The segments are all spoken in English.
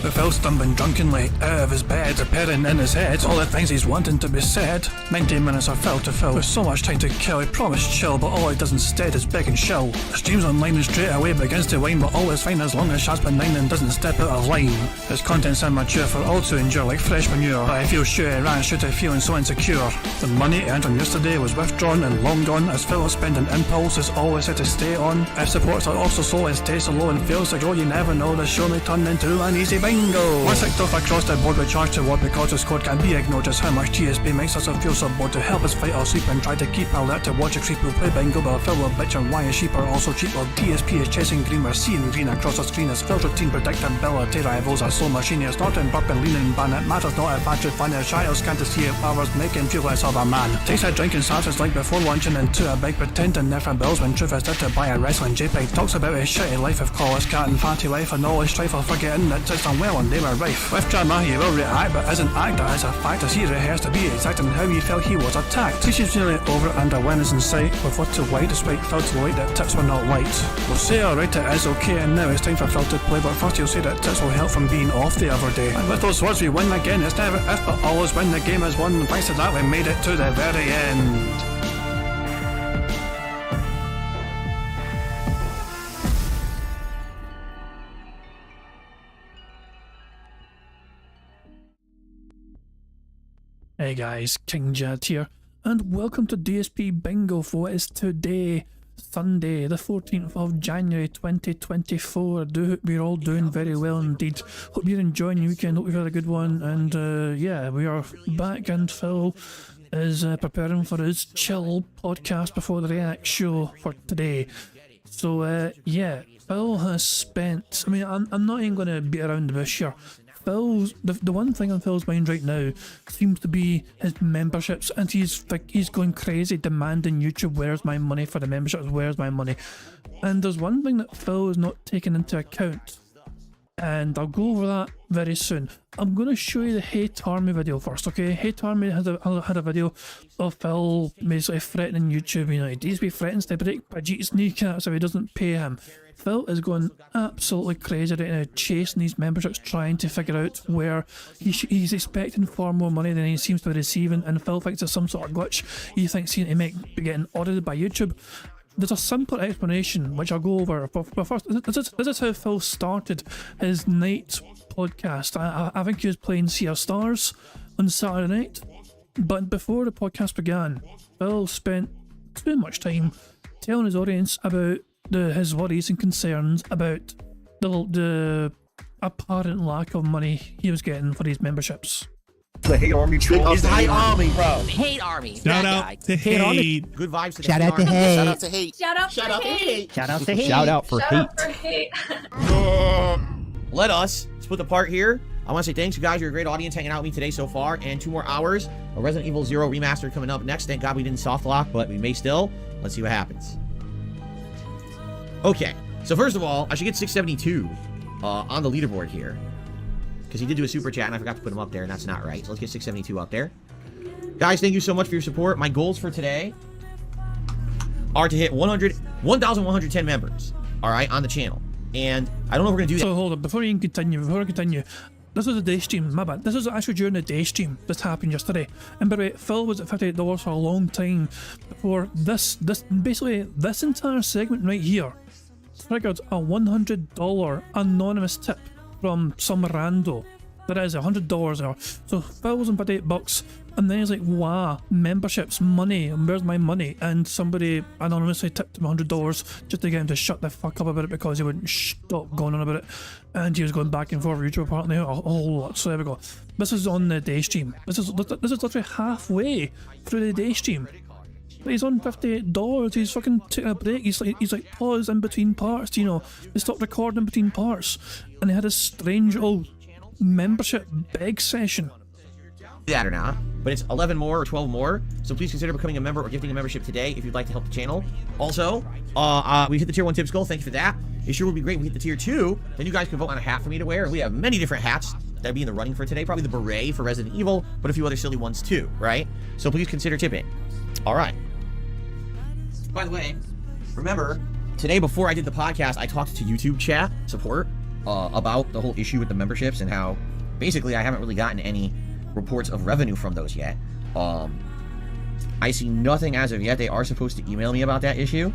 With Phil stumbling drunkenly out of his bed, appearing in his head all the things he's wanting to be said. 19 minutes of Phil to Phil, with so much time to kill. He promised chill, but all he does instead is beg and shill. Streams online and straight away begins to whine, but all is fine as long as Shazbin 9 and doesn't step out of line. His content's immature for all to endure like fresh manure, but I feel sure he ran straight to feeling so insecure. The money he earned from yesterday was withdrawn and long gone, as Phil's spending impulse is always set to stay on. If supports are also slow and stays so low and fails to grow, you never know, the show may turn into an easy bingo. Once kicked off across the board with charge to what because his code can be ignored, just how much DSP makes us feel so bored. To help us fight our sleep and try to keep alert to watch a creep who play bingo, but Phil will bitch and why his sheep are also cheap while DSP is chasing green. We're seeing green across the screen as Phil's routine predictability rivals are slow machine. It's not in burping, leaning ban. It matters not if battery fun is shy or scan to see if hours make him feel less of a man. Takes a drink and starts his like before lunching into a big pretending there for bills when truth is there to buy a wrestling JPEG. Talks about his shitty life of college cat and fatty life and all his strife of forgetting that it's unwell and they were rife. With drama he will react but isn't act, that is a fact as he rehearsed to be exact in how he felt he was attacked. Teaches nearly over and a win is in sight with what to white despite Phil to light that tips were not light. We'll say alright it is okay and now it's time for Phil to play, but first he'll say that tips will help from being off the other day. And with those words we win again, it's never if but always when the game is won. Thanks to that we made it to the very end. Hey guys, King Jad here, and welcome to DSP Bingo for what is today, Sunday, the 14th of January 2024. I do hope you're all doing very well indeed. Hope you're enjoying your weekend, hope you've had a good one, and yeah, we are back and Phil is preparing for his chill podcast before the React show for today. So yeah, Phil has spent, I mean, I'm not even going to beat around the bush here. Phil's the one thing on Phil's mind right now seems to be his memberships, and he's going crazy demanding YouTube, where's my money for the memberships, where's my money? And there's one thing that Phil is not taking into account, and I'll go over that very soon. I'm going to show you the Hate Army video first, okay? Hate Army had a video of Phil basically threatening YouTube, you know, DSP threatens to break Pajit's kneecaps if he doesn't pay him. Phil is going absolutely crazy right now, chasing these memberships, trying to figure out where he's expecting far more money than he seems to be receiving, and Phil thinks there's some sort of glitch. He thinks he might be getting audited by YouTube. There's a simple explanation which I'll go over, but first, this is how Phil started his night podcast. I think he was playing Sea of Stars on Saturday night, but before the podcast began, Phil spent too much time telling his audience about his worries and concerns about the apparent lack of money he was getting for these memberships. The Hate Army troll. It's the Hate Army, bro. Hate Army. Shout out to Hate. Good vibes to the Shout Hate out to Army. Hate. Shout out to Hate. Shout out for hate. Shout out to Hate. Shout out for hate. Let us split the part here. I want to say thanks, you guys. You're a great audience hanging out with me today so far. And 2 more hours. A Resident Evil 0 remaster coming up next. Thank God we didn't soft lock, but we may still. Let's see what happens. Okay. So first of all, I should get 672 on the leaderboard here. Because he did do a super chat and I forgot to put him up there, and that's not right. So let's get 672 up there. Guys, thank you so much for your support. My goals for today are to hit 1,110 members, all right, on the channel. And I don't know if we're going to do that. So hold on, before I continue, this was a day stream, my bad. This was actually during the day stream. This happened yesterday. And by the way, Phil was at $58 for a long time before this entire segment right here triggered a $100 anonymous tip from some rando. That is $100 there. So Phil was on $58, and then he's like, wow, memberships, money, where's my money? And somebody anonymously tipped him $100 just to get him to shut the fuck up about it because he wouldn't stop going on about it. And he was going back and forth with YouTube apparently a whole lot. So there we go. This is on the day stream. This is literally halfway through the day stream. But he's on $58, he's fucking taking a break, he's like pause in between parts, you know, they stopped recording between parts, and they had a strange old membership beg session. That or not, but it's 11 more or 12 more, so please consider becoming a member or gifting a membership today if you'd like to help the channel. Also, we hit the tier 1 tips goal, thank you for that. It sure would be great if we hit the tier 2, then you guys can vote on a hat for me to wear. We have many different hats that'd be in the running for today, probably the beret for Resident Evil, but a few other silly ones too, right? So please consider tipping. Alright. By the way, remember, today before I did the podcast, I talked to YouTube chat support, about the whole issue with the memberships and how basically I haven't really gotten any reports of revenue from those yet. I see nothing as of yet. They are supposed to email me about that issue.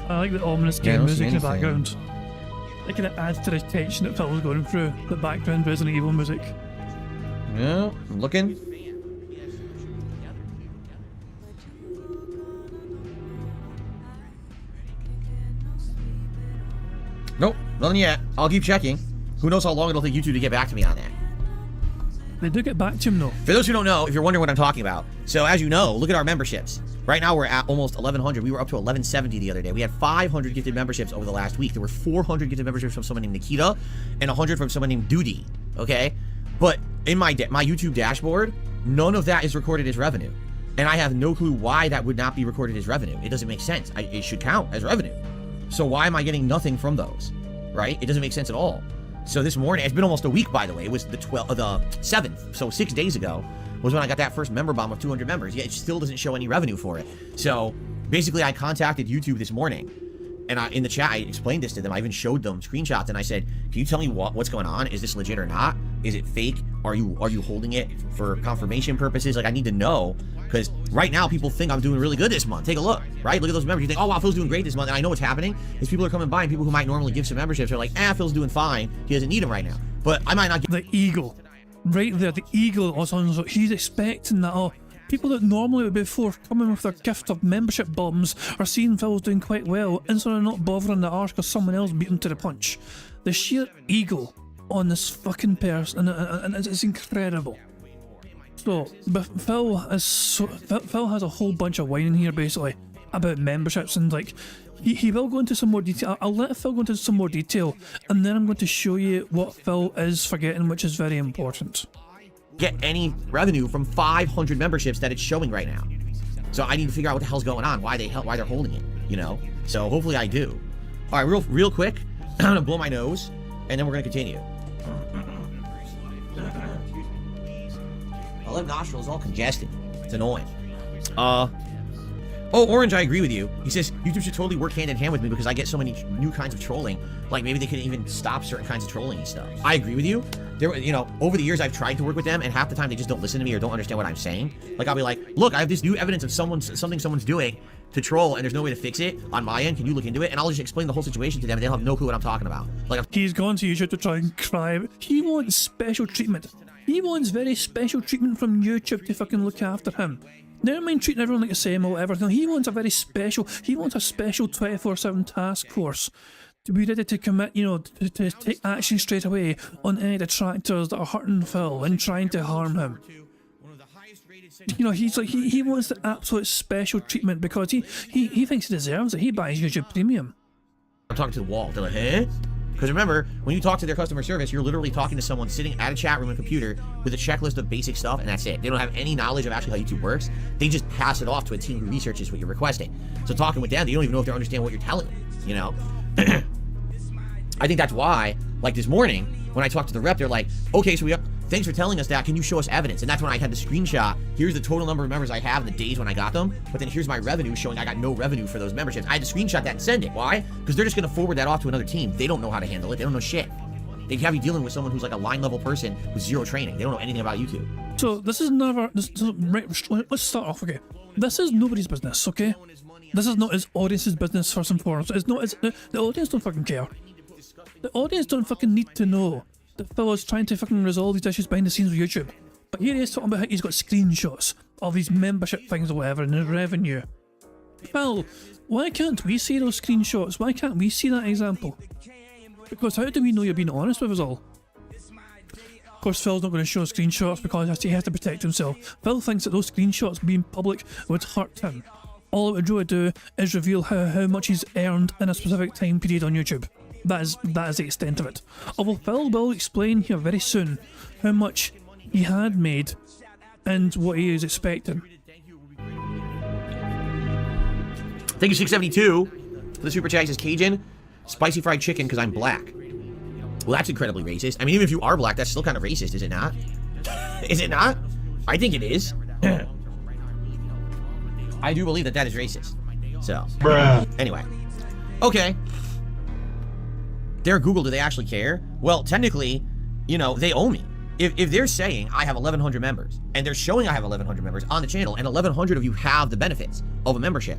I like the ominous game music in the background. It kind of adds to the tension that Phil was going through. The background Resident Evil music. Yeah, I'm looking. Nope, nothing yet. I'll keep checking. Who knows how long it'll take YouTube to get back to me on that. They do get back to him though. For those who don't know, if you're wondering what I'm talking about, so as you know, look at our memberships. Right now we're at almost 1,100. We were up to 1,170 the other day. We had 500 gifted memberships over the last week. There were 400 gifted memberships from someone named Nikita and 100 from someone named Duty. Okay, but in my YouTube dashboard, none of that is recorded as revenue, and I have no clue why that would not be recorded as revenue. It doesn't make sense. It should count as revenue. So why am I getting nothing from those? Right? It doesn't make sense at all. So this morning, it's been almost a week, by the way. It was the 7th, so 6 days ago was when I got that first member bomb of 200 members. Yet it still doesn't show any revenue for it. So basically, I contacted YouTube this morning, and in the chat, I explained this to them. I even showed them screenshots, and I said, "Can you tell me what's going on? Is this legit or not? Is it fake? Are you holding it for confirmation purposes? Like, I need to know." Because right now, people think I'm doing really good this month. Take a look, right? Look at those members. You think, oh, wow, Phil's doing great this month. And I know what's happening is people are coming by, and people who might normally give some memberships are like, Phil's doing fine. He doesn't need them right now. But I might not get... The ego. Right there, the ego. Also, he's expecting that, people that normally would be forthcoming with their gift of membership bombs are seeing Phil's doing quite well, and so they're not bothering the arse because someone else beat him to the punch. The sheer ego on this fucking person, and it's incredible. So, but Phil has a whole bunch of whining here basically about memberships, and like he will go into some more detail. I'll let Phil go into some more detail, and then I'm going to show you what Phil is forgetting, which is very important. Get any revenue from 500 memberships that it's showing right now. So I need to figure out what the hell's going on, why they're holding it, you know? So hopefully I do. All right, real quick, I'm gonna blow my nose, and then we're gonna continue. My left nostril is all congested. It's annoying. Oh, Orange, I agree with you. He says, YouTube should totally work hand in hand with me because I get so many new kinds of trolling. Like, maybe they could even stop certain kinds of trolling and stuff. I agree with you. Over the years, I've tried to work with them, and half the time they just don't listen to me or don't understand what I'm saying. Like, I'll be like, look, I have this new evidence of something someone's doing to troll, and there's no way to fix it on my end. Can you look into it? And I'll just explain the whole situation to them, and they'll have no clue what I'm talking about. Like, he's gone to YouTube to try and cry. He wants special treatment. He wants very special treatment from YouTube to fucking look after him. Never mind treating everyone like the same or whatever. No, he wants a special 24/7 task force to be ready to commit, to take action straight away on any detractors that are hurting Phil and trying to harm him. He's like, he wants the absolute special treatment because he thinks he deserves it. He buys YouTube Premium. I'm talking to the wall. They're like, huh? Because remember, when you talk to their customer service, you're literally talking to someone sitting at a chat room and computer with a checklist of basic stuff, and that's it. They don't have any knowledge of actually how YouTube works. They just pass it off to a team who researches what you're requesting. So talking with them, they don't even know if they understand what you're telling them, I think that's why, like this morning, when I talked to the rep, they're like, okay, so thanks for telling us that. Can you show us evidence? And that's when I had the screenshot. Here's the total number of members I have in the days when I got them. But then here's my revenue showing I got no revenue for those memberships. I had to screenshot that and send it. Why? Because they're just going to forward that off to another team. They don't know how to handle it. They don't know shit. They have you dealing with someone who's like a line level person with zero training. They don't know anything about YouTube. So this is let's start off, okay? This is nobody's business, okay? This is not his audience's business first and foremost. The audience don't fucking care. The audience don't fucking need to know that Phil is trying to fucking resolve these issues behind the scenes with YouTube. But here he is talking about how he's got screenshots of these membership things or whatever and his revenue. Phil, why can't we see those screenshots? Why can't we see that example? Because how do we know you're being honest with us all? Of course, Phil's not going to show screenshots because he has to protect himself. Phil thinks that those screenshots being public would hurt him. All it would really do is reveal how much he's earned in a specific time period on YouTube. That is the extent of it. Although Phil will explain here very soon how much he had made and what he is expecting. Thank you, 672, for the super chat. He says, Cajun, spicy fried chicken because I'm black. Well, that's incredibly racist. I mean, even if you are black, that's still kind of racist, is it not? Is it not? I think it is. I do believe that that is racist. So, anyway. Okay. They're Google, do they actually care? Well, technically, you know, they owe me. If they're saying I have 1,100 members, and they're showing I have 1,100 members on the channel, and 1,100 of you have the benefits of a membership,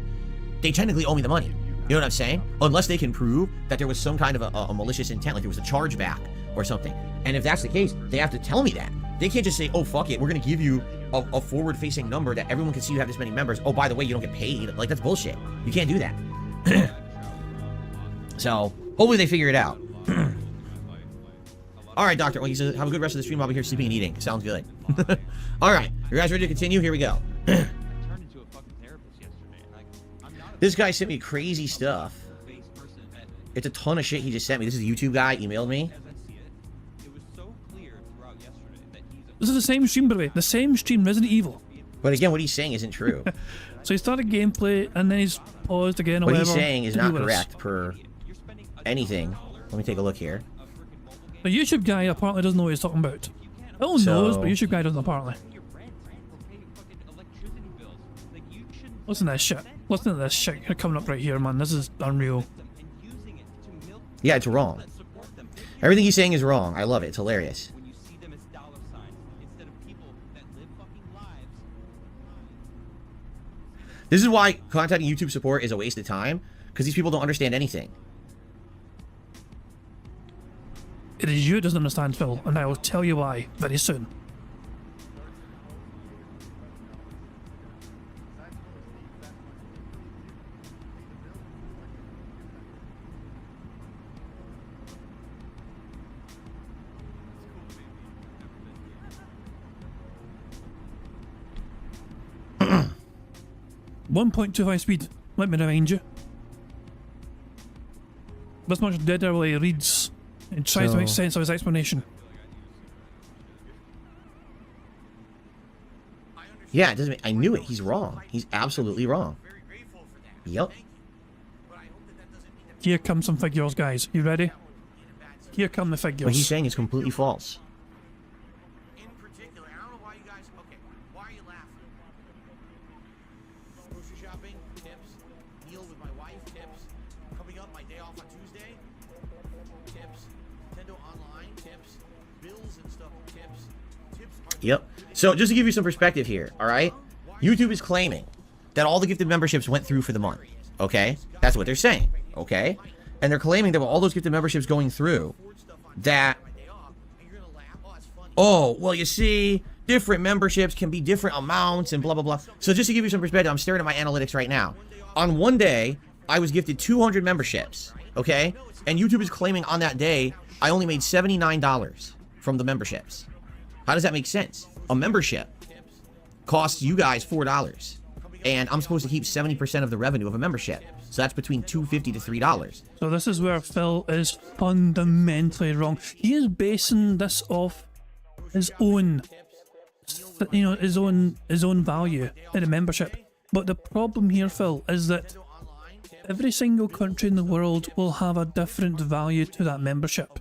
they technically owe me the money. You know what I'm saying? Unless they can prove that there was some kind of a malicious intent, like there was a chargeback or something. And if that's the case, they have to tell me that. They can't just say, oh, fuck it, we're going to give you a forward-facing number that everyone can see you have this many members. Oh, by the way, you don't get paid. Like, that's bullshit. You can't do that. So, hopefully they figure it out. All right, Doctor. Well, he says, have a good rest of the stream. I'll be here sleeping and eating. Sounds good. All right. You guys ready to continue? Here we go. This guy sent me crazy stuff. It's a ton of shit he just sent me. This is a YouTube guy emailed me. This is the same stream, by the way. The same stream, Resident Evil. But again, what he's saying isn't true. So he started gameplay, and then he's paused again or what whatever. He's saying is not correct per anything. Let me take a look here. The YouTube guy apparently doesn't know what he's talking about. Phil knows, but YouTube guy doesn't apparently. Listen to this shit. Listen to this shit coming up right here, man. This is unreal. Yeah, it's wrong. Everything he's saying is wrong. I love it. It's hilarious. This is why contacting YouTube support is a waste of time, because these people don't understand anything. It is you who doesn't understand, Phil, and I will tell you why very soon. .25 speed, let me remind you. This much deaderly reads and tries to make sense of his explanation. Yeah, it doesn't make, I knew it. He's wrong. He's absolutely wrong. Yep. Here come some figures, guys. You ready? Here come the figures. What he's saying is completely false. Yep. So just to give you some perspective here, all right? YouTube is claiming that all the gifted memberships went through for the month, okay? That's what they're saying, okay? And they're claiming that with all those gifted memberships going through, that, oh, well, you see, different memberships can be different amounts and blah, blah, blah. So just to give you some perspective, I'm staring at my analytics right now. On one day, I was gifted 200 memberships, okay? And YouTube is claiming on that day, I only made $79 from the memberships. How does that make sense? A membership costs you guys $4, and I'm supposed to keep 70% of the revenue of a membership. So that's between $2.50 to $3. So this is where Phil is fundamentally wrong. He is basing this off his own, you know, his own value in a membership. But the problem here, Phil, is that every single country in the world will have a different value to that membership.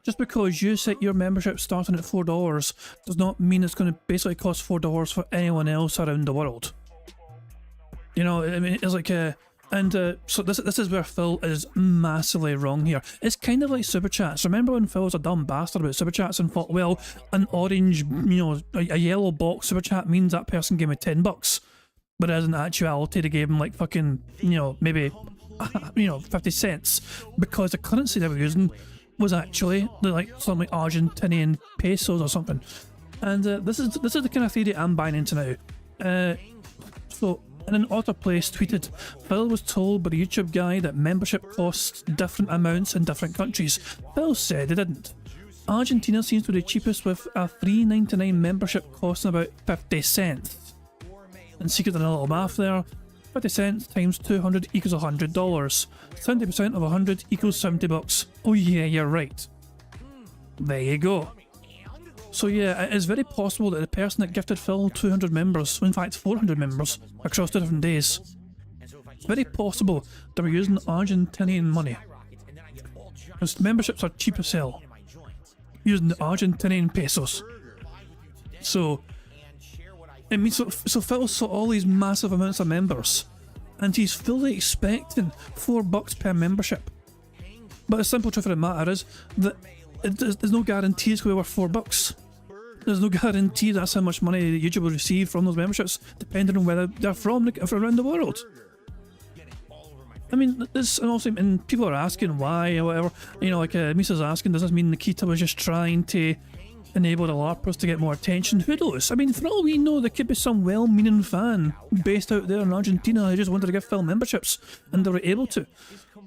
Just because you set your membership starting at $4 does not mean it's going to basically cost $4 for anyone else around the world. You know, I mean, it's like so this is where Phil is massively wrong here. It's kind of like super chats. Remember when Phil was a dumb bastard about super chats and thought, well, an orange, you know, a yellow box super chat means that person gave me $10, but as in actuality they gave him like fucking, you know, maybe, you know, 50 cents because the currency they were using was actually like something like Argentinian pesos or something. And this is the kind of theory I'm buying into now. So in an autoplace tweeted, Phil was told by the YouTube guy that membership costs different amounts in different countries. Phil said it didn't. Argentina seems to be the cheapest with a $3.99 membership costing about 50 cents. And secret in a little math there, 50 cents times 200 equals $100. 70% of 100 equals $70. Oh yeah, you're right. There you go. So yeah, it is very possible that the person that gifted Phil 200 members, in fact 400 members, across 2 different days, it's very possible that we're using Argentinian money. Because memberships are cheap to sell. using the Argentinian pesos. So, I mean, so Phil saw all these massive amounts of members, and he's fully expecting $4 per membership. But the simple truth of the matter is that there's no guarantee it's going to be worth $4. There's no guarantee that's how much money that YouTube will receive from those memberships, depending on whether they're from around the world. I mean, and people are asking why or whatever. You know, like Misa's asking, does this mean Nikita was just trying to enable the LARPers to get more attention? Who knows? I mean, for all we know, there could be some well-meaning fan based out there in Argentina who just wanted to give Phil memberships, and they were able to.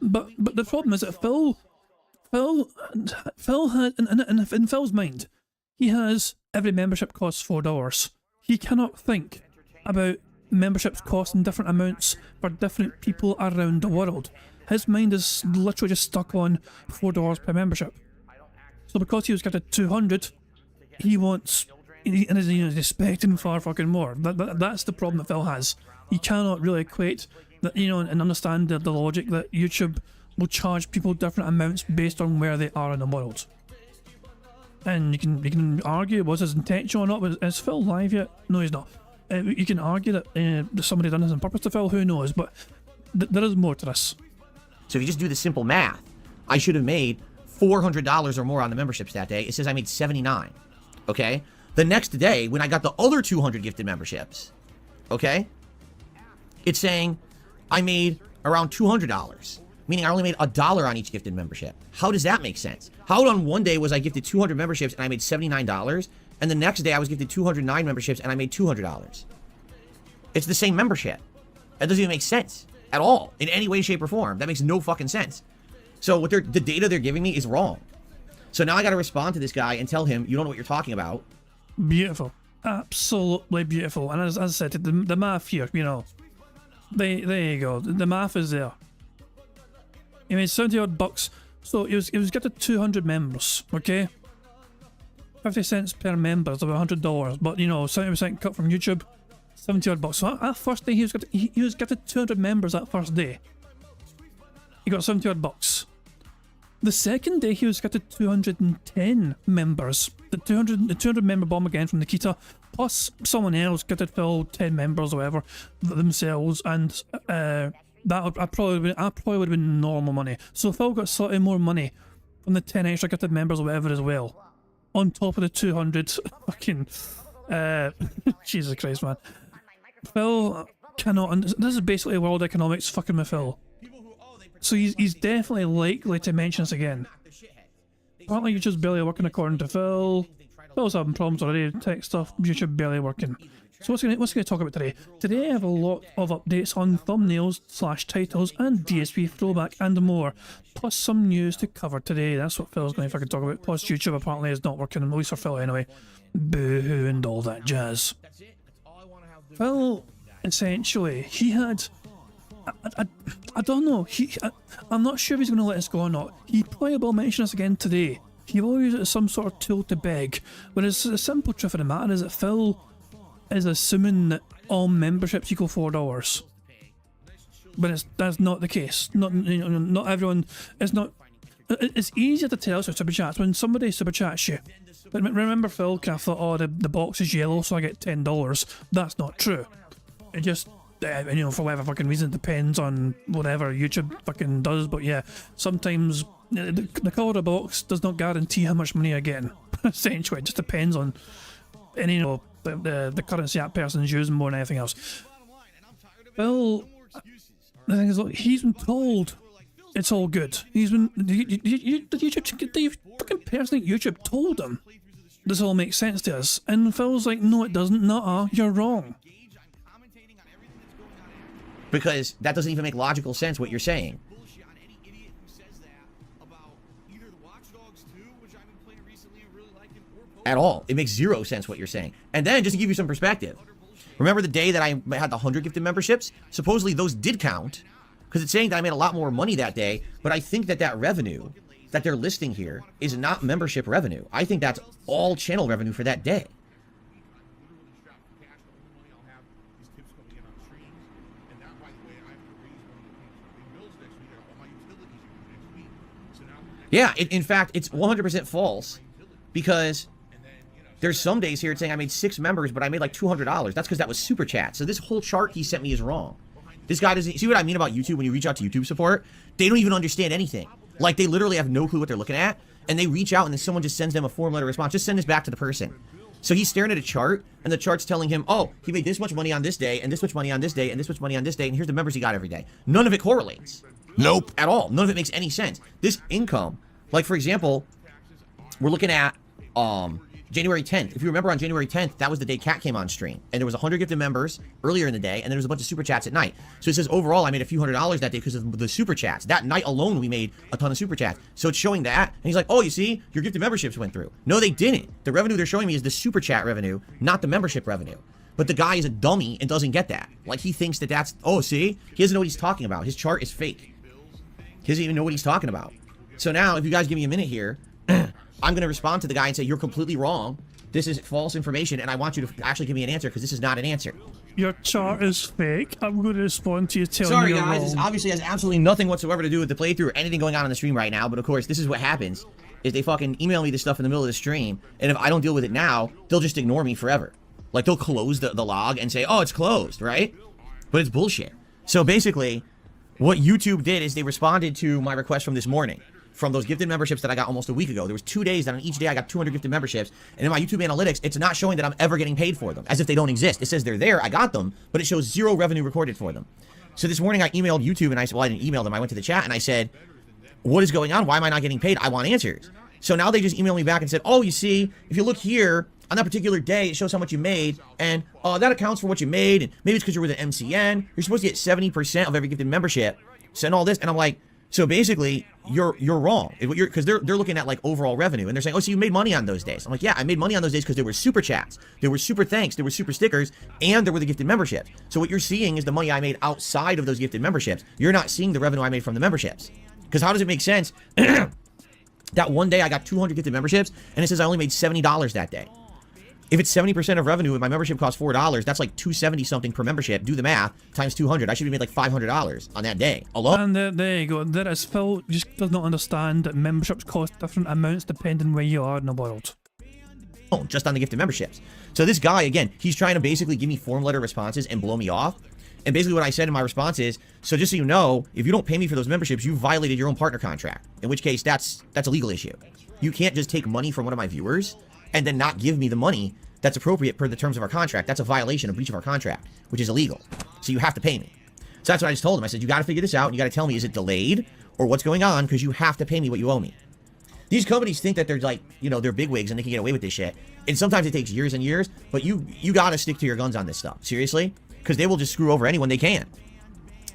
But the problem is that Phil had, in Phil's mind, he has every membership costs $4. He cannot think about memberships costing different amounts for different people around the world. His mind is literally just stuck on $4 per membership. So because he was gifted 200, he wants, and he's expecting far fucking more. That's the problem that Phil has. He cannot really equate that, you know, and understand the logic that YouTube will charge people different amounts based on where they are in the world. And you can argue, was his intention or not? Is Phil live yet? No, he's not. You can argue that somebody done this on purpose to Phil, who knows, but there is more to this. So if you just do the simple math, I should have made $400 or more on the memberships that day. It says I made $79. Okay? The next day, when I got the other 200 gifted memberships, okay, it's saying I made around $200, meaning I only made $1 on each gifted membership. How does that make sense? How on one day was I gifted 200 memberships and I made $79, and the next day I was gifted 209 memberships and I made $200? It's the same membership. That doesn't even make sense at all, in any way, shape, or form. That makes no fucking sense. So what the data they're giving me is wrong. So now I got to respond to this guy and tell him, you don't know what you're talking about. Beautiful. Absolutely beautiful. And as I said, the math here, you know, there you go. The math is there. He made 70 odd bucks. So it was getting 200 members, okay? 50 cents per member is about $100. But, you know, 70% cut from YouTube, 70 odd bucks. So that first day he was getting 200 members that first day. He got 70 odd bucks. The second day he was getting 210 members. The 200 member bomb again from Nikita, plus someone else getting Phil 10 members or whatever themselves, and that probably would have been normal money. So Phil got slightly more money from the 10 extra gifted members or whatever as well, on top of the 200 fucking Jesus Christ, man. Phil cannot. This is basically world economics fucking with Phil. So he's definitely likely to mention this again. Apparently YouTube's barely working according to Phil. Phil's having problems already, tech stuff, YouTube barely working. So what's he going to talk about today? Today I have a lot of updates on thumbnails / titles and DSP throwback and more. Plus some news to cover today. That's what Phil's going to fucking talk about. Plus YouTube apparently is not working, at least for Phil anyway. Boo-hoo and all that jazz. Phil, essentially, he had... I don't know. I'm not sure if he's going to let us go or not. He probably will mention us again today. He will use it as some sort of tool to beg. Whereas the simple truth of the matter is that Phil is assuming that all memberships equal $4. But that's not the case. Not everyone. It's not. It's easier to tell through super chats when somebody super chats you. But remember, Phil kind of thought, oh, the box is yellow, so I get $10. That's not true. It just. You know, for whatever fucking reason, it depends on whatever YouTube fucking does, but yeah, sometimes the colour of the box does not guarantee how much money you're getting. Essentially, it just depends on, and you know, the currency that person's using more than anything else. Well, the thing is, look, he's been told it's all good. He's been, the fucking person at YouTube told him this all makes sense to us, and Phil's like, no it doesn't, nuh-uh, you're wrong. Because that doesn't even make logical sense what you're saying. At all. It makes zero sense what you're saying. And then, just to give you some perspective, remember the day that I had the 100 gifted memberships? Supposedly those did count, because it's saying that I made a lot more money that day, but I think that revenue that they're listing here is not membership revenue. I think that's all channel revenue for that day. Yeah, in fact, it's 100% false because there's some days here it's saying I made 6 members, but I made like $200. That's because that was super chat. So this whole chart he sent me is wrong. This guy doesn't see what I mean about YouTube. When you reach out to YouTube support, they don't even understand anything. Like, they literally have no clue what they're looking at, and they reach out and then someone just sends them a form letter response. Just send this back to the person. So he's staring at a chart, and the chart's telling him, oh, he made this much money on this day, and this much money on this day, and this much money on this day, and here's the members he got every day. None of it correlates. Nope. At all. None of it makes any sense. This income, like, for example, we're looking at January 10th. If you remember, on January 10th, that was the day Cat came on stream, and there was 100 gifted members earlier in the day, and then there was a bunch of super chats at night. So it says overall I made a few $100s that day because of the super chats. That night alone we made a ton of super chats. So it's showing that, and he's like, oh, you see, your gifted memberships went through. No, they didn't. The revenue they're showing me is the super chat revenue, not the membership revenue. But the guy is a dummy and doesn't get that. Like, he thinks that that's, oh, see, he doesn't know what he's talking about. His chart is fake. He doesn't even know what he's talking about. So now, if you guys give me a minute here, I'm going to respond to the guy and say, you're completely wrong. This is false information, and I want you to actually give me an answer, because this is not an answer. Your chart is fake. I'm going to respond to you telling Sorry, you guys. wrong. This obviously has absolutely nothing whatsoever to do with the playthrough or anything going on the stream right now, but of course, this is what happens, is they fucking email me this stuff in the middle of the stream, and if I don't deal with it now, they'll just ignore me forever. Like, they'll close the log and say, oh, it's closed, right? But it's bullshit. So basically, what YouTube did is they responded to my request from this morning, from those gifted memberships that I got almost a week ago. There was 2 days that on each day I got 200 gifted memberships, and in my YouTube analytics, it's not showing that I'm ever getting paid for them, as if they don't exist. It says they're there, I got them, but it shows 0 revenue recorded for them. So this morning I emailed YouTube, and I said, well, I didn't email them, I went to the chat, and I said, what is going on? Why am I not getting paid? I want answers. So now they just emailed me back and said, oh, you see, if you look here, on that particular day, it shows how much you made, and that accounts for what you made, and maybe it's because you're with an MCN. You're supposed to get 70% of every gifted membership. Send all this, and I'm like, so basically, you're wrong, because they're looking at like overall revenue, and they're saying, oh, so you made money on those days. I'm like, yeah, I made money on those days because there were super chats, there were super thanks, there were super stickers, and there were the gifted memberships. So what you're seeing is the money I made outside of those gifted memberships. You're not seeing the revenue I made from the memberships. Because how does it make sense that one day I got 200 gifted memberships, and it says I only made $70 that day? If it's 70% of revenue and my membership costs $4, that's like $270 something per membership. Do the math, times 200. I should have made like $500 on that day alone. And there you go. There is Phil just does not understand that memberships cost different amounts depending where you are in the world. Just on the gifted memberships. So this guy, again, he's trying to basically give me form letter responses and blow me off. And basically what I said in my response is, so just so you know, if you don't pay me for those memberships, you violated your own partner contract. In which case, that's a legal issue. You can't just take money from one of my viewers and then not give me the money that's appropriate per the terms of our contract. That's a violation, a breach of our contract, which is illegal. So you have to pay me. So that's what I just told him. I said, you got to figure this out, and you got to tell me, is it delayed or what's going on, because you have to pay me what you owe me. These companies think that they're like, you know, they're bigwigs and they can get away with this shit. And sometimes it takes years and years, but you got to stick to your guns on this stuff. Seriously? Because they will just screw over anyone they can.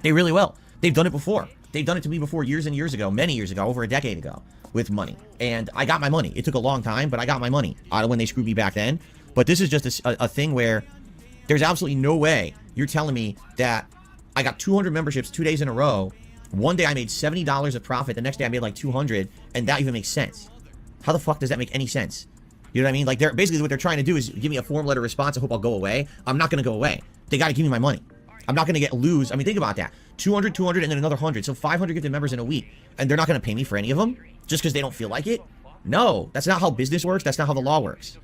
They really will. They've done it before. They've done it to me before years and years ago, many years ago, over a decade ago, with money. And I got my money. It took a long time, but I got my money out of when they screwed me back then. But this is just a thing where there's absolutely no way you're telling me that I got 200 memberships 2 days in a row. One day I made $70 of profit. The next day I made like 200, and that even makes sense. How the fuck does that make any sense? You know what I mean? Like, they're basically what they're trying to do is give me a form letter response. I hope I'll go away. I'm not going to go away. They got to give me my money. I'm not going to lose. I mean, think about that. 200, 200, and then another 100. So 500 gifted members in a week. And they're not going to pay me for any of them just because they don't feel like it? No, that's not how business works. That's not how the law works.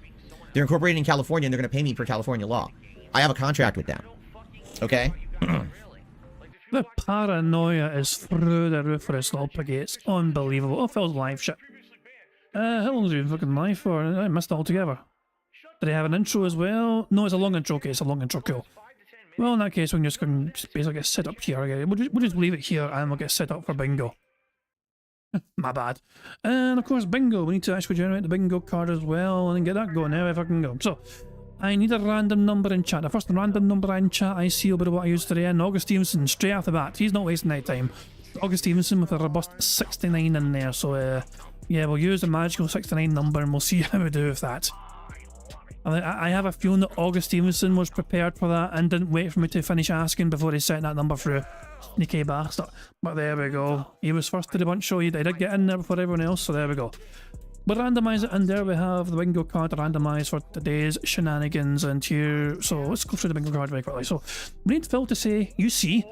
They're incorporated in California, and they're going to pay me per California law. I have a contract with them. Okay? The paranoia is through the roof for this little piggy. It's unbelievable. Oh, Phil's live shit. How long has he been fucking live for? I missed it altogether. Did he have an intro as well? No, it's a long intro. Okay, it's a long intro. Cool. Well, in that case, we can just basically get set up here again. We'll just leave it here, and we'll get set up for bingo. My bad. And of course, bingo. We need to actually generate the bingo card as well and get that going now if I can go. So, I need a random number in chat. The first random number in chat I see will be what I used today. And August Stevenson, straight off the bat. He's not wasting any time. August Stevenson with a robust 69 in there. So, yeah, we'll use the magical 69 number and we'll see how we do with that. I have a feeling that August Stevenson was prepared for that and didn't wait for me to finish asking before he sent that number through. Sneaky bastard. But there we go. He was first to the bunch, so he did get in there before everyone else, so there we go. We'll randomise it, and there we have the bingo card randomised for today's shenanigans. And here, so let's go through the bingo card very quickly. So, we need Phil to say, you see,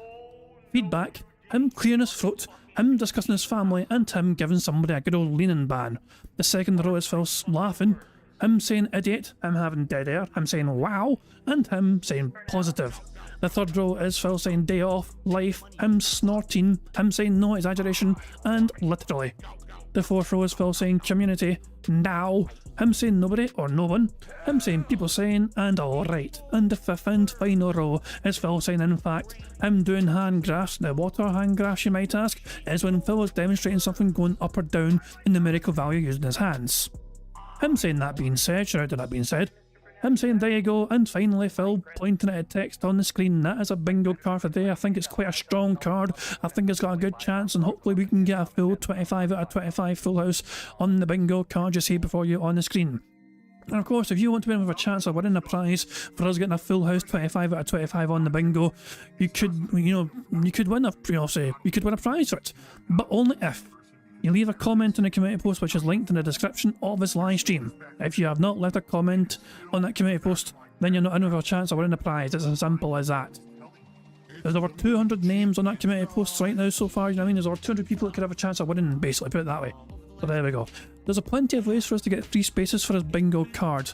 feedback, him clearing his throat, him discussing his family, and him giving somebody a good old leaning ban. The second row is Phil laughing, him saying idiot, him having dead air, him saying wow, and him saying positive. The third row is Phil saying day off, life, him snorting, him saying no exaggeration, and literally. The fourth row is Phil saying community, now, him saying nobody or no one, him saying people saying, and alright. And the fifth and final row is Phil saying in fact, him doing hand graphs. Now what are hand graphs, you might ask, is when Phil is demonstrating something going up or down in numerical value using his hands. Him saying that being said, shout out to that being said, him saying there you go, and finally Phil pointing at a text on the screen. That is a bingo card for today. I think it's quite a strong card. I think it's got a good chance, and hopefully we can get a full 25 out of 25 full house on the bingo card you see before you on the screen. And of course, if you want to win with a chance of winning a prize for us getting a full house 25 out of 25 on the bingo, you could, you could win a, you could win a prize for it, but only if you leave a comment on the community post, which is linked in the description of this live stream. If you have not left a comment on that community post, then you're not in with a chance of winning a prize. It's as simple as that. There's over 200 names on that community post right now so far, you know what I mean? There's over 200 people that could have a chance of winning, basically, put it that way. So there we go. There's a plenty of ways for us to get free spaces for his bingo card.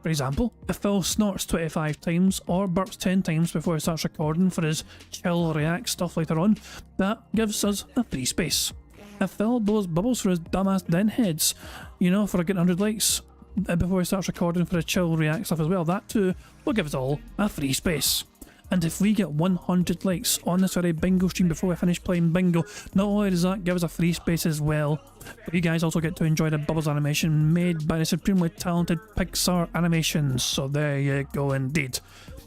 For example, if Phil snorts 25 times or burps 10 times before he starts recording for his chill react stuff later on, that gives us a free space. If Phil blows bubbles for his dumbass den heads, for getting 100 likes before he starts recording for his chill react stuff as well, that too will give us all a free space. And if we get 100 likes on this very bingo stream before we finish playing bingo, not only does that give us a free space as well, but you guys also get to enjoy the bubbles animation made by the supremely talented Pixar Animations. So there you go indeed.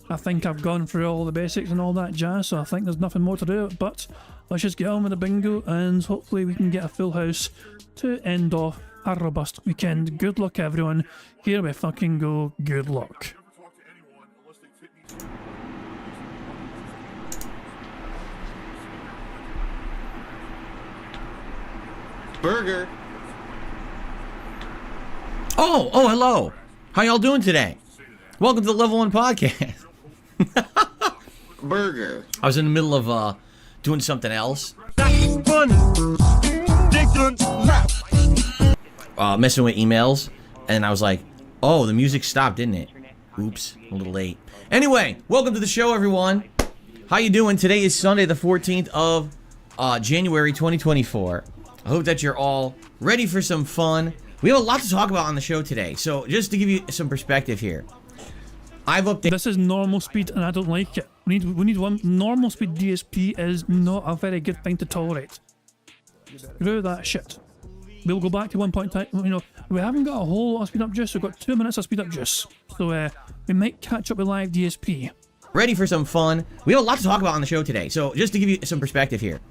I think I've gone through all the basics and all that jazz, so I think there's nothing more to do, but let's just get on with the bingo and hopefully we can get a full house to end off a robust weekend. Good luck everyone, here we fucking go, good luck. Burger. Oh, hello. How y'all doing today? Welcome to the Level 1 Podcast. Burger. I was in the middle of doing something else. Funny. Messing with emails, and I was like, oh, the music stopped, didn't it? Oops, a little late. Anyway, welcome to the show, everyone. How you doing? Today is Sunday, the 14th of January, 2024. I hope that you're all ready for some fun. We have a lot to talk about on the show today, so just to give you some perspective here, I've updated. This is normal speed, and I don't like it. We need one. Normal speed DSP is not a very good thing to tolerate. Screw that shit. We'll go back to 1.5. We haven't got a whole lot of speed up juice. We've got 2 minutes of speed up juice, so we might catch up with live DSP. Ready for some fun? We have a lot to talk about on the show today, so just to give you some perspective here,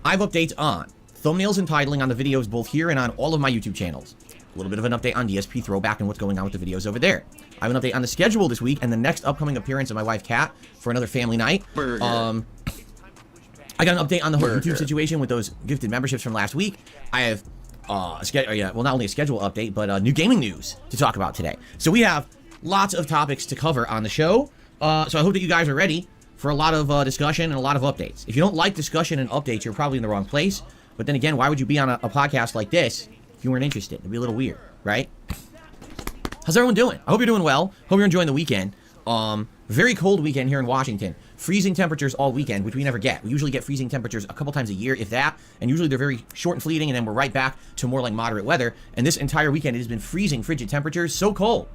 I have updates on thumbnails and titling on the videos both here and on all of my YouTube channels. A little bit of an update on DSP Throwback and what's going on with the videos over there. I have an update on the schedule this week and the next upcoming appearance of my wife Kat for another family night. Burger. I got an update on the whole YouTube situation with those gifted memberships from last week. I have not only a schedule update, but new gaming news to talk about today. So we have lots of topics to cover on the show. So I hope that you guys are ready for a lot of discussion and a lot of updates. If you don't like discussion and updates, you're probably in the wrong place. But then again, why would you be on a podcast like this if you weren't interested? It'd be a little weird, right? How's everyone doing? I hope you're doing well. Hope you're enjoying the weekend. Very cold weekend here in Washington. Freezing temperatures all weekend, which we never get. We usually get freezing temperatures a couple times a year, if that. And usually they're very short and fleeting, and then we're right back to more like moderate weather. And this entire weekend, it has been freezing, frigid temperatures, so cold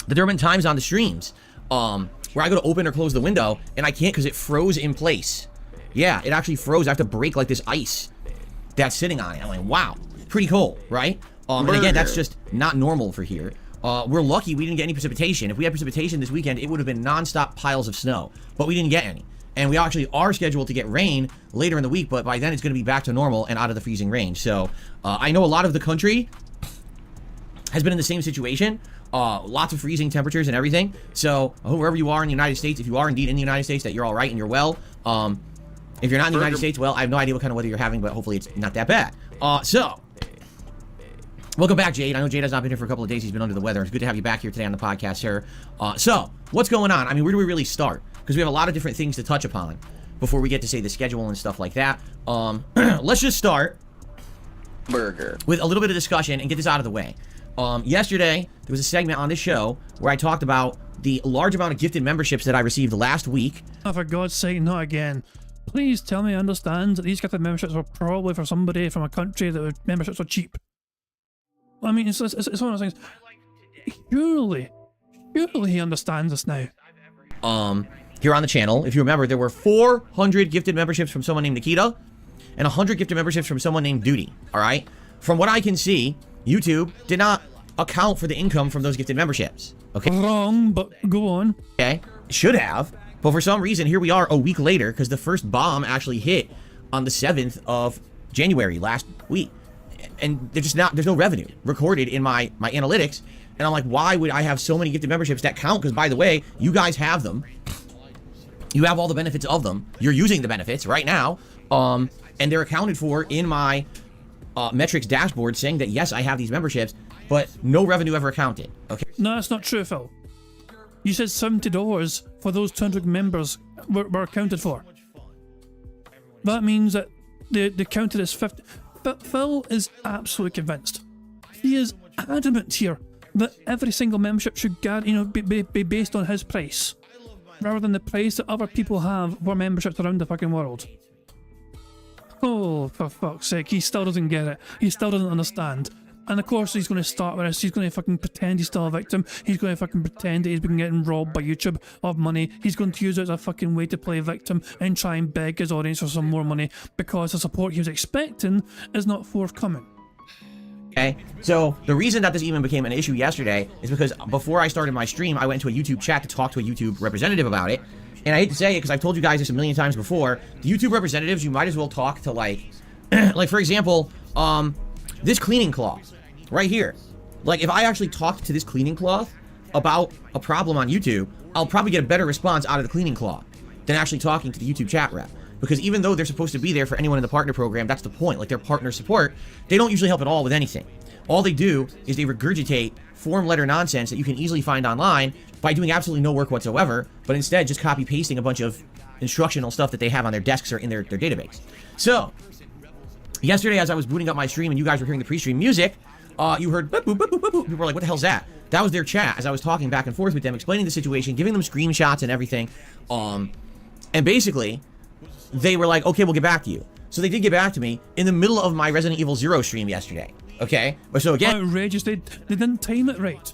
that there have been times on the streams where I go to open or close the window, and I can't because it froze in place. Yeah, it actually froze. I have to break like this ice that's sitting on it. I'm like, wow, pretty cold, right? And again, that's just not normal for here. We're lucky we didn't get any precipitation. If we had precipitation this weekend, it would have been non-stop piles of snow, but we didn't get any. And we actually are scheduled to get rain later in the week, but by then it's going to be back to normal and out of the freezing range. So I know a lot of the country has been in the same situation. Lots of freezing temperatures and everything. So I hope wherever you are in the United States, if you are indeed in the United States, that you're all right and you're well. If you're not in the United States, well, I have no idea what kind of weather you're having, but hopefully it's not that bad. Welcome back, Jade. I know Jade has not been here for a couple of days. He's been under the weather. It's good to have you back here today on the podcast, sir. So, what's going on? I mean, where do we really start? Because we have a lot of different things to touch upon. before we get to say the schedule and stuff like that. Let's just start Burger. with a little bit of discussion and get this out of the way. Yesterday, there was a segment on this show where I talked about the large amount of gifted memberships that I received last week. Oh, for God's sake, not again. Please tell me I understand that these gifted memberships were probably for somebody from a country that memberships are cheap. I mean, it's one of those things. Surely he understands this now. Here on the channel, if you remember, there were 400 gifted memberships from someone named Nikita and 100 gifted memberships from someone named Duty. All right. From what I can see, YouTube did not account for the income from those gifted memberships. Okay. Wrong, but go on. Okay. Should have. But for some reason, here we are a week later because the first bomb actually hit on the 7th of January last week. And there's no revenue recorded in my analytics. And I'm like, why would I have so many gifted memberships that count? Because by the way, you guys have them. You have all the benefits of them. You're using the benefits right now. And they're accounted for in my metrics dashboard saying that, yes, I have these memberships, but no revenue ever accounted. Okay. No, that's not true, Phil. You said $70 for those 200 members were accounted for. That means that they counted as 50. But Phil is absolutely convinced. He is adamant here that every single membership should be based on his price, rather than the price that other people have for memberships around the fucking world. Oh, for fuck's sake, he still doesn't get it. He still doesn't understand. And of course he's going to start with this. He's going to fucking pretend he's still a victim. He's going to fucking pretend that he's been getting robbed by YouTube of money. He's going to use it as a fucking way to play victim and try and beg his audience for some more money because the support he was expecting is not forthcoming. Okay, so the reason that this even became an issue yesterday is because before I started my stream, I went into a YouTube chat to talk to a YouTube representative about it. And I hate to say it because I've told you guys this a million times before. The YouTube representatives, you might as well talk to like for example, this cleaning cloth right here. Like if I actually talked to this cleaning cloth about a problem on YouTube, I'll probably get a better response out of the cleaning cloth than actually talking to the YouTube chat rep. Because even though they're supposed to be there for anyone in the partner program, that's the point. Like, they're partner support. They don't usually help at all with anything. All they do is they regurgitate form letter nonsense that you can easily find online by doing absolutely no work whatsoever, but instead just copy pasting a bunch of instructional stuff that they have on their desks or in their database. So, yesterday as I was booting up my stream and you guys were hearing the pre-stream music, you heard boop, boop, boop, boop, boop. People were like, what the hell's that? That was their chat as I was talking back and forth with them, explaining the situation, giving them screenshots and everything. And basically, they were like, okay, we'll get back to you. So they did get back to me in the middle of my Resident Evil 0 stream yesterday. Okay? So again... Outrageous. They didn't time it right.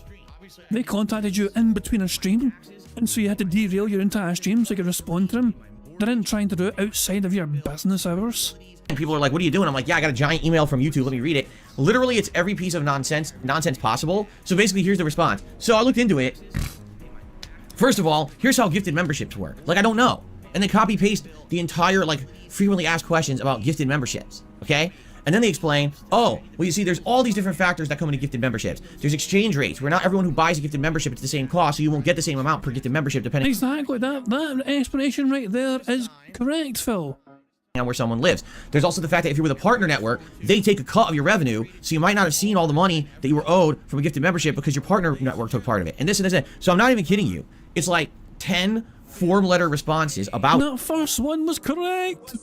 They contacted you in between a stream, and so you had to derail your entire stream so you could respond to them. They didn't try to do it outside of your business hours. And people are like, what are you doing? I'm like, yeah, I got a giant email from YouTube. Let me read it. Literally, it's every piece of nonsense possible. So basically, here's the response. So I looked into it. First of all, here's how gifted memberships work. Like, I don't know. And they copy paste the entire, like, frequently asked questions about gifted memberships, okay? And then they explain, oh, well, you see, there's all these different factors that come into gifted memberships. There's exchange rates, where not everyone who buys a gifted membership, it's the same cost, so you won't get the same amount per gifted membership, depending Exactly, that explanation right there is correct, Phil. on where someone lives. There's also the fact that if you're with a partner network, they take a cut of your revenue, so you might not have seen all the money that you were owed from a gifted membership because your partner network took part of it. And this and this and that. So I'm not even kidding you. It's like 10 form letter responses about... That first one was correct.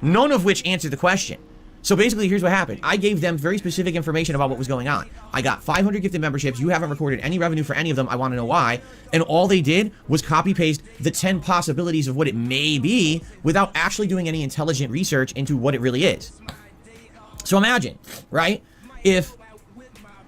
None of which answered the question. So basically, here's what happened. I gave them very specific information about what was going on. I got 500 gifted memberships. You haven't recorded any revenue for any of them. I want to know why. And all they did was copy paste the 10 possibilities of what it may be without actually doing any intelligent research into what it really is. So imagine, right? If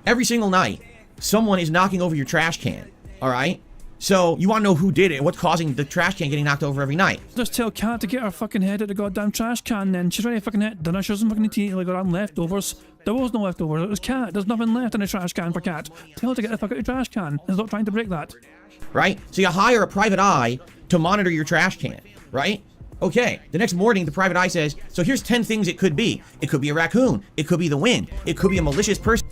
every single night someone is knocking over your trash can, all right? So you want to know who did it, what's causing the trash can getting knocked over every night. Just tell Kat to get her fucking head out of the goddamn trash can then. She's ready to fucking hit dinner. She doesn't fucking need to eat like her leftovers. There was no leftovers. It was Kat. There's nothing left in the trash can for Kat. Tell her to get the fuck out of the trash can and stop trying to break that. Right? So you hire a private eye to monitor your trash can, right? Okay, the next morning the private eye says, so here's 10 things it could be. It could be a raccoon. It could be the wind. It could be a malicious person.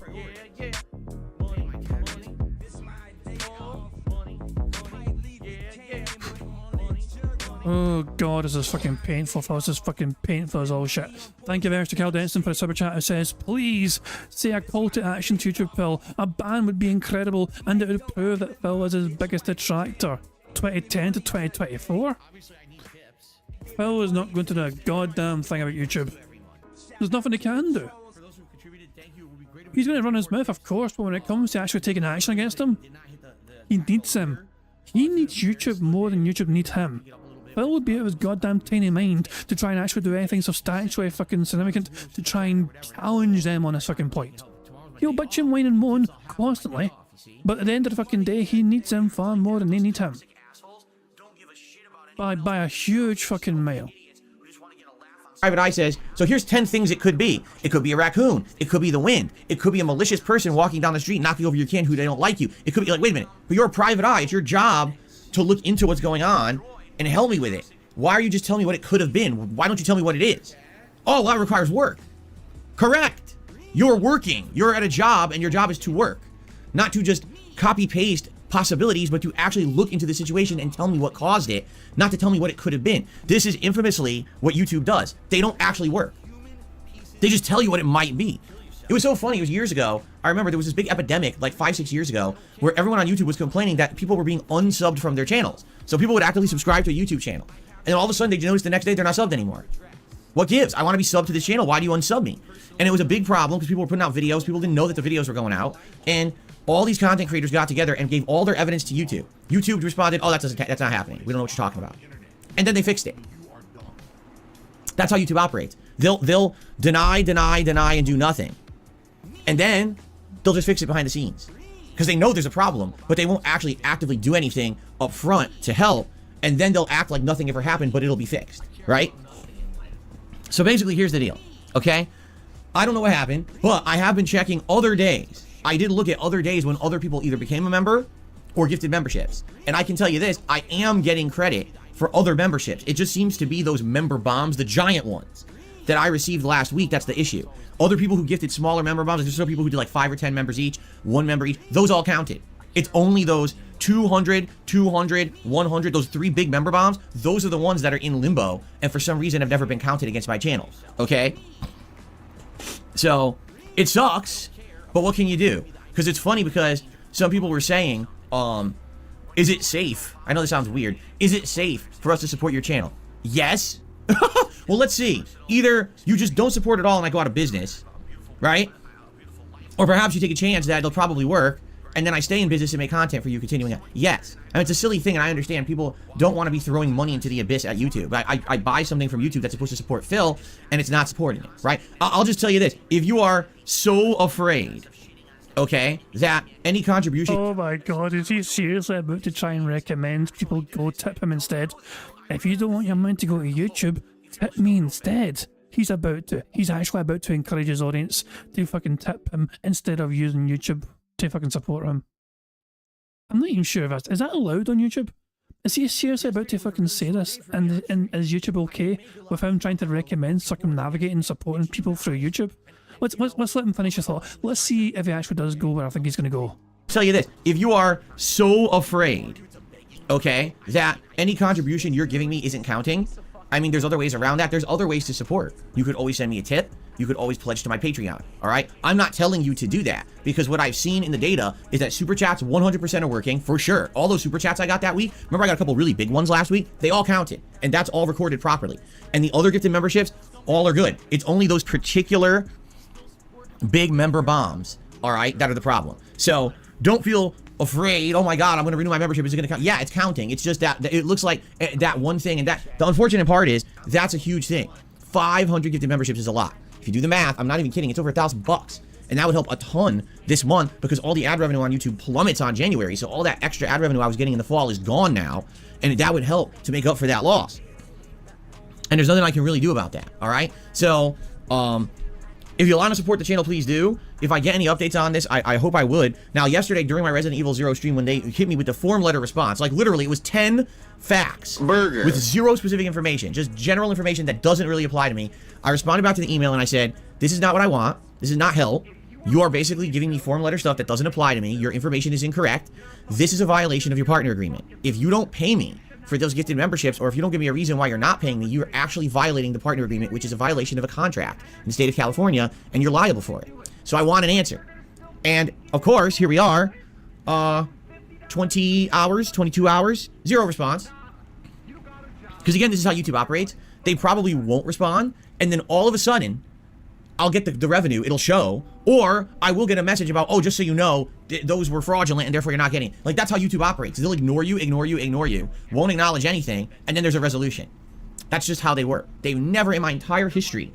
Oh god, this is fucking painful, fellas. This is fucking painful as all shit. Thank you very much to Cal Denson for the super chat who says, please say a call to action to YouTube, Phil. A ban would be incredible and it would prove that Phil is his biggest detractor. 2010 to 2024? Phil is not going to do a goddamn thing about YouTube. There's nothing he can do. He's going to run his mouth, of course, but when it comes to actually taking action against him, he needs him. He needs YouTube more than YouTube needs him. Phil would be out of his goddamn tiny mind to try and actually do anything substantially fucking significant to try and challenge them on this fucking point. He'll bitch and whine and moan constantly, but at the end of the fucking day, he needs them far more than they need him. By a huge fucking mile. Private Eye says, so here's 10 things it could be. It could be a raccoon. It could be the wind. It could be a malicious person walking down the street, knocking over your can who they don't like you. It could be like, wait a minute, but you're a private eye. It's your job to look into what's going on and help me with it. Why are you just telling me what it could have been? Why don't you tell me what it is? Oh, well, that requires work. Correct. You're working. You're at a job and your job is to work. Not to just copy paste possibilities, but to actually look into the situation and tell me what caused it, not to tell me what it could have been. This is infamously what YouTube does. They don't actually work. They just tell you what it might be. It was so funny. It was years ago. I remember there was this big epidemic like 5-6 years ago where everyone on YouTube was complaining that people were being unsubbed from their channels. So people would actively subscribe to a YouTube channel. And then all of a sudden they notice the next day they're not subbed anymore. What gives? I want to be subbed to this channel. Why do you unsub me? And it was a big problem because people were putting out videos. People didn't know that the videos were going out. And all these content creators got together and gave all their evidence to YouTube. YouTube responded, oh, that's not happening. We don't know what you're talking about. And then they fixed it. That's how YouTube operates. They'll deny, and do nothing. And then they'll just fix it behind the scenes. Because they know there's a problem, but they won't actually actively do anything up front to help. And then they'll act like nothing ever happened, but it'll be fixed, right? So basically, here's the deal, okay? I don't know what happened, but I have been checking other days. I did look at other days when other people either became a member or gifted memberships. And I can tell you this, I am getting credit for other memberships. It just seems to be those member bombs, the giant ones that I received last week. That's the issue. Other people who gifted smaller member bombs, there's some people who did like 5 or 10 members each, 1 member each, those all counted. It's only those 200, 200, 100, those 3 big member bombs, those are the ones that are in limbo and for some reason have never been counted against my channel, okay? So, it sucks, but what can you do? Because it's funny because some people were saying, is it safe? I know this sounds weird. Is it safe for us to support your channel? Yes. Well, let's see. Either you just don't support at all and I go out of business, right? Or perhaps you take a chance that it'll probably work and then I stay in business and make content for you continuing on. Yes. I mean, it's a silly thing and I understand people don't want to be throwing money into the abyss at YouTube. I buy something from YouTube that's supposed to support Phil and it's not supporting it, right? I'll just tell you this. If you are so afraid, okay, that any contribution... Oh my god, is he seriously about to try and recommend people go tip him instead? If you don't want your money to go to YouTube, tip me instead. He's actually about to encourage his audience to fucking tip him instead of using YouTube to fucking support him. I'm not even sure if is that allowed on YouTube? Is he seriously about to fucking say this? And is YouTube okay with him trying to recommend circumnavigating supporting people through YouTube? Let's let him finish his thought. Let's see if he actually does go where I think he's going to go. Tell you this, if you are so afraid, okay, that any contribution you're giving me isn't counting, I mean, there's other ways around that. There's other ways to support. You could always send me a tip. You could always pledge to my Patreon, all right? I'm not telling you to do that because what I've seen in the data is that Super Chats 100% are working, for sure. All those Super Chats I got that week, remember I got a couple really big ones last week? They all counted, and that's all recorded properly. And the other gifted memberships, all are good. It's only those particular big member bombs, all right, that are the problem. So don't feel afraid, oh my god, I'm going to renew my membership, is it going to count? Yeah, it's counting. It's just that it looks like that one thing, and that the unfortunate part is that's a huge thing. 500 gifted memberships is a lot. If you do the math, I'm not even kidding, it's over $1,000. And that would help a ton this month because all the ad revenue on YouTube plummets on January. So all that extra ad revenue I was getting in the fall is gone now. And that would help to make up for that loss. And there's nothing I can really do about that. All right. So, if you want to support the channel, please do. If I get any updates on this, I hope I would. Now, yesterday during my Resident Evil 0 stream, when they hit me with the form letter response, like literally it was 10 facts with 0 specific information, just general information that doesn't really apply to me. I responded back to the email and I said, this is not what I want. This is not help. You are basically giving me form letter stuff that doesn't apply to me. Your information is incorrect. This is a violation of your partner agreement. If you don't pay me for those gifted memberships, or if you don't give me a reason why you're not paying me, you're actually violating the partner agreement, which is a violation of a contract in the state of California, and you're liable for it. So I want an answer. And of course, here we are, 20 hours, 22 hours, 0 response. Because again, this is how YouTube operates. They probably won't respond, and then all of a sudden, I'll get the revenue, it'll show, or I will get a message about, oh, just so you know, those were fraudulent and therefore you're not getting. Like, that's how YouTube operates. They'll ignore you, won't acknowledge anything, and then there's a resolution. That's just how they work. They've never in my entire history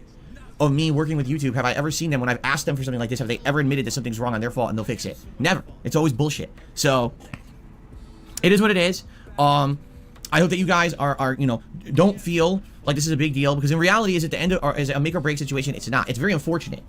of me working with YouTube have I ever seen them, when I've asked them for something like this, have they ever admitted that something's wrong on their fault and they'll fix it. Never. It's always bullshit. So, it is what it is. I hope that you guys are you know, don't feel like this is a big deal, because in reality, is it the end of, or is it a make or break situation? It's not. It's very unfortunate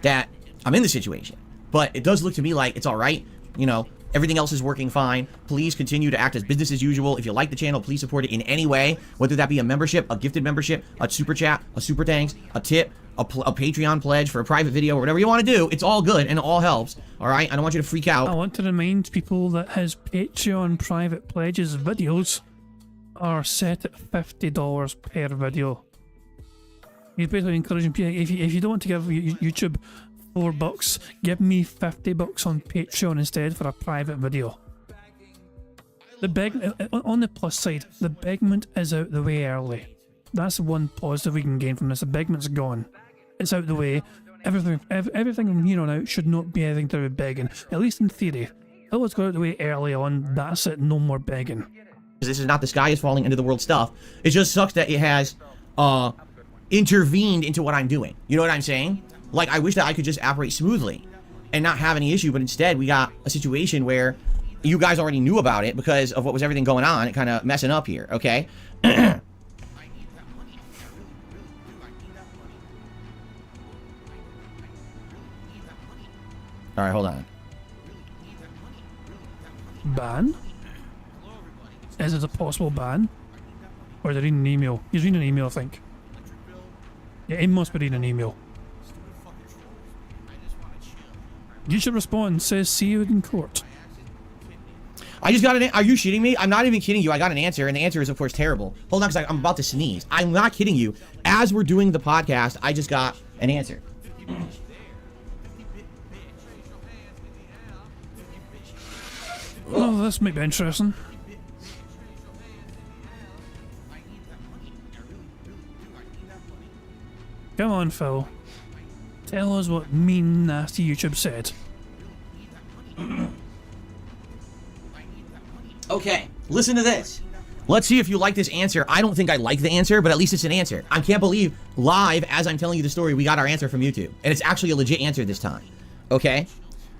that I'm in this situation, but it does look to me like it's all right. You know, everything else is working fine. Please continue to act as business as usual. If you like the channel, please support it in any way, whether that be a membership, a gifted membership, a super chat, a super thanks, a tip, a Patreon pledge for a private video, or whatever you want to do. It's all good and it all helps. All right. I don't want you to freak out. I want to remind people that his Patreon private pledges videos are set at $50 per video. He's basically encouraging people, if you don't want to give YouTube $4, give me $50 on Patreon instead for a private video. On the plus side, the begment is out the way early. That's one positive we can gain from this. The begment's gone. It's out the way. Everything from here on out should not be anything to do with begging. At least in theory. It was got out the way early on. That's it. No more begging. This is not the sky is falling into the world stuff. It just sucks that it has intervened into what I'm doing. You know what I'm saying? Like, I wish that I could just operate smoothly and not have any issue, but instead we got a situation where you guys already knew about it because of what was everything going on. It kind of messing up here, okay? All right, hold on. Ban? Is it a possible ban? Or is it reading an email? He's reading an email, I think. Yeah, he must be reading an email. You should respond. Says, see you in court. I just got an. Are you shitting me? I'm not even kidding you. I got an answer, and the answer is, of course, terrible. Hold on, because I'm about to sneeze. I'm not kidding you. As we're doing the podcast, I just got an answer. Oh, this might be interesting. Come on, Phil. Tell us what mean, nasty YouTube said. Okay, listen to this. Let's see if you like this answer. I don't think I like the answer, but at least it's an answer. I can't believe live, as I'm telling you the story, we got our answer from YouTube. And it's actually a legit answer this time. Okay?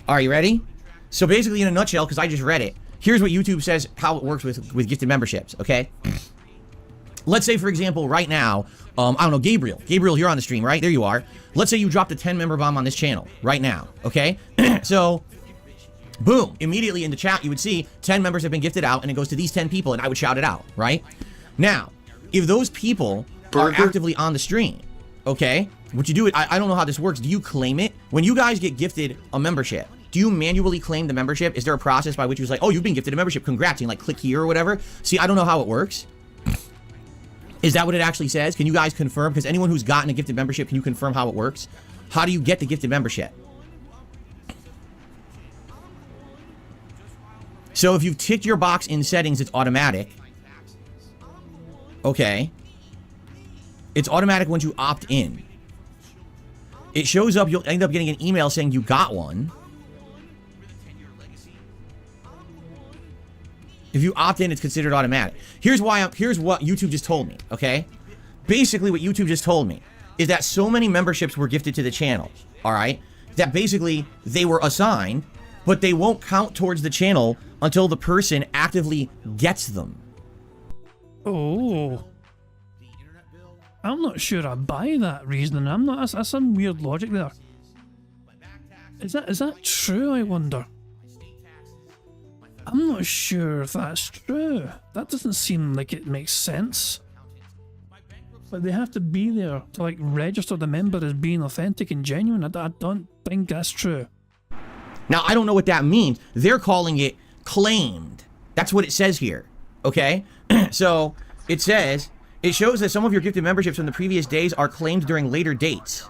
Are you ready? So basically, in a nutshell, because I just read it, here's what YouTube says how it works with gifted memberships, okay? Let's say, for example, right now, I don't know, Gabriel. Gabriel, you're on the stream, right? There you are. Let's say you dropped a 10-member bomb on this channel right now, okay? So, boom, immediately in the chat, you would see 10 members have been gifted out, and it goes to these 10 people, and I would shout it out, right? Now, if those people are actively on the stream, okay, what you do, I don't know how this works. Do you claim it? When you guys get gifted a membership, do you manually claim the membership? Is there a process by which it's like, oh, you've been gifted a membership, congrats, and like click here or whatever? See, I don't know how it works. Is that what it actually says? Can you guys confirm? Because anyone who's gotten a gifted membership, can you confirm how it works? How do you get the gifted membership? So if you've ticked your box in settings, it's automatic. Okay. It's automatic once you opt in. It shows up, you'll end up getting an email saying you got one. If you opt in, it's considered automatic. Here's what YouTube just told me, okay? Basically, what YouTube just told me is that so many memberships were gifted to the channel, all right? That basically they were assigned, but they won't count towards the channel until the person actively gets them. Oh. I'm not sure I buy that reasoning. I'm not. That's some weird logic there. Is that true, I wonder? I'm not sure if that's true. That doesn't seem like it makes sense. But they have to be there to like register the member as being authentic and genuine. I don't think that's true. Now, I don't know what that means. They're calling it claimed. That's what it says here, okay? So, it says, it shows that some of your gifted memberships from the previous days are claimed during later dates.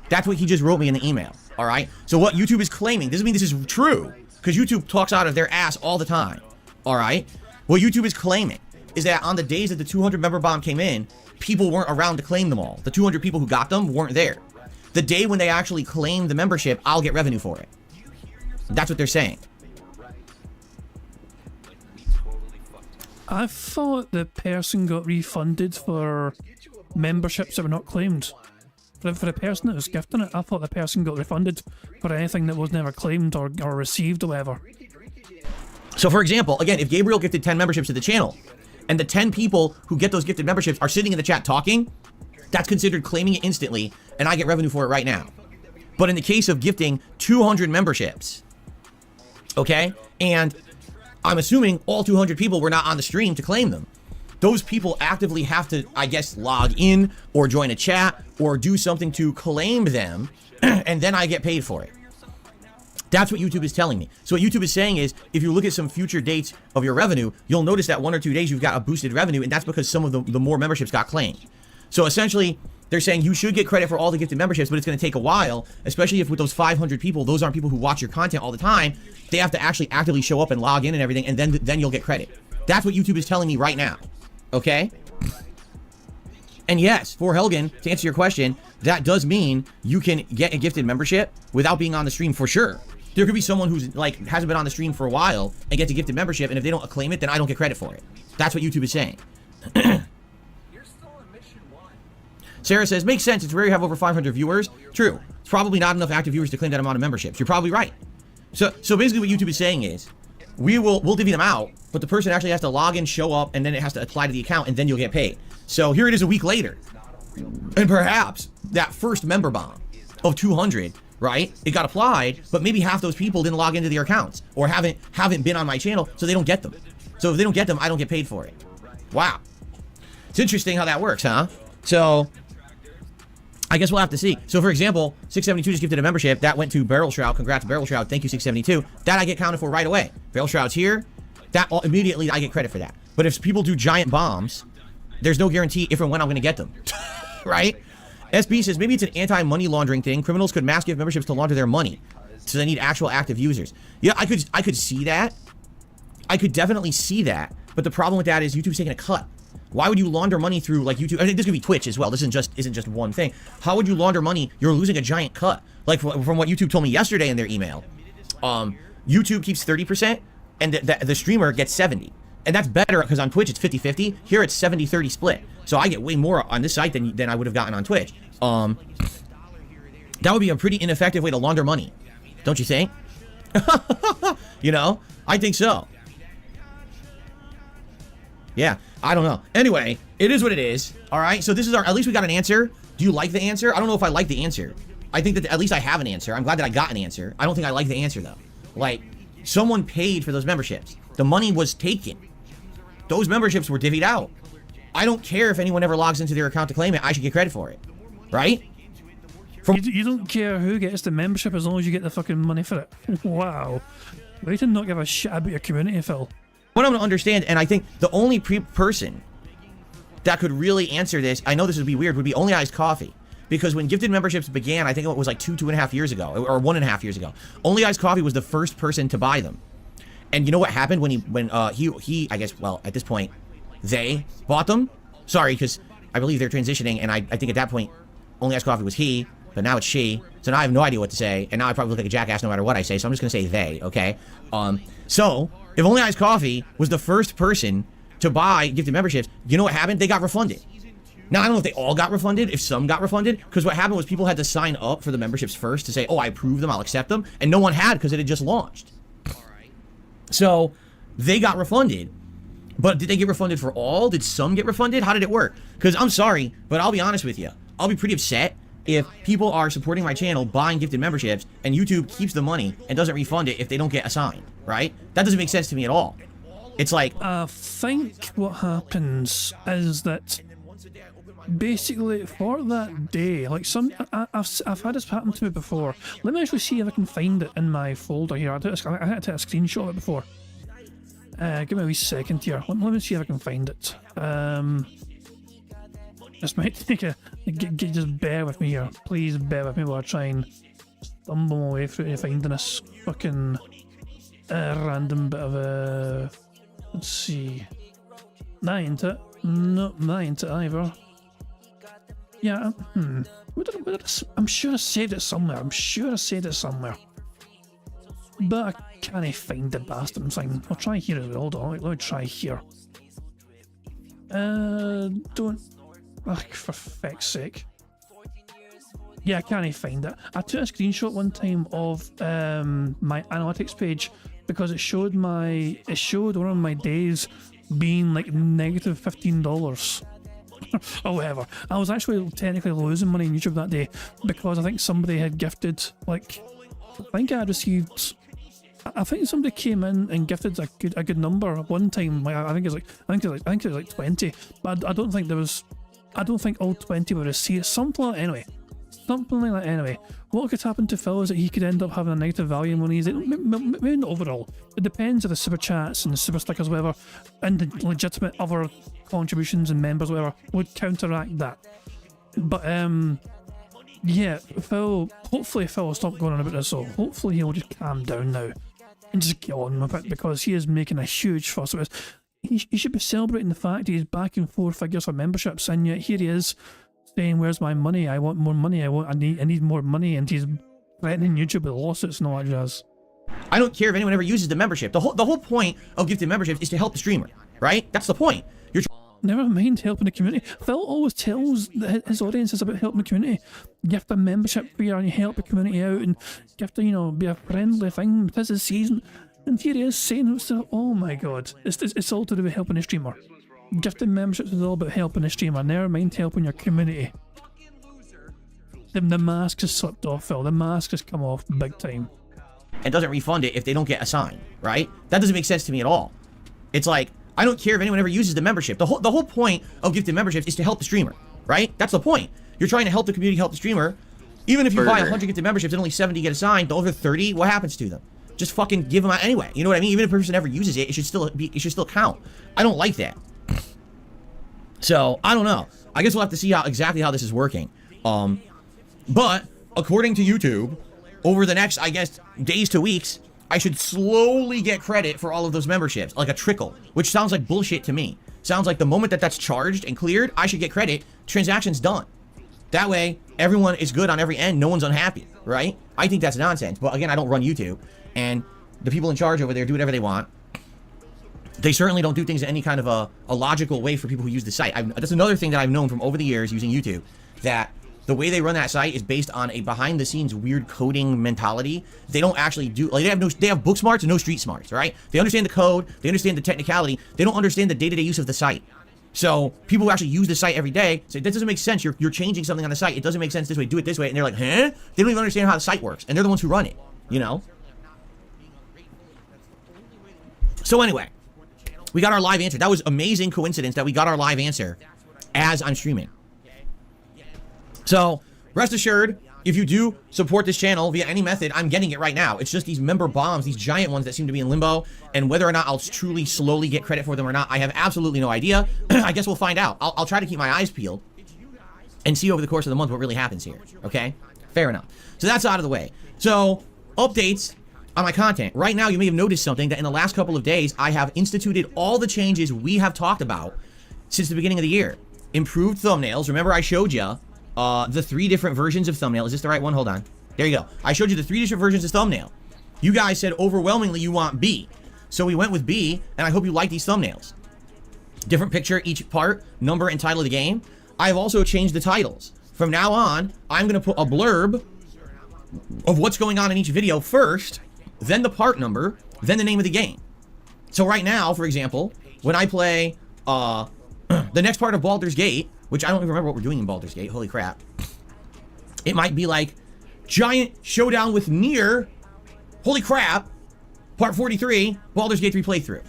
That's what he just wrote me in the email, all right? So what YouTube is claiming, doesn't mean this is true, because YouTube talks out of their ass all the time, all right? What YouTube is claiming is that on the days that the 200 member bomb came in, people weren't around to claim them all. The 200 people who got them weren't there. The day when they actually claim the membership, I'll get revenue for it. That's what they're saying. I thought the person got refunded for memberships that were not claimed. For the person that was gifting it, I thought the person got refunded for anything that was never claimed or received or whatever. So for example, again, if Gabriel gifted 10 memberships to the channel, and the 10 people who get those gifted memberships are sitting in the chat talking, that's considered claiming it instantly, and I get revenue for it right now. But in the case of gifting 200 memberships, okay, and I'm assuming all 200 people were not on the stream to claim them, those people actively have to, I guess, log in or join a chat or do something to claim them, and then I get paid for it. That's what YouTube is telling me. So what YouTube is saying is, if you look at some future dates of your revenue, you'll notice that 1 or 2 days you've got a boosted revenue, and that's because some of the more memberships got claimed. So essentially, they're saying you should get credit for all the gifted memberships, but it's going to take a while, especially if with those 500 people, those aren't people who watch your content all the time. They have to actually actively show up and log in and everything, and then you'll get credit. That's what YouTube is telling me right now. Okay? And yes, for Helgen, to answer your question, that does mean you can get a gifted membership without being on the stream for sure. There could be someone who's like hasn't been on the stream for a while and gets a gifted membership, and if they don't claim it, then I don't get credit for it. That's what YouTube is saying. Sarah says, makes sense. It's rare you have over 500 viewers. True. It's probably not enough active viewers to claim that amount of memberships. You're probably right. So basically what YouTube is saying is, we'll divvy them out, but the person actually has to log in, show up, and then it has to apply to the account, and then you'll get paid. So here it is a week later. And perhaps that first member bomb of 200, right? It got applied, but maybe half those people didn't log into their accounts or haven't been on my channel, so they don't get them. So if they don't get them, I don't get paid for it. Wow. It's interesting how that works, huh? So I guess we'll have to see. So for example, 672 just gifted a membership. That went to Barrel Shroud. Congrats, Barrel Shroud. Thank you, 672. That I get counted for right away. Barrel Shroud's here. That immediately I get credit for that. But if people do giant bombs, there's no guarantee if and when I'm going to get them. Right? SB says, maybe it's an anti-money laundering thing. Criminals could mass give memberships to launder their money. So they need actual active users. Yeah, I could see that. I could definitely see that. But the problem with that is YouTube's taking a cut. Why would you launder money through like YouTube? I mean, this could be Twitch as well. This isn't just one thing. How would you launder money? You're losing a giant cut. Like from what YouTube told me yesterday in their email. YouTube keeps 30% and the streamer gets 70. And that's better because on Twitch it's 50-50. Here it's 70-30 split. So I get way more on this site than I would have gotten on Twitch. That would be a pretty ineffective way to launder money. Don't you think? You know? I think so. Yeah, I don't know. Anyway, it is what it is. All right, so this is at least we got an answer. Do you like the answer? I don't know if I like the answer. I think that at least I have an answer. I'm glad that I got an answer. I don't think I like the answer, though. Like, someone paid for those memberships. The money was taken. Those memberships were divvied out. I don't care if anyone ever logs into their account to claim it. I should get credit for it. Right? You don't care who gets the membership as long as you get the fucking money for it. Wow. Way to not give a shit about your community, Phil. What I'm going to understand, and I think the only person that could really answer this, I know this would be weird, would be Only Iced Coffee. Because when gifted memberships began, I think it was like 2.5 years ago, or 1.5 years ago, Only Iced Coffee was the first person to buy them. And you know what happened when he I guess, well, at this point, they bought them? Sorry, because I believe they're transitioning, and I think at that point, Only Iced Coffee was he, but now it's she. So now I have no idea what to say, and now I probably look like a jackass no matter what I say, so I'm just going to say they, okay? So, if Only Iced Coffee was the first person to buy gifted memberships, you know what happened? They got refunded. Now, I don't know if they all got refunded, if some got refunded, because what happened was people had to sign up for the memberships first to say, oh, I approve them, I'll accept them, and no one had because it had just launched. So, they got refunded. But did they get refunded for all? Did some get refunded? How did it work? Because I'm sorry, but I'll be honest with you. I'll be pretty upset if people are supporting my channel, buying gifted memberships, and YouTube keeps the money and doesn't refund it if they don't get assigned, right? That doesn't make sense to me at all. It's like... I think what happens is that basically for that day, like I've had this happen to me before. Let me actually see if I can find it in my folder here. I had to take a screenshot of it before. Give me a wee second here. Let me see if I can find it. This might take just bear with me here. Please bear with me while I try and stumble my way through finding this fucking random bit of a... Let's see. That ain't it. No, that ain't it either. Yeah, I'm sure I saved it somewhere. But I can't find the bastard thing. I'll try here as well. Hold on, let me try here. Don't... Ugh, for feck's sake. Yeah, I can't find it. I took a screenshot one time of my analytics page because it showed one of my days being like negative $15 or whatever. I was actually technically losing money on YouTube that day because I think somebody had gifted, like, I think somebody came in and gifted a good number one time. Like, I think it was like 20, but I don't think all 20 were received. Something like that anyway. What could happen to Phil is that he could end up having a negative value in monies. Maybe not overall. It depends on the super chats and the super stickers, whatever, and the legitimate other contributions and members, whatever, would counteract that. But yeah, hopefully Phil will stop going on about this. So hopefully he'll just calm down now and just get on with it, because he is making a huge fuss of it. He should be celebrating the fact he's back in 4 figures for memberships, and yet here he is saying, "Where's my money? I want more money. I need more money," and he's threatening YouTube with lawsuits and all that jazz. I don't care if anyone ever uses the membership. The whole point of gifted memberships is to help the streamer, right? That's the point. Never mind helping the community. Phil always tells his audiences about helping the community. Gift a membership for you and you help the community out, and gift a, be a friendly thing. This is season. And here he is saying, oh my god, it's all to do with helping the streamer. Gifting memberships is all about helping the streamer. Never mind helping your community. The mask has slipped off, Phil. The mask has come off big time. And doesn't refund it if they don't get a sign, right? That doesn't make sense to me at all. It's like, I don't care if anyone ever uses the membership. The whole point of gifted memberships is to help the streamer, right? That's the point. You're trying to help the community, help the streamer. Even if you buy 100 gifted memberships and only 70 get assigned, the other 30, what happens to them? Just fucking give them out anyway. You know what I mean? Even if a person never uses it, it should still count. I don't like that. So I don't know. I guess we'll have to see exactly how this is working. But according to YouTube, over the next, I guess, days to weeks, I should slowly get credit for all of those memberships, like a trickle, which sounds like bullshit to me. Sounds like the moment that that's charged and cleared, I should get credit, transaction's done. That way, everyone is good on every end, no one's unhappy, right? I think that's nonsense, but again, I don't run YouTube, and the people in charge over there do whatever they want. They certainly don't do things in any kind of a logical way for people who use the site. That's another thing that I've known from over the years using YouTube, that the way they run that site is based on a behind-the-scenes weird coding mentality. They don't actually do, like, they have book smarts and no street smarts, right? They understand the code, they understand the technicality, they don't understand the day-to-day use of the site. So people who actually use the site every day say, that doesn't make sense, you're changing something on the site, it doesn't make sense this way, do it this way, and they're like, huh? They don't even understand how the site works, and they're the ones who run it, you know? So anyway, we got our live answer. That was amazing coincidence that we got our live answer as I'm streaming. So, rest assured, if you do support this channel via any method, I'm getting it right now. It's just these member bombs, these giant ones that seem to be in limbo, and whether or not I'll truly slowly get credit for them or not, I have absolutely no idea. I guess we'll find out. I'll try to keep my eyes peeled and see over the course of the month what really happens here, okay? Fair enough. So that's out of the way. So, updates on my content. Right now, you may have noticed something, that in the last couple of days, I have instituted all the changes we have talked about since the beginning of the year. Improved thumbnails. Remember I showed you the 3 different versions of thumbnail. Is this the right one? Hold on. There you go. I showed you the 3 different versions of thumbnail. You guys said overwhelmingly you want B. So we went with B, and I hope you like these thumbnails. Different picture, each part, number, and title of the game. I have also changed the titles. From now on, I'm going to put a blurb of what's going on in each video first, then the part number, then the name of the game. So right now, for example, when I play the next part of Baldur's Gate, which I don't even remember what we're doing in Baldur's Gate, holy crap. It might be like, giant showdown with Nier, holy crap, part 43, Baldur's Gate 3 playthrough.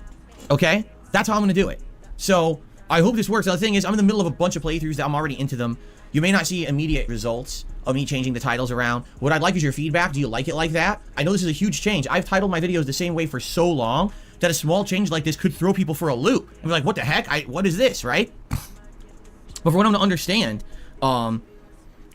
Okay? That's how I'm going to do it. So, I hope this works. Now, the thing is, I'm in the middle of a bunch of playthroughs that I'm already into them. You may not see immediate results of me changing the titles around. What I'd like is your feedback. Do you like it like that? I know this is a huge change. I've titled my videos the same way for so long that a small change like this could throw people for a loop. And be like, what the heck? What is this, right? But for what I'm to understand,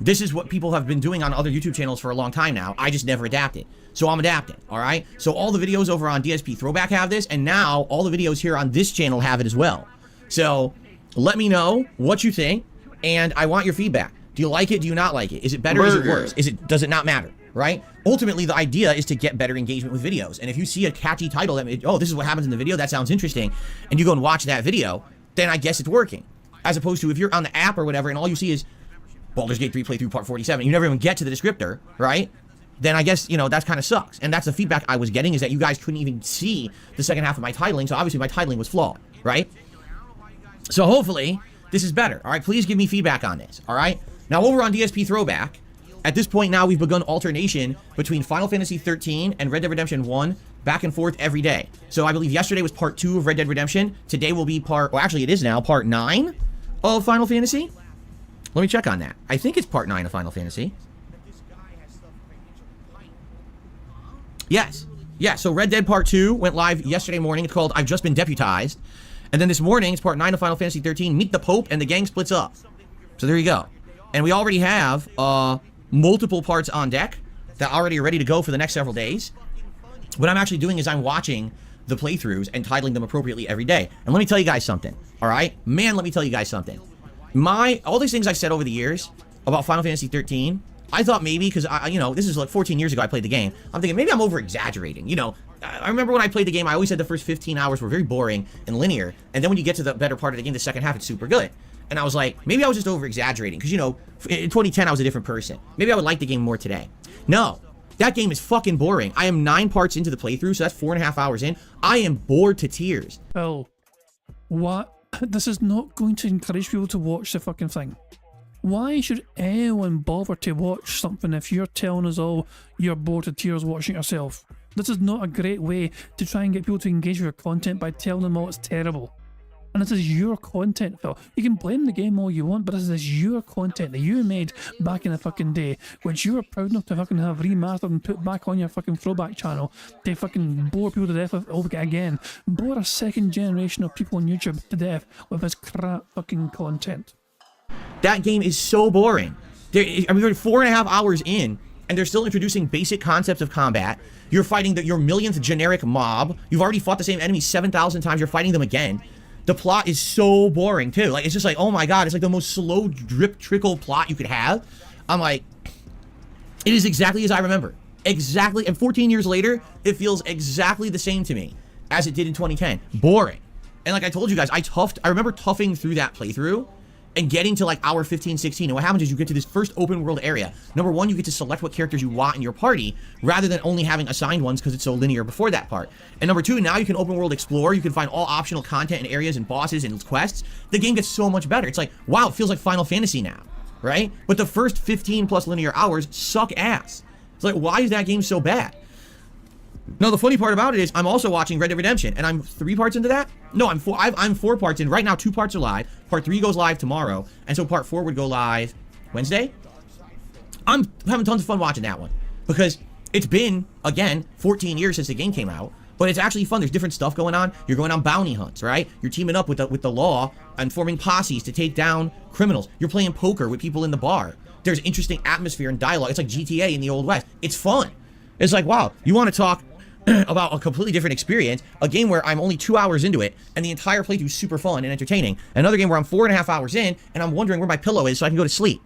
this is what people have been doing on other YouTube channels for a long time now. I just never adapted. So I'm adapting, all right? So all the videos over on DSP Throwback have this, and now all the videos here on this channel have it as well. So let me know what you think, and I want your feedback. Do you like it? Do you not like it? Is it better? Is it worse? Does it not matter? Right? Ultimately, the idea is to get better engagement with videos. And if you see a catchy title that, oh, this is what happens in the video, that sounds interesting, and you go and watch that video, then I guess it's working. As opposed to if you're on the app or whatever, and all you see is Baldur's Gate 3 playthrough part 47, you never even get to the descriptor, right? Then I guess, you know, that kind of sucks. And that's the feedback I was getting, is that you guys couldn't even see the second half of my titling, so obviously my titling was flawed, right? So hopefully, this is better, all right? Please give me feedback on this, all right? Now, over on DSP Throwback, at this point now, we've begun alternation between Final Fantasy 13 and Red Dead Redemption 1, back and forth every day. So I believe yesterday was part 2 of Red Dead Redemption. Today will be well, actually it is now, part 9 of Final Fantasy. Let me check on that. I think it's part 9 of Final Fantasy. Yes. Yeah, so Red Dead Part 2 went live yesterday morning. It's called I've Just Been Deputized. And then this morning, it's part 9 of Final Fantasy 13, Meet the Pope, and the gang splits up. So there you go. And we already have multiple parts on deck that already are ready to go for the next several days. What I'm actually doing is I'm watching the playthroughs and titling them appropriately every day. And let me tell you guys something, all right? Man, let me tell you guys something. All these things I said over the years about Final Fantasy 13, I thought maybe, because, you know, this is like 14 years ago I played the game. I'm thinking maybe I'm over-exaggerating. You know, I remember when I played the game, I always said the first 15 hours were very boring and linear. And then when you get to the better part of the game, the second half, it's super good. And I was like, maybe I was just over-exaggerating. Because, you know, in 2010, I was a different person. Maybe I would like the game more today. No. That game is fucking boring. I am 9 parts into the playthrough, so that's 4.5 hours in. I am bored to tears. Well, what? This is not going to encourage people to watch the fucking thing. Why should anyone bother to watch something if you're telling us all you're bored to tears watching yourself? This is not a great way to try and get people to engage with your content by telling them all it's terrible. And this is your content, Phil. You can blame the game all you want, but this is your content that you made back in the fucking day, which you were proud enough to fucking have remastered and put back on your fucking throwback channel to fucking bore people to death with again. Bore a second generation of people on YouTube to death with this crap fucking content. That game is so boring. I mean, we're 4.5 hours in, and they're still introducing basic concepts of combat. You're fighting your millionth generic mob. You've already fought the same enemy 7,000 times. You're fighting them again. The plot is so boring, too. Like, it's just like, oh my god, it's like the most slow drip trickle plot you could have. I'm like, it is exactly as I remember. Exactly. And 14 years later, it feels exactly the same to me as it did in 2010. Boring. And like I told you guys, I remember toughing through that playthrough and getting to like hour 15, 16. And what happens is you get to this first open world area. Number one, you get to select what characters you want in your party rather than only having assigned ones because it's so linear before that part. And number two, now you can open world explore. You can find all optional content and areas and bosses and quests. The game gets so much better. It's like, wow, it feels like Final Fantasy now, right? But the first 15 plus linear hours suck ass. It's like, why is that game so bad? No, the funny part about it is I'm also watching Red Dead Redemption, and I'm 3 parts into that. No, I'm 4 parts in. Right now, 2 parts are live. Part 3 goes live tomorrow, and so part 4 would go live Wednesday. I'm having tons of fun watching that one because it's been, again, 14 years since the game came out, but it's actually fun. There's different stuff going on. You're going on bounty hunts, right? You're teaming up with the law and forming posses to take down criminals. You're playing poker with people in the bar. There's interesting atmosphere and dialogue. It's like GTA in the Old West. It's fun. It's like, wow, you want to talk about a completely different experience, a game where I'm only 2 hours into it, and the entire playthrough is super fun and entertaining. Another game where I'm 4.5 hours in, and I'm wondering where my pillow is so I can go to sleep.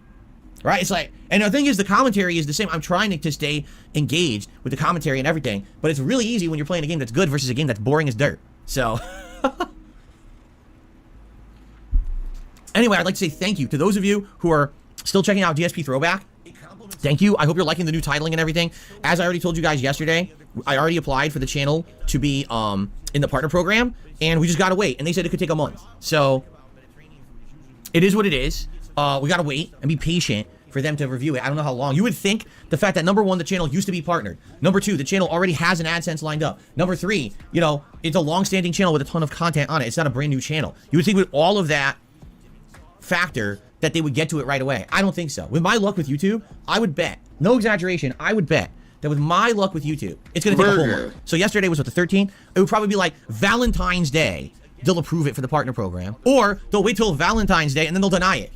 Right? It's like, and the thing is, the commentary is the same. I'm trying to stay engaged with the commentary and everything, but it's really easy when you're playing a game that's good versus a game that's boring as dirt. So, anyway, I'd like to say thank you to those of you who are still checking out DSP Throwback. Thank you. I hope you're liking the new titling and everything. As I already told you guys yesterday, I already applied for the channel to be in the partner program, and we just gotta wait. And they said it could take a month. So it is what it is. We gotta wait and be patient for them to review it. I don't know how long. You would think the fact that number one, the channel used to be partnered. Number two, the channel already has an AdSense lined up. Number three, you know, it's a long-standing channel with a ton of content on it. It's not a brand new channel. You would think with all of that factor that they would get to it right away. I don't think so. With my luck with YouTube, I would bet, no exaggeration, I would bet that with my luck with YouTube, it's going to take a whole month. So yesterday was what, the 13th? It would probably be like Valentine's Day. They'll approve it for the partner program. Or they'll wait till Valentine's Day and then they'll deny it.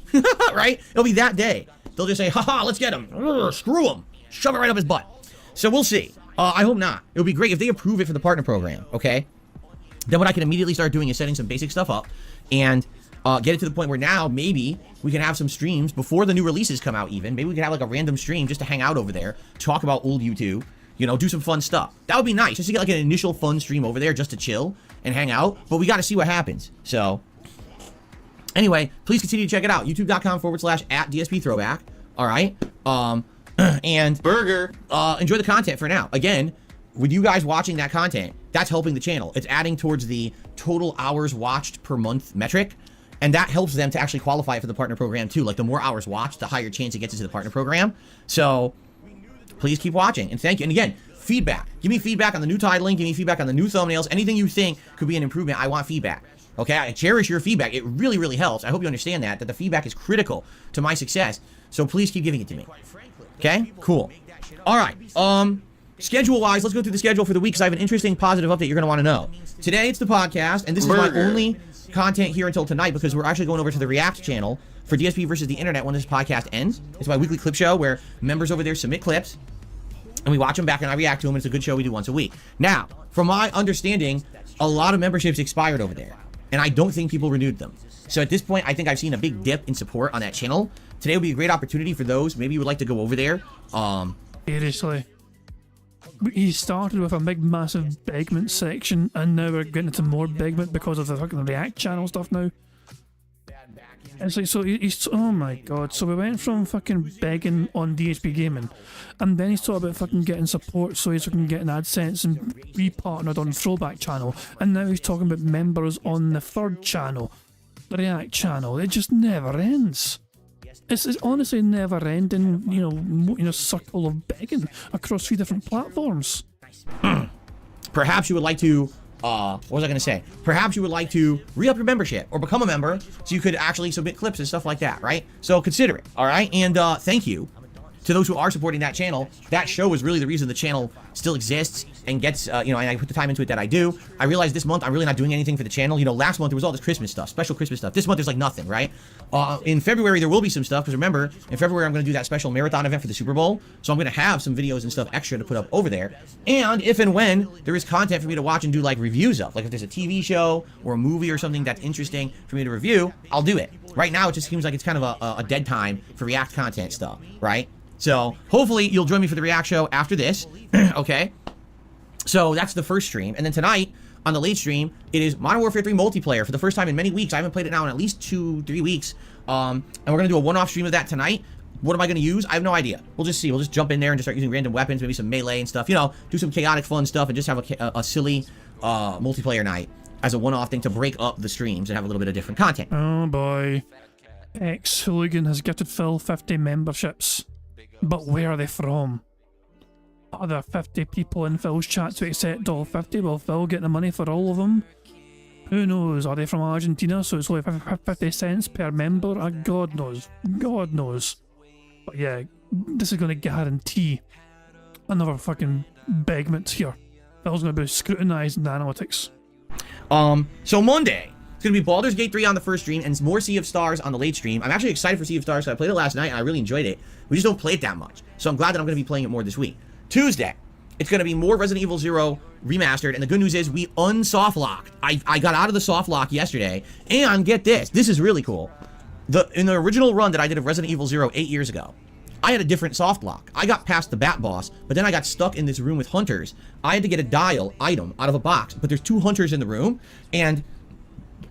Right? It'll be that day. They'll just say, haha, let's get him. Screw him. Shove it right up his butt. So we'll see. I hope not. It would be great if they approve it for the partner program, okay? then what I can immediately start doing is setting some basic stuff up and get it to the point where now maybe we can have some streams before the new releases come out even. Maybe we can have like a random stream just to hang out over there, talk about old YouTube, you know, do some fun stuff. That would be nice, just to get like an initial fun stream over there just to chill and hang out. But we got to see what happens. So anyway, please continue to check it out. YouTube.com/@DSP Throwback. All right. And Burger. enjoy the content for now. Again, with you guys watching that content, that's helping the channel. It's adding towards the total hours watched per month metric. And that helps them to actually qualify for the partner program too. Like the more hours watched, the higher chance it gets into the partner program. So please keep watching and thank you. And again, feedback. Give me feedback on the new titling. Give me feedback on the new thumbnails. Anything you think could be an improvement. I want feedback. Okay, I cherish your feedback. It really, really helps. I hope you understand that the feedback is critical to my success. So please keep giving it to me. Okay, cool. All right. Schedule-wise, let's go through the schedule for the week because I have an interesting positive update you're going to want to know. Today, it's the podcast, and this is my only content here until tonight because we're actually going over to the React channel for DSP versus the internet when this podcast ends. It's my weekly clip show where members over there submit clips, and we watch them back and I react to them. It's a good show we do once a week. Now, from my understanding, a lot of memberships expired over there, and I don't think people renewed them. So at this point, I think I've seen a big dip in support on that channel. Today will be a great opportunity for those. Maybe you would like to go over there. Seriously. He started with a big, massive begment section, and now we're getting into more begment because of the fucking React channel stuff now. It's like, so he's, oh my god, so we went from fucking begging on DSP Gaming, and then he's talking about fucking getting support so he's fucking getting AdSense and re-partnered on the Throwback channel, and now he's talking about members on the third channel, the React channel. It just never ends. It's honestly never ending, you know, circle of begging across 3 different platforms. Perhaps you would like to, what was I going to say? Perhaps you would like to re-up your membership or become a member so you could actually submit clips and stuff like that, right? So consider it, all right? And thank you to those who are supporting that channel. That show is really the reason the channel still exists and gets, you know, and I put the time into it that I do. I realized this month I'm really not doing anything for the channel. You know, last month there was all this Christmas stuff, special Christmas stuff. This month there's like nothing, right? In February there will be some stuff because remember, in February I'm going to do that special marathon event for the Super Bowl. So I'm going to have some videos and stuff extra to put up over there. And if and when there is content for me to watch and do like reviews of, like if there's a TV show or a movie or something that's interesting for me to review, I'll do it. Right now it just seems like it's kind of a dead time for React content stuff, right? So hopefully you'll join me for the React show after this, okay? So that's the first stream. And then tonight on the late stream, it is Modern Warfare 3 multiplayer for the first time in many weeks. I haven't played it now in at least 2-3 weeks. And we're going to do a one-off stream of that tonight. What am I going to use? I have no idea. We'll just see. We'll just jump in there and just start using random weapons, maybe some melee and stuff. You know, do some chaotic fun stuff and just have a silly multiplayer night as a one-off thing to break up the streams and have a little bit of different content. Oh boy. Ex-Hooligan has gifted Phil 50 memberships. But where are they from? Are there 50 people in Phil's chat to accept all 50? Will Phil get the money for all of them? Who knows? Are they from Argentina? So it's only 50 cents per member? God knows. God knows. But yeah, this is going to guarantee another fucking begment here. Phil's going to be scrutinising the analytics. So Monday, it's going to be Baldur's Gate 3 on the first stream and more Sea of Stars on the late stream. I'm actually excited for Sea of Stars because I played it last night and I really enjoyed it. We just don't play it that much. So I'm glad that I'm going to be playing it more this week. Tuesday, it's going to be more Resident Evil 0 remastered. And the good news is we unsoft locked. I got out of the soft lock yesterday. And get this. This is really cool. In the original run that I did of Resident Evil 0 8 years ago, I had a different soft lock. I got past the Bat Boss, but then I got stuck in this room with hunters. I had to get a dial item out of a box, but there's 2 hunters in the room, and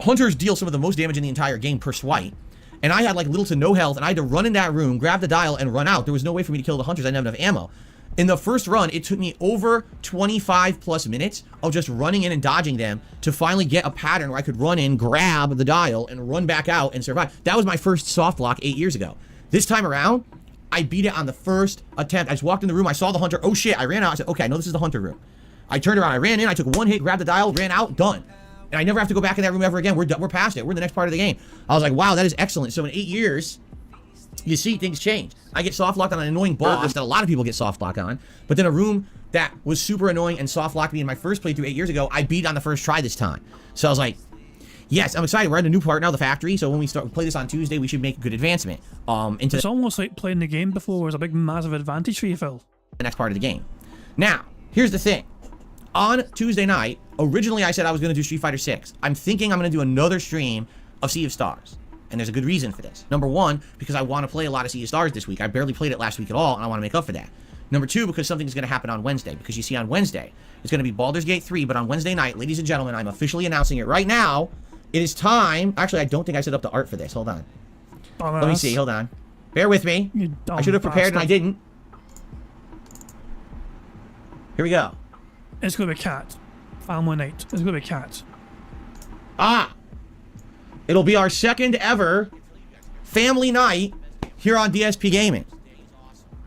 hunters deal some of the most damage in the entire game per swipe. And I had like little to no health, and I had to run in that room, grab the dial, and run out. There was no way for me to kill the hunters. I didn't have enough ammo. In the first run, it took me over 25 plus minutes of just running in and dodging them to finally get a pattern where I could run in, grab the dial, and run back out and survive. That was my first soft lock 8 years ago. This time around, I beat it on the first attempt. I just walked in the room, I saw the hunter. Oh shit, I ran out. I said, okay, I know this is the hunter room. I turned around, I ran in, I took one hit, grabbed the dial, ran out, done. And I never have to go back in that room ever again. We're past it. We're in the next part of the game. I was like, wow, that is excellent. So in 8 years, you see things change. I get soft locked on an annoying boss that a lot of people get soft locked on. But then a room that was super annoying and soft locked me in my first playthrough 8 years ago, I beat on the first try this time. So I was like, yes, I'm excited. We're in a new part now, the factory. So when we play this on Tuesday, we should make good advancement. It's almost like playing the game before was a big, massive advantage for you, Phil. The next part of the game. Now, here's the thing. on Tuesday night, originally I said I was going to do Street Fighter 6. I'm thinking I'm going to do another stream of Sea of Stars. And there's a good reason for this. Number one, because I want to play a lot of Sea of Stars this week. I barely played it last week at all, and I want to make up for that. Number two, because something's going to happen on Wednesday. Because you see, on Wednesday, it's going to be Baldur's Gate 3, but on Wednesday night, ladies and gentlemen, I'm officially announcing it right now. It is time. Actually, I don't think I set up the art for this. Hold on. Let me see. Hold on. Bear with me. I should have prepared, and I didn't. Here we go. It's going to be cat. Family night. It's going to be cat. Ah! It'll be our second ever family night here on DSP Gaming.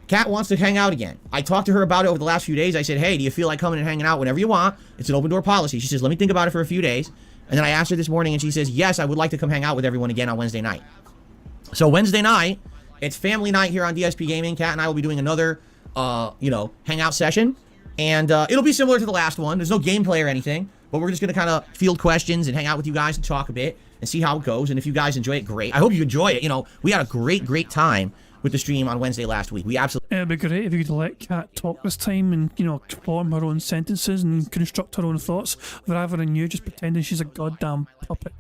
Kat wants to hang out again. I talked to her about it over the last few days. I said, hey, do you feel like coming and hanging out whenever you want? It's an open door policy. She says, let me think about it for a few days. And then I asked her this morning, and she says, yes, I would like to come hang out with everyone again on Wednesday night. So Wednesday night, it's family night here on DSP Gaming. Kat and I will be doing another, hangout session. And it'll be similar to the last one. There's no gameplay or anything. But we're just going to kind of field questions and hang out with you guys and talk a bit and see how it goes. And if you guys enjoy it, great. I hope you enjoy it. You know, we had a great time with the stream on Wednesday last week. We absolutely... It'd be great if you could let Kat talk this time and, form her own sentences and construct her own thoughts, rather than you just pretending she's a goddamn puppet.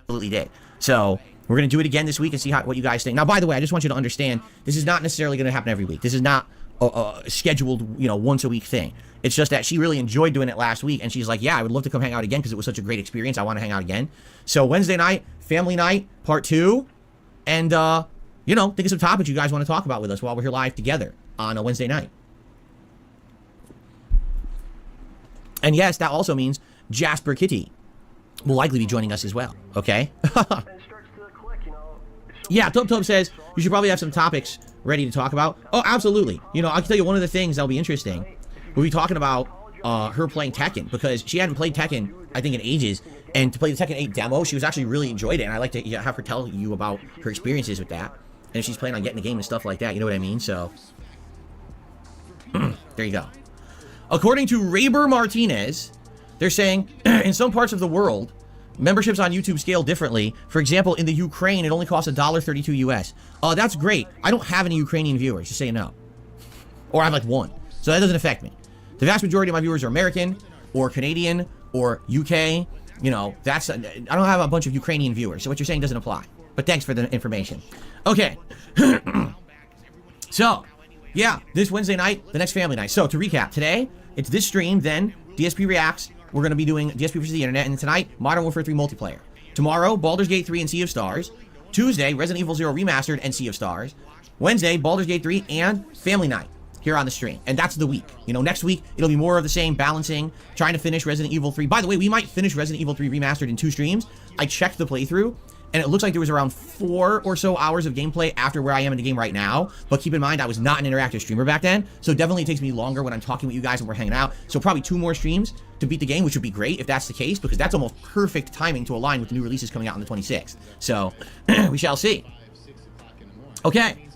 Absolutely did. So we're going to do it again this week and see what you guys think. Now, by the way, I just want you to understand, this is not necessarily going to happen every week. This is not a scheduled, once a week thing. It's just that she really enjoyed doing it last week, and she's like, yeah, I would love to come hang out again because it was such a great experience. I want to hang out again. So Wednesday night, family night, part 2, and, think of some topics you guys want to talk about with us while we're here live together on a Wednesday night. And yes, that also means Jasper Kitty will likely be joining us as well, okay? Yeah, Tub says you should probably have some topics ready to talk about. Oh, absolutely. I can tell you one of the things that'll be interesting. We'll be talking about her playing Tekken, because she hadn't played Tekken, I think, in ages. And to play the Tekken 8 demo, she was actually really enjoyed it. And I'd like to have her tell you about her experiences with that. And if she's planning on getting the game and stuff like that, you know what I mean? So, there you go. According to Raber Martinez, they're saying, in some parts of the world, memberships on YouTube scale differently. For example, in the Ukraine, it only costs $1.32 US. That's great. I don't have any Ukrainian viewers, just say no. Or I have like one. So that doesn't affect me. The vast majority of my viewers are American or Canadian or UK. I don't have a bunch of Ukrainian viewers. So what you're saying doesn't apply. But thanks for the information. Okay. So, yeah, this Wednesday night, the next family night. So, to recap, today, it's this stream, then DSP Reacts. We're going to be doing DSP versus the Internet. And tonight, Modern Warfare 3 multiplayer. Tomorrow, Baldur's Gate 3 and Sea of Stars. Tuesday, Resident Evil 0 Remastered and Sea of Stars. Wednesday, Baldur's Gate 3 and Family Night here on the stream. And that's the week. Next week, it'll be more of the same, balancing, trying to finish Resident Evil 3. By the way, we might finish Resident Evil 3 Remastered in 2 streams. I checked the playthrough, and it looks like there was around 4 or so hours of gameplay after where I am in the game right now. But keep in mind, I was not an interactive streamer back then, so definitely it takes me longer when I'm talking with you guys and we're hanging out. So probably 2 more streams to beat the game, which would be great if that's the case, because that's almost perfect timing to align with the new releases coming out on the 26th. So, we shall see. Okay,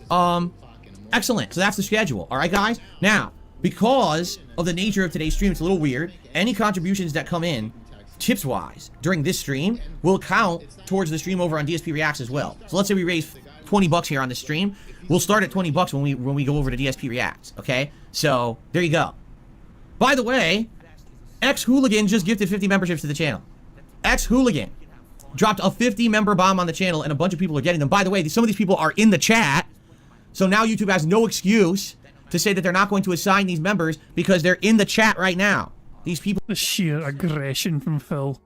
excellent. So that's the schedule. All right, guys? Now, because of the nature of today's stream, it's a little weird. Any contributions that come in, tips-wise, during this stream, will count towards the stream over on DSP Reacts as well. So let's say we raise 20 bucks here on this stream. We'll start at 20 bucks when we go over to DSP Reacts, okay? So, there you go. By the way, X-Hooligan just gifted 50 memberships to the channel. X-Hooligan dropped a 50-member bomb on the channel, and a bunch of people are getting them. By the way, some of these people are in the chat, so now YouTube has no excuse to say that they're not going to assign these members because they're in the chat right now. These people... The sheer aggression from Phil.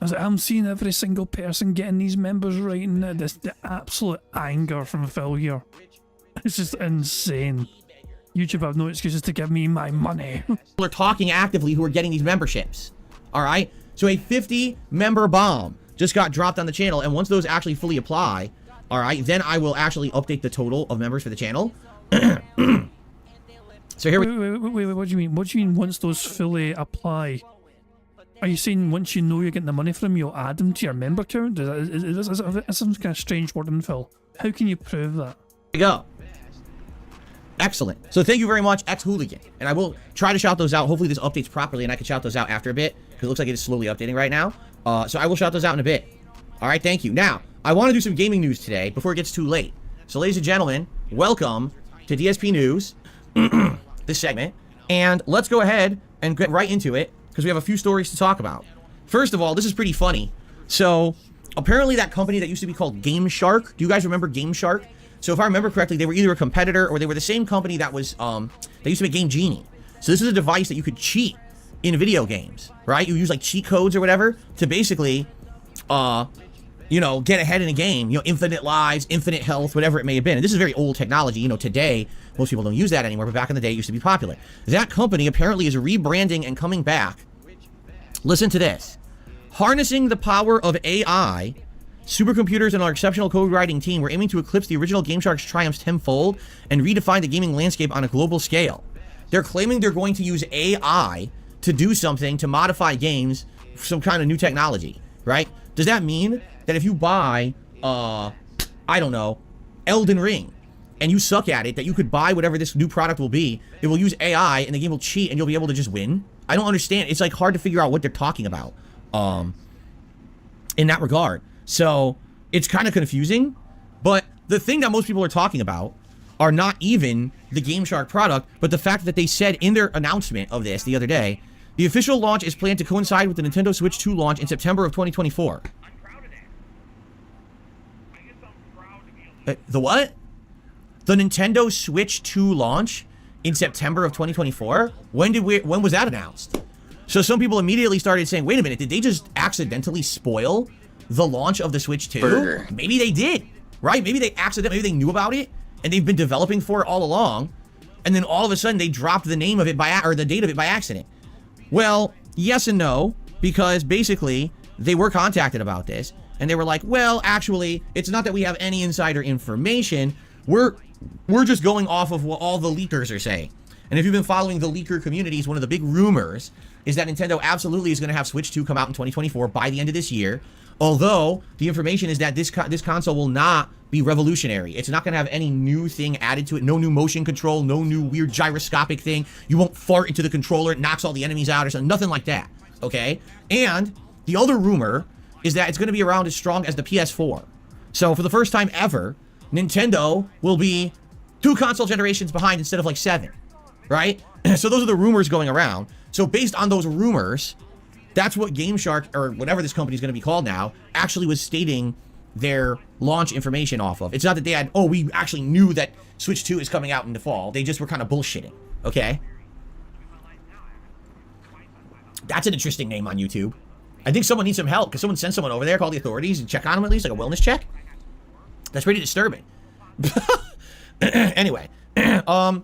I'm seeing every single person getting these members right now. The absolute anger from Phil here. It's just insane. YouTube have no excuses to give me my money. People are talking actively who are getting these memberships. Alright? So a 50-member bomb just got dropped on the channel, and once those actually fully apply, alright, then I will actually update the total of members for the channel. So here wait, what do you mean? What do you mean once those fully apply? Are you saying once you know you're getting the money from them, you'll add them to your member count? Is some kind of strange wording, Phil? How can you prove that? There you go. Excellent. So thank you very much, X-Hooligan. And I will try to shout those out. Hopefully this updates properly and I can shout those out after a bit, because it looks like it is slowly updating right now. So I will shout those out in a bit. Alright, thank you. Now, I want to do some gaming news today before it gets too late. So ladies and gentlemen, welcome to DSP News. This segment, and let's go ahead and get right into it because we have a few stories to talk about. First of all, this is pretty funny. So apparently that company that used to be called Game Shark. Do you guys remember Game Shark? So if I remember correctly, they were either a competitor or they were the same company that was they used to make Game Genie. So this is a device that you could cheat in video games, right? You use like cheat codes or whatever to basically you know, get ahead in a game, you know, infinite lives, infinite health, whatever it may have been. And this is very old technology. You know, today, most people don't use that anymore, but back in the day, it used to be popular. That company apparently is rebranding and coming back. Listen to this. Harnessing the power of AI, supercomputers and our exceptional code writing team, we're aiming to eclipse the original Game Shark's triumphs tenfold and redefine the gaming landscape on a global scale. They're claiming they're going to use AI to do something to modify games, some kind of new technology, right? Does that mean that if you buy, I don't know, Elden Ring, and you suck at it, that you could buy whatever this new product will be, it will use AI, and the game will cheat, and you'll be able to just win? I don't understand. It's like hard to figure out what they're talking about in that regard. So it's kind of confusing, but the thing that most people are talking about are not even the Game Shark product, but the fact that they said in their announcement of this the other day, the official launch is planned to coincide with the Nintendo Switch 2 launch in September of 2024. The what? The Nintendo Switch 2 launch in September of 2024? When was that announced? So some people immediately started saying, wait a minute, did they just accidentally spoil the launch of the Switch 2? Burger. Maybe they did, right? Maybe they knew about it and they've been developing for it all along. And then all of a sudden they dropped the name of it or the date of it by accident. Well, yes and no, because basically they were contacted about this. And they were like, well, actually, it's not that we have any insider information. We're just going off of what all the leakers are saying. And if you've been following the leaker communities, one of the big rumors is that Nintendo absolutely is going to have Switch 2 come out in 2024 by the end of this year. Although the information is that this console will not be revolutionary. It's not going to have any new thing added to it. No new motion control, no new weird gyroscopic thing. You won't fart into the controller. It knocks all the enemies out or something. Nothing like that. Okay? And the other rumor is that it's going to be around as strong as the PS4. So for the first time ever, Nintendo will be 2 console generations behind instead of like 7, right? So those are the rumors going around. So based on those rumors, that's what Game Shark, or whatever this company is going to be called now, actually was stating their launch information off of. It's not that they had, oh, we actually knew that Switch 2 is coming out in the fall. They just were kind of bullshitting, okay? That's an interesting name on YouTube. I think someone needs some help. Could someone send someone over there, call the authorities, and check on them at least, like a wellness check? That's pretty disturbing. Anyway, so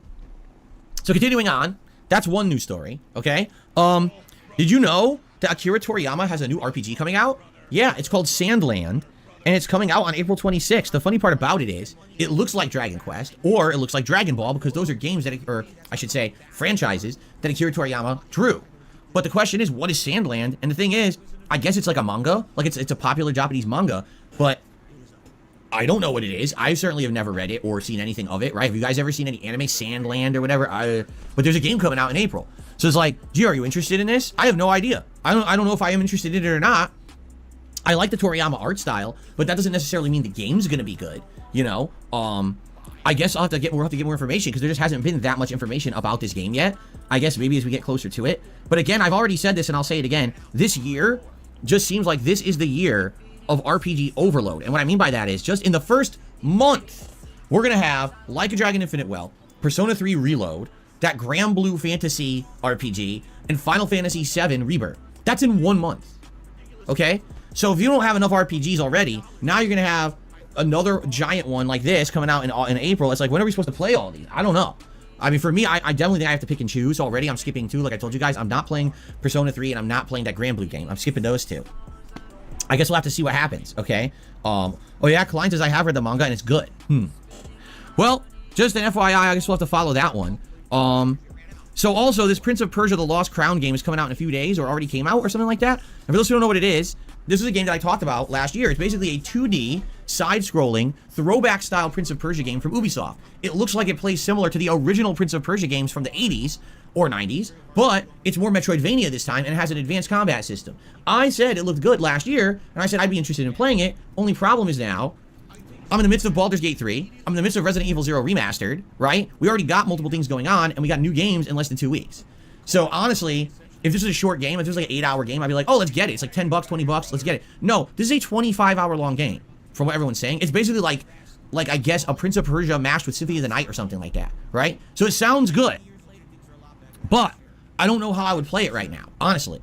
continuing on, that's one news story, okay? Did you know that Akira Toriyama has a new RPG coming out? Yeah, it's called Sandland, and it's coming out on April 26th. The funny part about it is, it looks like Dragon Quest, or it looks like Dragon Ball, because those are games that, or I should say, franchises that Akira Toriyama drew. But the question is, what is Sandland? And the thing is, I guess it's like a manga. Like, it's a popular Japanese manga. But I don't know what it is. I certainly have never read it or seen anything of it, right? Have you guys ever seen any anime, Sandland or whatever? But there's a game coming out in April. So it's like, gee, are you interested in this? I have no idea. I don't know if I am interested in it or not. I like the Toriyama art style, but that doesn't necessarily mean the game's going to be good, you know? I guess we'll have to get more information because there just hasn't been that much information about this game yet. I guess maybe as we get closer to it. But again, I've already said this and I'll say it again. This year just seems like this is the year of RPG overload. And what I mean by that is just in the first month, we're going to have Like a Dragon Infinite Well, Persona 3 Reload, that Grand Blue Fantasy RPG, and Final Fantasy VII Rebirth. That's in 1 month. Okay? So if you don't have enough RPGs already, now you're going to have another giant one like this coming out in April. It's like, when are we supposed to play all these? I don't know. I mean, for me, I definitely think I have to pick and choose already. I'm skipping 2. Like I told you guys, I'm not playing Persona 3 and I'm not playing that Grand Blue game. I'm skipping those 2. I guess we'll have to see what happens, okay? Oh yeah, Klein says I have read the manga and it's good. Well, just an FYI, I guess we'll have to follow that one. So also, this Prince of Persia: The Lost Crown game is coming out in a few days, or already came out, or something like that. And for those who don't know what it is, this is a game that I talked about last year. It's basically a 2D, side-scrolling, throwback-style Prince of Persia game from Ubisoft. It looks like it plays similar to the original Prince of Persia games from the 80s, or 90s, but it's more Metroidvania this time and has an advanced combat system. I said it looked good last year, and I said I'd be interested in playing it. Only problem is now, I'm in the midst of Baldur's Gate 3, I'm in the midst of Resident Evil 0 Remastered, right? We already got multiple things going on, and we got new games in less than 2 weeks. So honestly, if this was a short game, if this was like an 8-hour game, I'd be like, oh, let's get it. It's like $10, $20, let's get it. No, this is a 25-hour long game, from what everyone's saying. It's basically like I guess a Prince of Persia mashed with Symphony of the Night or something like that, right? So it sounds good, but I don't know how I would play it right now, honestly.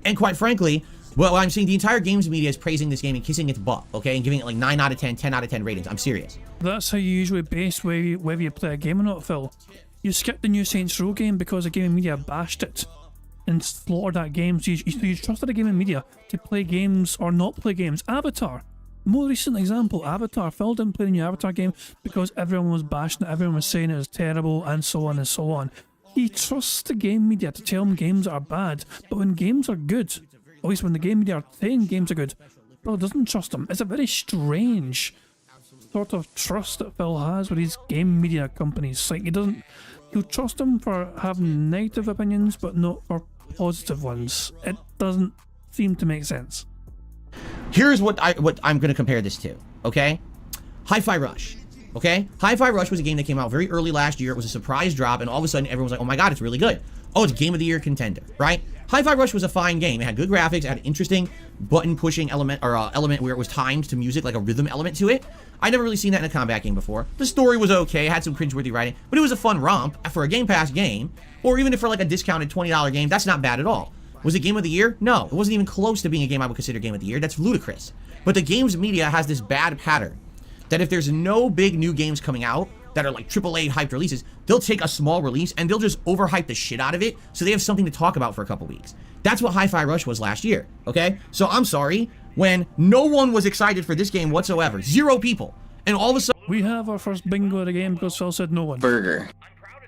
And quite frankly, well, I'm seeing the entire games media is praising this game and kissing its butt, okay, and giving it like 9 out of 10, 10 out of 10 ratings. I'm serious. That's how you usually base whether you play a game or not, Phil. You skipped the new Saints Row game because the gaming media bashed it and slaughtered that game. So you trusted the gaming media to play games or not play games. Avatar. More recent example, Avatar. Phil didn't play the new Avatar game because everyone was bashing it, everyone was saying it was terrible, and so on and so on. He trusts the game media to tell him games are bad, but when games are good, at least when the game media are saying games are good, Phil doesn't trust them. It's a very strange sort of trust that Phil has with these game media companies. Like, he'll trust them for having negative opinions, but not for positive ones. It doesn't seem to make sense. Here's what I'm going to compare this to, okay? Hi-Fi Rush, okay? Hi-Fi Rush was a game that came out very early last year. It was a surprise drop, and all of a sudden everyone was like, oh my god, it's really good. Oh, it's Game of the Year contender, right? Hi-Fi Rush was a fine game. It had good graphics, it had an interesting button-pushing element, or element where it was timed to music, like a rhythm element to it. I'd never really seen that in a combat game before. The story was okay, had some cringeworthy writing, but it was a fun romp for a Game Pass game, or even if for like a discounted $20 game, that's not bad at all. Was it Game of the Year? No, it wasn't even close to being a game I would consider Game of the Year. That's ludicrous. But the games media has this bad pattern that if there's no big new games coming out that are like AAA hyped releases, they'll take a small release and they'll just overhype the shit out of it so they have something to talk about for a couple weeks. That's what Hi-Fi Rush was last year, okay? So I'm sorry, when no one was excited for this game whatsoever, 0 people, and all of a sudden... We have our first bingo of the game because Phil said no one. Burger.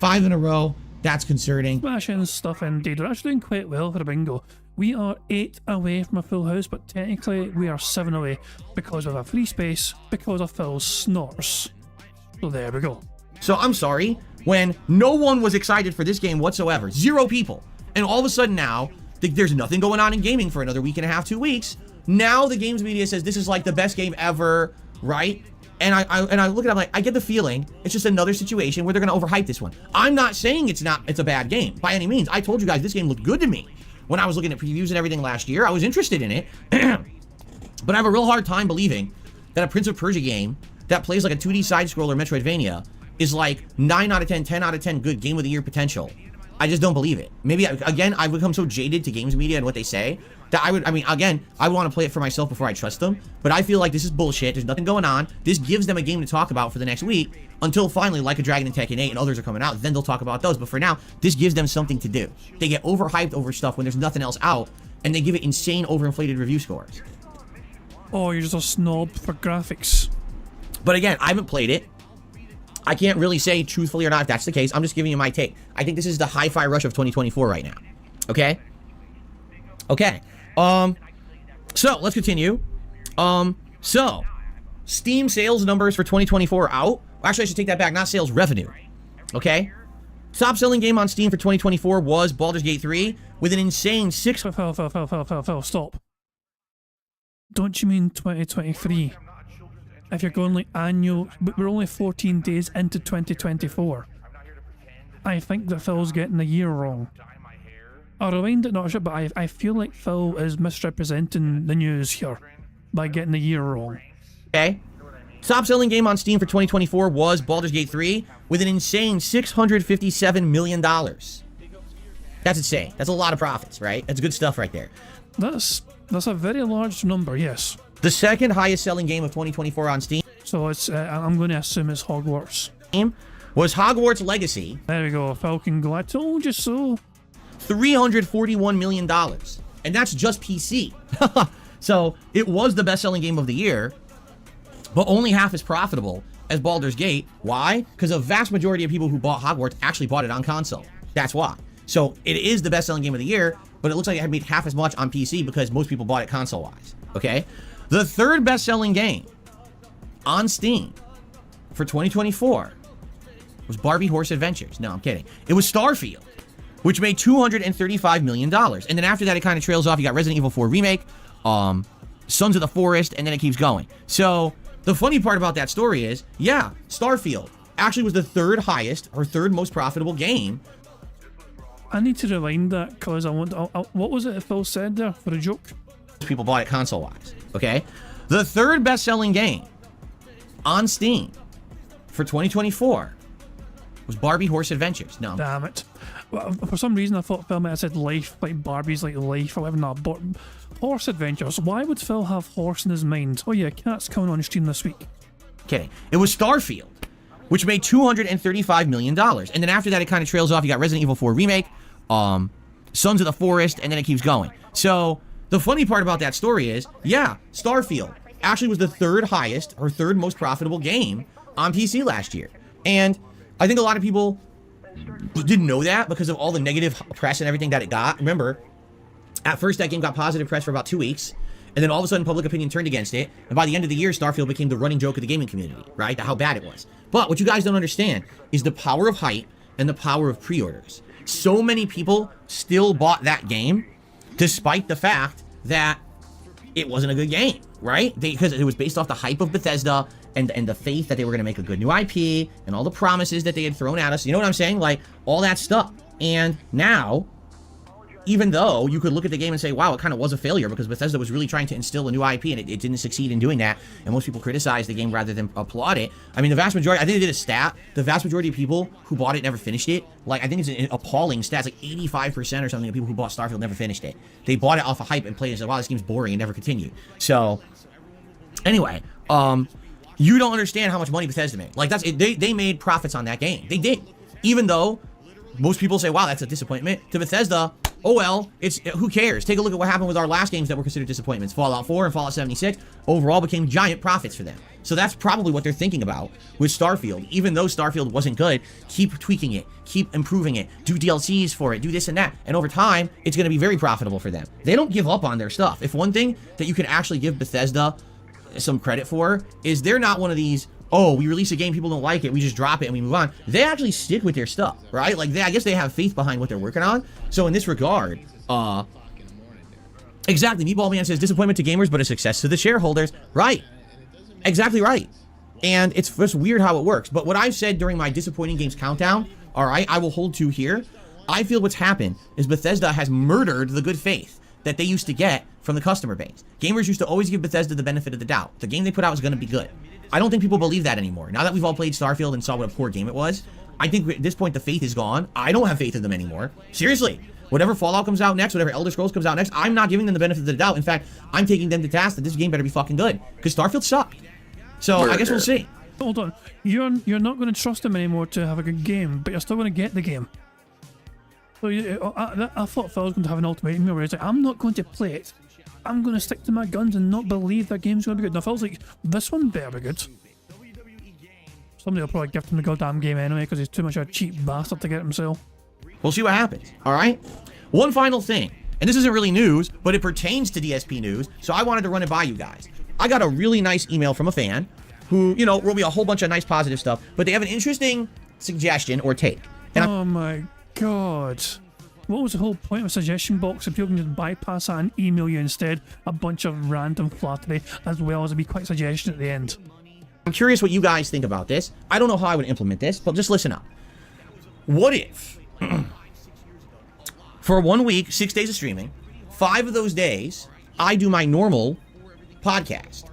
5 in a row, that's concerning. Smashing stuff indeed. We're actually doing quite well for a bingo. We are 8 away from a full house, but technically we are 7 away because of a free space, because of Phil's snores. So there we go. So I'm sorry, when no one was excited for this game whatsoever, 0 people, and all of a sudden now, there's nothing going on in gaming for another week and a half, 2 weeks, now the games media says this is like the best game ever, right? And I look at it, I'm like, I get the feeling it's just another situation where they're going to overhype this one. I'm not saying it's a bad game by any means. I told you guys this game looked good to me when I was looking at previews and everything last year. I was interested in it, but I have a real hard time believing that a Prince of Persia game that plays like a 2D side-scroller Metroidvania is like 9 out of 10, 10 out of 10 good Game of the Year potential. I just don't believe it. Maybe, again, I've become so jaded to games media and what they say that I want to play it for myself before I trust them, but I feel like this is bullshit. There's nothing going on. This gives them a game to talk about for the next week until finally, like a Dragon and Tekken 8 and others are coming out, then they'll talk about those. But for now, this gives them something to do. They get overhyped over stuff when there's nothing else out, and they give it insane overinflated review scores. Oh, you're just a snob for graphics. But again, I haven't played it. I can't really say truthfully or not if that's the case. I'm just giving you my take. I think this is the Hi-Fi Rush of 2024 right now. Okay? Okay. So let's continue. So Steam sales numbers for 2024 are out. Actually, I should take that back. Not sales, revenue. Okay? Top selling game on Steam for 2024 was Baldur's Gate 3 with an insane Phil, stop. Don't you mean 2023? If you're going like annual, but we're only 14 days into 2024. I think that Phil's getting the year wrong. I'll rewind it, not sure, but I feel like Phil is misrepresenting the news here by getting the year wrong. Okay. Top selling game on Steam for 2024 was Baldur's Gate 3 with an insane $657 million. That's insane. That's a lot of profits, right? That's good stuff right there. That's a very large number, yes. The second highest selling game of 2024 on Steam. So it's I'm going to assume it's Hogwarts. Was Hogwarts Legacy. There we go, Falcon Go. I told you so. $341 million. And that's just PC. So it was the best-selling game of the year, but only half as profitable as Baldur's Gate. Why? Because a vast majority of people who bought Hogwarts actually bought it on console. That's why. So it is the best-selling game of the year, but it looks like it had made half as much on PC because most people bought it console-wise. Okay? The third best-selling game on Steam for 2024 was Barbie Horse Adventures. No, I'm kidding. It was Starfield, which made $235 million. And then after that, it kind of trails off. You got Resident Evil 4 Remake, Sons of the Forest, and then it keeps going. So the funny part about that story is, yeah, Starfield actually was the third highest or third most profitable game I need to rewind that because I want. What was it that Phil said there for a joke? People bought it console-wise, okay? The third best-selling game on Steam for 2024 was Barbie Horse Adventures. No. Damn it. Well, for some reason, I thought Phil might have said life, like Barbie's like life or whatever. No, but Horse Adventures. Why would Phil have horse in his mind? Oh yeah, Cat's coming on stream this week. Kidding. It was Starfield, which made $235 million. And then after that, it kind of trails off. You got Resident Evil 4 Remake, Sons of the Forest, and then it keeps going. So the funny part about that story is, yeah, Starfield actually was the third highest or third most profitable game on PC last year. And I think a lot of people didn't know that because of all the negative press and everything that it got. Remember, at first that game got positive press for about 2 weeks, and then all of a sudden public opinion turned against it, and by the end of the year, Starfield became the running joke of the gaming community, right? How bad it was. But what you guys don't understand is the power of hype and the power of pre-orders. So many people still bought that game, despite the fact that it wasn't a good game, right? Because it was based off the hype of Bethesda and the faith that they were going to make a good new IP and all the promises that they had thrown at us. You know what I'm saying? Like, all that stuff. And now, even though you could look at the game and say, wow, it kind of was a failure because Bethesda was really trying to instill a new IP and it didn't succeed in doing that, and most people criticize the game rather than applaud it. I mean, the vast majority, I think they did a stat, the vast majority of people who bought it never finished it. Like, I think it's an appalling stat, like 85% or something of people who bought Starfield never finished it. They bought it off of hype and played it and said, wow, this game's boring, and never continued. So, anyway, you don't understand how much money Bethesda made. Like, that's it. They made profits on that game. They did. Even though most people say, wow, that's a disappointment. To Bethesda, oh well, who cares? Take a look at what happened with our last games that were considered disappointments. Fallout 4 and Fallout 76 overall became giant profits for them. So that's probably what they're thinking about with Starfield. Even though Starfield wasn't good, keep tweaking it, keep improving it, do DLCs for it, do this and that. And over time, it's going to be very profitable for them. They don't give up on their stuff. If one thing that you can actually give Bethesda some credit for is they're not one of these, oh, we release a game, people don't like it, we just drop it and we move on. They actually stick with their stuff, right? Like, I guess they have faith behind what they're working on. So in this regard, exactly, Meatball Man says, disappointment to gamers, but a success to the shareholders. Right. Exactly right. And it's just weird how it works. But what I've said during my disappointing games countdown, all right, I will hold to here. I feel what's happened is Bethesda has murdered the good faith that they used to get from the customer base. Gamers used to always give Bethesda the benefit of the doubt. The game they put out was going to be good. I don't think people believe that anymore. Now that we've all played Starfield and saw what a poor game it was, I think at this point the faith is gone. I don't have faith in them anymore. Seriously. Whatever Fallout comes out next, whatever Elder Scrolls comes out next, I'm not giving them the benefit of the doubt. In fact, I'm taking them to task that this game better be fucking good. Because Starfield sucked. So I guess we'll see. Hold on. You're not going to trust them anymore to have a good game, but you're still going to get the game. So I thought Phil was going to have an ultimatum where he's like, I'm not going to play it. I'm going to stick to my guns and not believe that game's going to be good. Now Phil's like, this one better be good. Somebody will probably gift him the goddamn game anyway because he's too much of a cheap bastard to get it himself. We'll see what happens, all right? One final thing, and this isn't really news, but it pertains to DSP news, so I wanted to run it by you guys. I got a really nice email from a fan who, you know, wrote me a whole bunch of nice positive stuff, but they have an interesting suggestion or take. And oh my god. What was the whole point of a suggestion box if people can just bypass that and email you instead a bunch of random flattery as well as a wee quick suggestion at the end? I'm curious what you guys think about this. I don't know how I would implement this, but just listen up. What if, for 1 week, 6 days of streaming, 5 of those days, I do my normal podcast?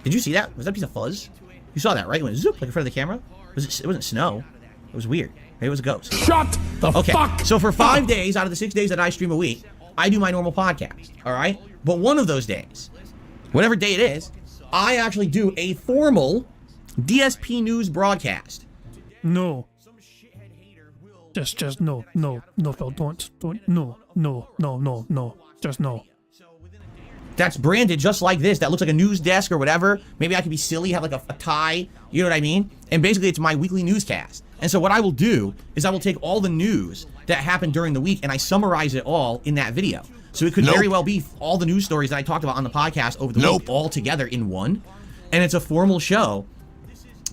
Did you see that? Was that a piece of fuzz? You saw that, right? It went zoop, like in front of the camera? It wasn't snow. It was weird. Maybe it was a ghost. Shut the fuck So for 5 up. days out of the 6 days that I stream a week, I do my normal podcast, all right? But one of those days, whatever day it is, I actually do a formal DSP news broadcast. No. Just no, Phil, don't, no, just no. That's branded just like this. That looks like a news desk or whatever. Maybe I could be silly, have like a tie, you know what I mean? And basically it's my weekly newscast. And so what I will do is I will take all the news that happened during the week and I summarize it all in that video. So it could very well be all the news stories that I talked about on the podcast over the week all together in one. And it's a formal show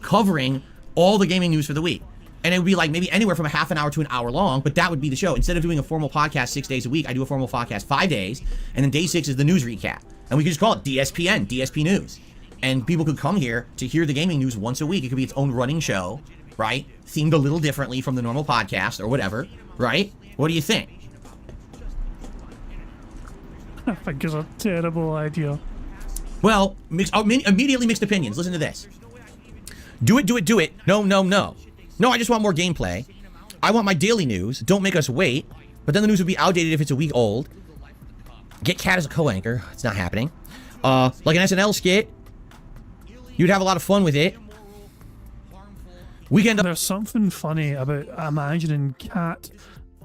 covering all the gaming news for the week. And it would be like maybe anywhere from a half an hour to an hour long, but that would be the show. Instead of doing a formal podcast 6 days a week, I do a formal podcast 5 days, and then day 6 is the news recap. And we could just call it DSPN, DSP News. And people could come here to hear the gaming news once a week. It could be its own running show, right? Themed a little differently from the normal podcast or whatever, right? What do you think? I think it's a terrible idea. Well, immediately mixed opinions. Listen to this. Do it, do it, do it. No, no, no. No, I just want more gameplay. I want my daily news. Don't make us wait. But then the news would be outdated if it's a week old. Get Cat as a co-anchor. It's not happening. Like an SNL skit. You'd have a lot of fun with it. Weekend. There's something funny about imagining Cat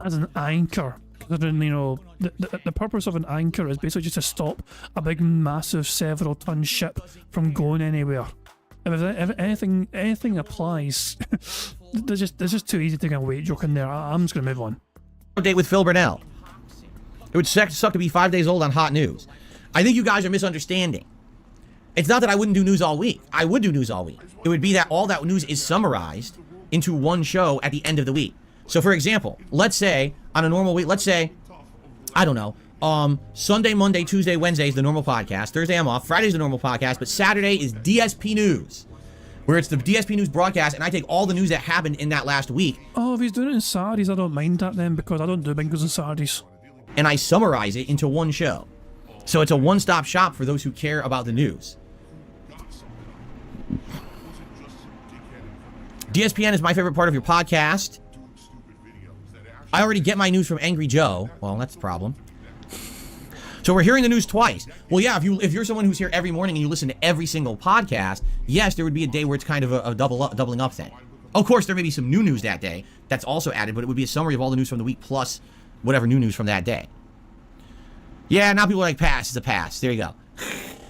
as an anchor. Considering, you know, the purpose of an anchor is basically just to stop a big, massive, several-ton ship from going anywhere. If anything applies, there's just too easy to get a weight joke in there. I'm just gonna move on. Date with Phil Burnell. It would suck to be 5 days old on hot news. I think you guys are misunderstanding. It's not that I wouldn't do news all week. I would do news all week. It would be that all that news is summarized into one show at the end of the week. So, for example, let's say on a normal week, let's say, I don't know, Sunday, Monday, Tuesday, Wednesday is the normal podcast. Thursday I'm off. Friday's the normal podcast. But Saturday is DSP News, where it's the DSP News broadcast, and I take all the news that happened in that last week. Oh, if he's doing it in Saturdays, I don't mind that then, because I don't do bingos on Saturdays. And I summarize it into one show. So it's a one-stop shop for those who care about the news. DSPN is my favorite part of your podcast. I already get my news from Angry Joe. Well, that's the problem. So we're hearing the news twice. Well, yeah, if you're someone who's here every morning and you listen to every single podcast, yes, there would be a day where it's kind of a doubling up thing. Of course, there may be some new news that day that's also added, but it would be a summary of all the news from the week plus whatever new news from that day. Yeah, now people are like, pass is a pass. There you go.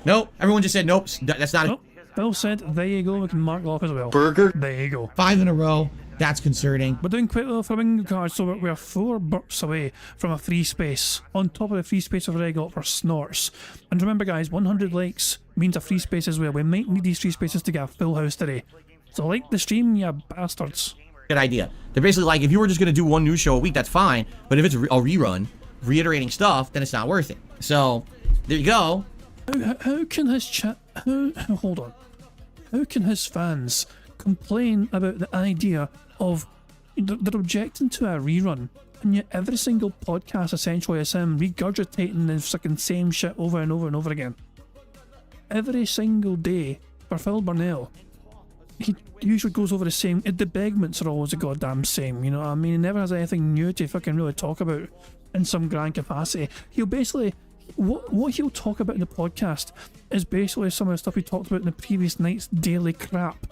Nope. Everyone just said nope. That's not. Nope. Bill said, there you go. We can mark it off as well. Burger. There you go. 5 in a row. That's concerning. We're doing quite well for bingo cards, so we're 4 burps away from a free space. On top of the free space I've already got for snorts. And remember, guys, 100 likes means a free space as well. We might need these free spaces to get a full house today. So like the stream, you bastards. Good idea. They're basically like, if you were just going to do one news show a week, that's fine. But if it's a rerun, reiterating stuff, then it's not worth it. So, there you go. How can his chat... Hold on. How can his fans complain about the idea of... They're objecting to a rerun, and yet every single podcast essentially is him regurgitating the fucking same shit over and over and over again. Every single day for Phil Burnell, he usually goes over the same... The begments are always the goddamn same, you know what I mean? He never has anything new to fucking really talk about in some grand capacity. He'll basically... What he'll talk about in the podcast is basically some of the stuff he talked about in the previous night's daily crap.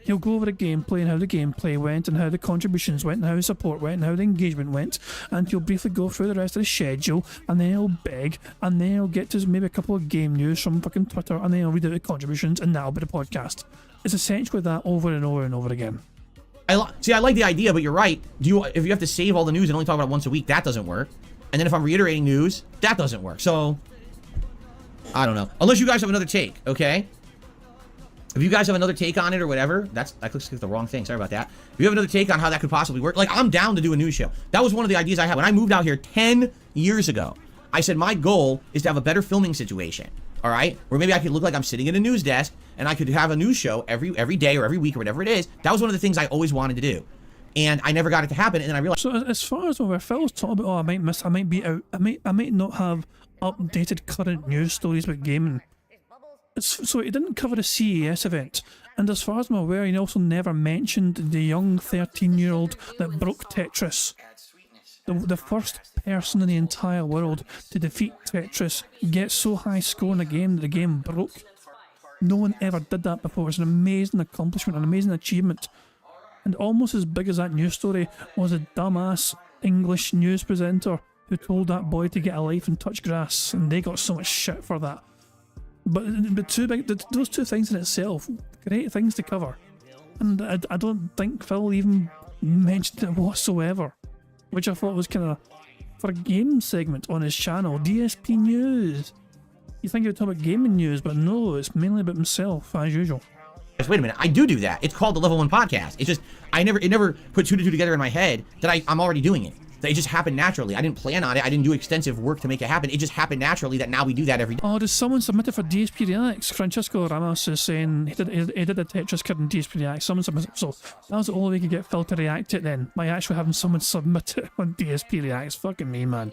He'll go over the gameplay and how the gameplay went and how the contributions went and how the support went and how the engagement went, and he'll briefly go through the rest of the schedule, and then he'll beg, and then he'll get to maybe a couple of game news from fucking Twitter, and then he'll read out the contributions, and that'll be the podcast. It's essentially that over and over and over again. I like the idea, but you're right. If you have to save all the news and only talk about it once a week, that doesn't work. And then if I'm reiterating news, that doesn't work. So, I don't know. Unless you guys have another take, okay? If you guys have another take on it or whatever, I clicked the wrong thing. Sorry about that. If you have another take on how that could possibly work, like, I'm down to do a news show. That was one of the ideas I had when I moved out here 10 years ago. I said my goal is to have a better filming situation, all right? Where maybe I could look like I'm sitting at a news desk and I could have a news show every day or every week or whatever it is. That was one of the things I always wanted to do. And I never got it to happen, and then I realized... So as far as where Phil's talking about, I might be out, I might not have updated current news stories about gaming. So he didn't cover the CES event, and as far as I'm aware, he also never mentioned the young 13-year-old that broke Tetris. The first person in the entire world to defeat Tetris, get so high score in a game that the game broke. No one ever did that before. It's an amazing accomplishment, an amazing achievement. And almost as big as that news story was a dumbass English news presenter who told that boy to get a life and touch grass, and they got so much shit for that. But those two things in itself, great things to cover. And I don't think Phil even mentioned it whatsoever, which I thought was kind of, for a game segment on his channel, DSP News. You think he would talk about gaming news, but no, it's mainly about himself, as usual. Wait a minute, I do that. It's called the Level 1 Podcast. It's just, it never put 2 to 2 together in my head that I'm already doing it. They just happened naturally. I didn't plan on it. I didn't do extensive work to make it happen. It just happened naturally that now we do that every day. Oh, does someone submit it for DSP Reacts? Francisco Ramos is saying he did the Tetris card in DSP Reacts. Someone submitted it. So that was the only way we could get Phil to react it then. By actually having someone submit it on DSP Reacts. Fucking me, man.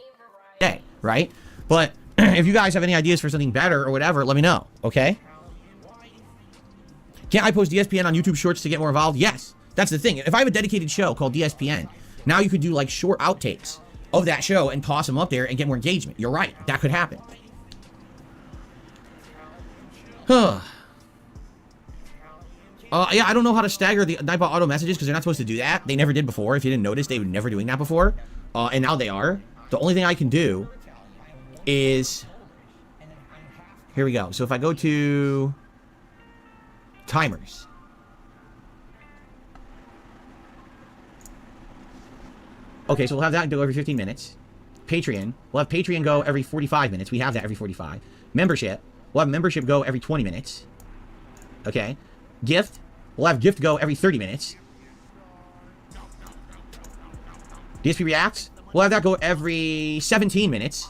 Day, right? But if you guys have any ideas for something better or whatever, let me know, okay? Can't I post DSPN on YouTube Shorts to get more involved? Yes. That's the thing. If I have a dedicated show called DSPN, now you could do like short outtakes of that show and toss them up there and get more engagement. You're right. That could happen. Yeah, I don't know how to stagger the Nightbot auto messages because they're not supposed to do that. They never did before. If you didn't notice, they were never doing that before. And now they are. The only thing I can do is... Here we go. So if I go to... timers. Okay, so we'll have that go every 15 minutes. Patreon. We'll have Patreon go every 45 minutes. We have that every 45. Membership. We'll have membership go every 20 minutes. Okay. Gift. We'll have gift go every 30 minutes. DSP Reacts. We'll have that go every 17 minutes.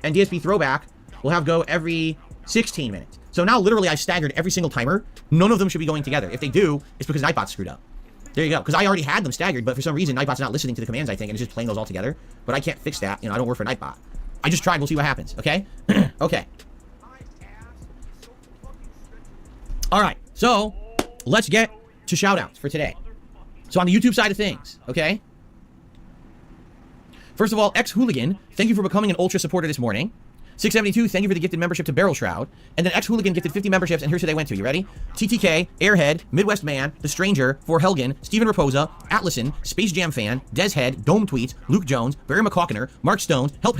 And DSP Throwback. We'll have go every 16 minutes. So now literally I staggered every single timer. None of them should be going together. If they do, it's because Nightbot screwed up. There you go. Because I already had them staggered, but for some reason Nightbot's not listening to the commands, I think, and it's just playing those all together. But I can't fix that. You know, I don't work for Nightbot. I just tried. We'll see what happens. Okay? Okay. Alright. So, let's get to shoutouts for today. So on the YouTube side of things, okay? First of all, X-Hooligan, thank you for becoming an Ultra supporter this morning. 672, thank you for the gifted membership to Barrel Shroud. And then X-Hooligan gifted 50 memberships, and here's who they went to. You ready? TTK, Airhead, Midwest Man, The Stranger, For Helgen, Steven Raposa, Atlison, Space Jam Fan, Deshead, Dome Tweets, Luke Jones, Barry McCawkiner, Mark Stones, Help,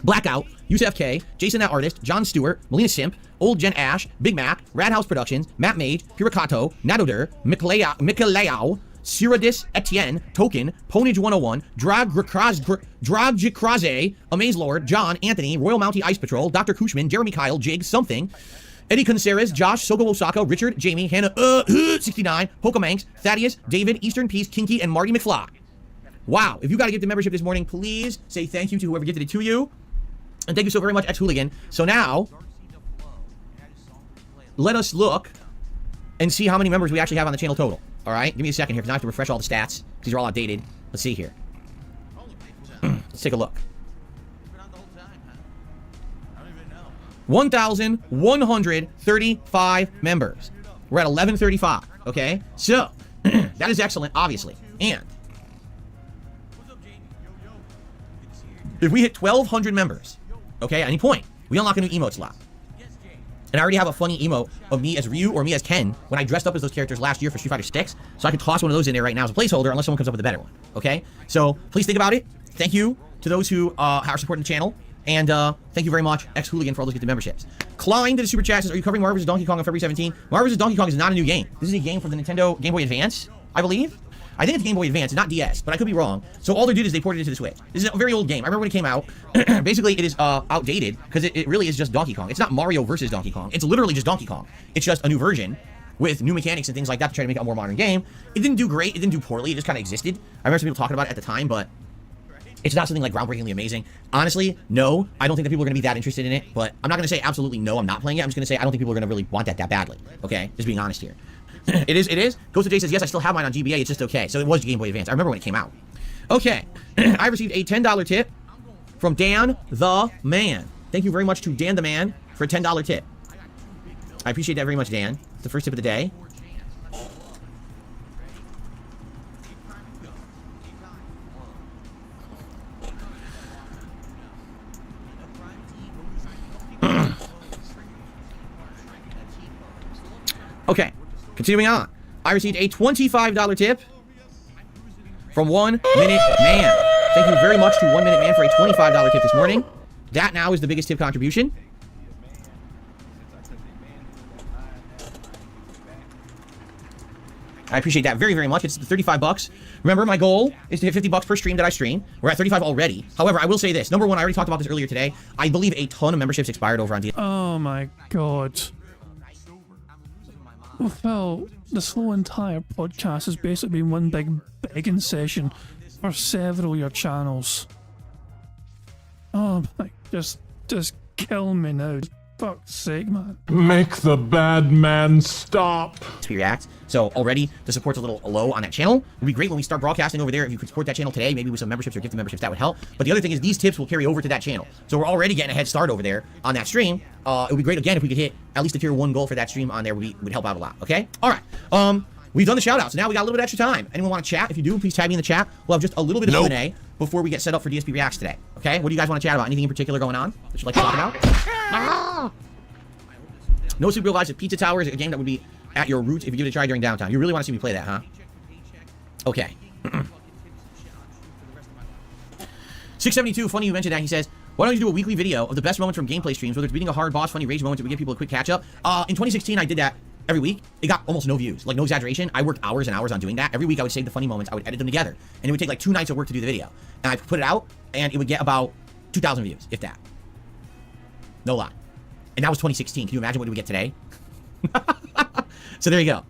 Blackout, Yusef K, Jason That Artist, John Stewart, Melina Simp, Old Jen Ash, Big Mac, Radhouse Productions, Matt Mage, Piricato, Nadodur, Mikaleao, Cyradis Etienne, Token, Ponage 101, Dragjikraze, Amaze Lord, John, Anthony, Royal Mountie Ice Patrol, Dr. Kushman, Jeremy Kyle, Jig, Something, Eddie Conceres, Josh, Soko Osaka, Richard, Jamie, Hannah, 69, Pokemanx, Thaddeus, David, Eastern Peace, Kinky, and Marty McFly. Wow, if you got to give the membership this morning, please say thank you to whoever gifted it to you. And thank you so very much, X-Hooligan. So now, let us look and see how many members we actually have on the channel total. All right, give me a second here because I have to refresh all the stats. These are all outdated. Let's see here. Let's take a look. 1,135 members. We're at 1135. Okay, so that is excellent, obviously. And if we hit 1,200 members, okay, at any point, we unlock a new emote slot. And I already have a funny emote of me as Ryu or me as Ken when I dressed up as those characters last year for Street Fighter 6. So I could toss one of those in there right now as a placeholder unless someone comes up with a better one. Okay? So please think about it. Thank you to those who are supporting the channel. And thank you very much, X-Hooligan, for all those gifted memberships. Klein did a super chat. Says, are you covering Marvel vs. Donkey Kong on February 17? Marvel vs. Donkey Kong is not a new game. This is a game for the Nintendo Game Boy Advance, I believe. I think it's Game Boy Advance, not DS, but I could be wrong. So all they did is they ported it to the Switch. This is a very old game. I remember when it came out. Basically, it is outdated because it really is just Donkey Kong. It's not Mario versus Donkey Kong. It's literally just Donkey Kong. It's just a new version with new mechanics and things like that to try to make it a more modern game. It didn't do great. It didn't do poorly. It just kind of existed. I remember some people talking about it at the time, but it's not something like groundbreakingly amazing. Honestly, no. I don't think that people are going to be that interested in it, but I'm not going to say absolutely no, I'm not playing it. I'm just going to say I don't think people are going to really want that badly. Okay? Just being honest here. It is. Ghost of J says, yes, I still have mine on GBA. It's just okay. So it was Game Boy Advance. I remember when it came out. Okay. I received a $10 tip from Dan the Man. Thank you very much to Dan the Man for a $10 tip. I appreciate that very much, Dan. It's the first tip of the day. Okay. Continuing on, I received a $25 tip from 1 Minute Man. Thank you very much to 1 Minute Man for a $25 tip this morning. That now is the biggest tip contribution. I appreciate that very, very much. It's 35 bucks. Remember, my goal is to hit 50 bucks per stream that I stream. We're at 35 already. However, I will say this. Number one, I already talked about this earlier today. I believe a ton of memberships expired over on DSP. Oh my god. Well, this whole entire podcast has basically been one big begging session for several of your channels. Oh, like, just kill me now. Fuck's sake, man. Make the bad man stop. DSP React. So already the support's a little low on that channel. It would be great when we start broadcasting over there. If you could support that channel today, maybe with some memberships or gifted memberships, that would help. But the other thing is these tips will carry over to that channel. So we're already getting a head start over there on that stream. It would be great again if we could hit at least the tier 1 goal for that stream on there. Would help out a lot. Okay. All right. We've done the shout outs. Now we got a little bit extra time. Anyone want to chat? If you do, please tag me in the chat. We'll have just a little bit of Q&A before we get set up for DSP Reacts today. Okay. What do you guys want to chat about? Anything in particular going on that you'd like to talk about? No Super Real Vibes at Pizza Tower is a game that would be at your roots if you give it a try during downtime. You really want to see me play that, huh? Okay. 672, funny you mentioned that. He says, why don't you do a weekly video of the best moments from gameplay streams, whether it's beating a hard boss, funny rage moments, that would give people a quick catch up. In 2016, I did that every week. It got almost no views. Like, no exaggeration. I worked hours and hours on doing that. Every week I would save the funny moments. I would edit them together. And it would take like 2 nights of work to do the video. And I put it out, and it would get about 2,000 views, if that. No lie. And that was 2016. Can you imagine what we get today? So there you go.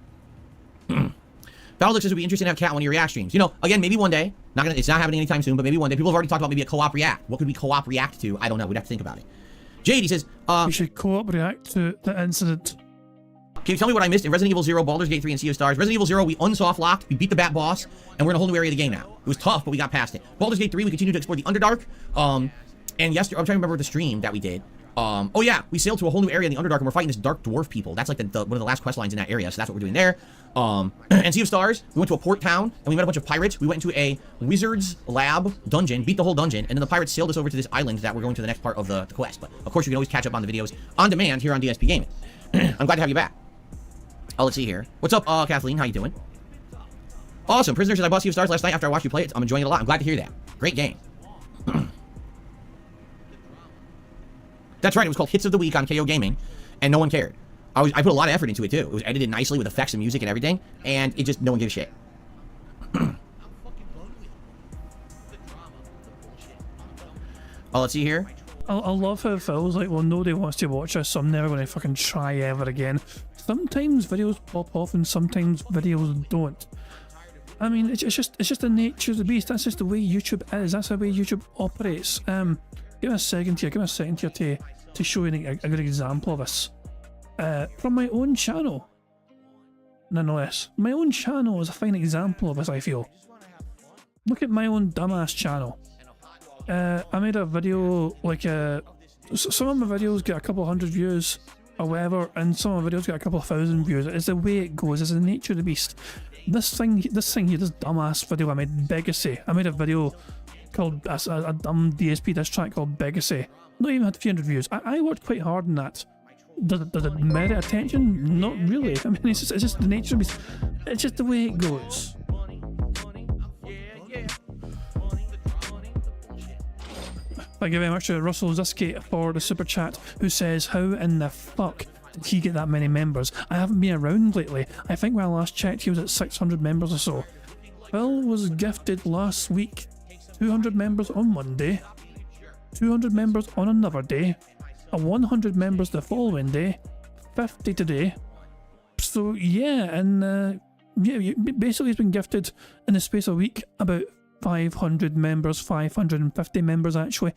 Valor says it would be interesting to have Cat on one of your React streams. You know, again, maybe one day. It's not happening anytime soon, but maybe one day. People have already talked about maybe a co-op React. What could we co-op React to? I don't know. We'd have to think about it. Jade, he says, we should co-op react to the incident. Can you tell me what I missed in Resident Evil 0, Baldur's Gate 3, and Sea of Stars? Resident Evil 0, we unsoft locked, we beat the Bat boss, and we're in a whole new area of the game now. It was tough, but we got past it. Baldur's Gate 3, we continued to explore the Underdark. And yesterday, I'm trying to remember the stream that we did. Oh yeah, we sailed to a whole new area in the Underdark, and we're fighting this dark dwarf people. That's like one of the last quest lines in that area, so that's what we're doing there. And Sea of Stars, we went to a port town, and we met a bunch of pirates. We went into a wizard's lab dungeon, beat the whole dungeon, and then the pirates sailed us over to this island that we're going to the next part of the quest. But of course, you can always catch up on the videos on demand here on DSP Gaming. I'm glad to have you back. Let's see here. What's up, Kathleen? How you doing? Awesome. Prisoner says, I bought Sea of Stars last night after I watched you play it. I'm enjoying it a lot. I'm glad to hear that. Great game. That's right, it was called Hits of the Week on KO Gaming, and no one cared. I put a lot of effort into it, too. It was edited nicely with effects and music and everything, and it just, no one gave a shit. Let's see here. I love how Phil's like, well, nobody wants to watch us, so I'm never going to fucking try ever again. Sometimes videos pop off, and sometimes videos don't. I mean, it's just the nature of the beast. That's just the way YouTube is. That's the way YouTube operates. Give me a second here to show you a good example of this. From my own channel. Nonetheless, my own channel is a fine example of this, I feel. Look at my own dumbass channel. I made a video, like, some of my videos get a couple hundred views or whatever, and some of my videos get a couple of thousand views. It's the way it goes, it's the nature of the beast. This thing here, this dumbass video I made, Begacy. I made a video called a dumb DSP diss track called Begacy. Not even had 300 views. I worked quite hard on that. Does it merit attention? Not really. I mean, it's just the nature of it. It's just the way it goes. Thank you very much to Russell Zuski for the super chat, who says, how in the fuck did he get that many members? I haven't been around lately. I think when I last checked he was at 600 members or so. Phil was gifted last week 200 members on one day, 200 members on another day, and 100 members the following day, 50 today. So yeah, and yeah, basically he's been gifted in the space of a week about 500 members, 550 members actually.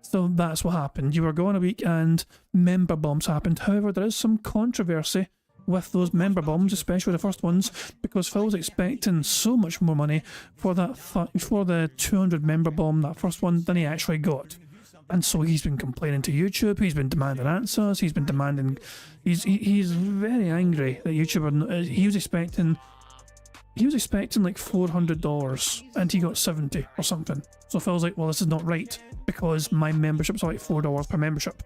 So that's what happened. You were gone a week and member bombs happened. However, there is some controversy with those member bombs, especially the first ones, because Phil was expecting so much more money for that for the 200 member bomb, that first one, than he actually got. And so he's been complaining to YouTube, he's been demanding answers, he's been demanding, he's very angry that YouTube he was expecting like $400 and he got 70 or something. So Phil's like, well, this is not right because my memberships are like $4 per membership.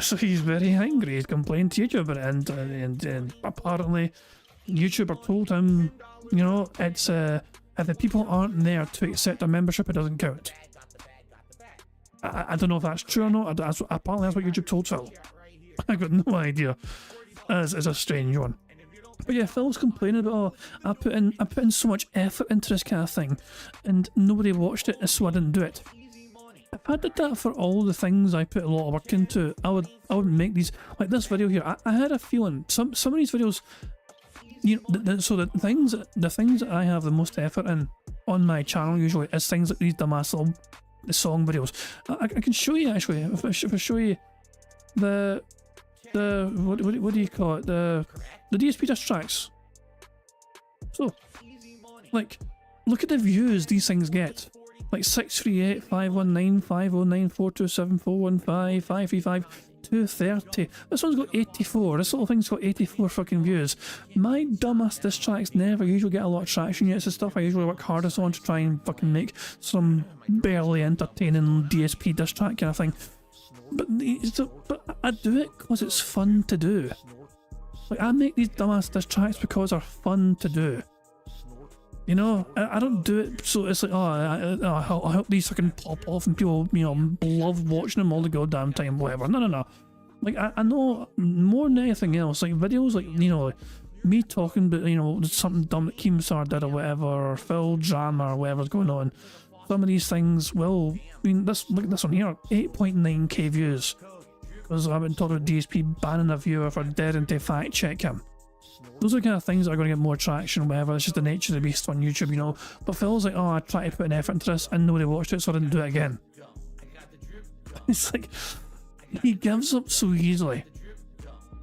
So he's very angry. He's complained to YouTube and apparently YouTuber told him, you know, it's if the people aren't there to accept a membership, it doesn't count. I don't know if that's true or not. Apparently that's what YouTube told Phil. I got no idea. It's a strange one. But yeah, Phil's complaining about, oh, I put in so much effort into this kind of thing and nobody watched it, so I didn't do it. I did that for all the things I put a lot of work into. I would make these, like this video here. I had a feeling some of these videos, you know, so the things that I have the most effort in on my channel usually is things like these dumbass little song videos. I can show you actually if I show you the what do you call it, the DSP diss tracks. So like look at the views these things get. Like 638, 519, 509, 427, 415, 535, 230. This one's got 84. This little thing's got 84 fucking views. My dumbass diss tracks never usually get a lot of traction yet. It's the stuff I usually work hardest on to try and fucking make some barely entertaining DSP diss track kind of thing. But I do it because it's fun to do. Like I make these dumbass diss tracks because they're fun to do. You know, I don't do it so it's like, I hope these fucking pop off and people, you know, love watching them all the goddamn time, whatever. No. Like, I know more than anything else, like videos like, you know, like, me talking about, you know, something dumb that Keemstar did or whatever, or Phil drama or whatever's going on. Some of these things will, I mean, look at this one here, 8.9k views. Because I've been talking about DSP banning a viewer for daring to fact check him. Those are the kind of things that are going to get more traction or whatever. It's just the nature of the beast on YouTube, you know. But Phil's like, oh, I tried to put an effort into this and nobody watched it, so I didn't do it again. It's like, he gives up so easily.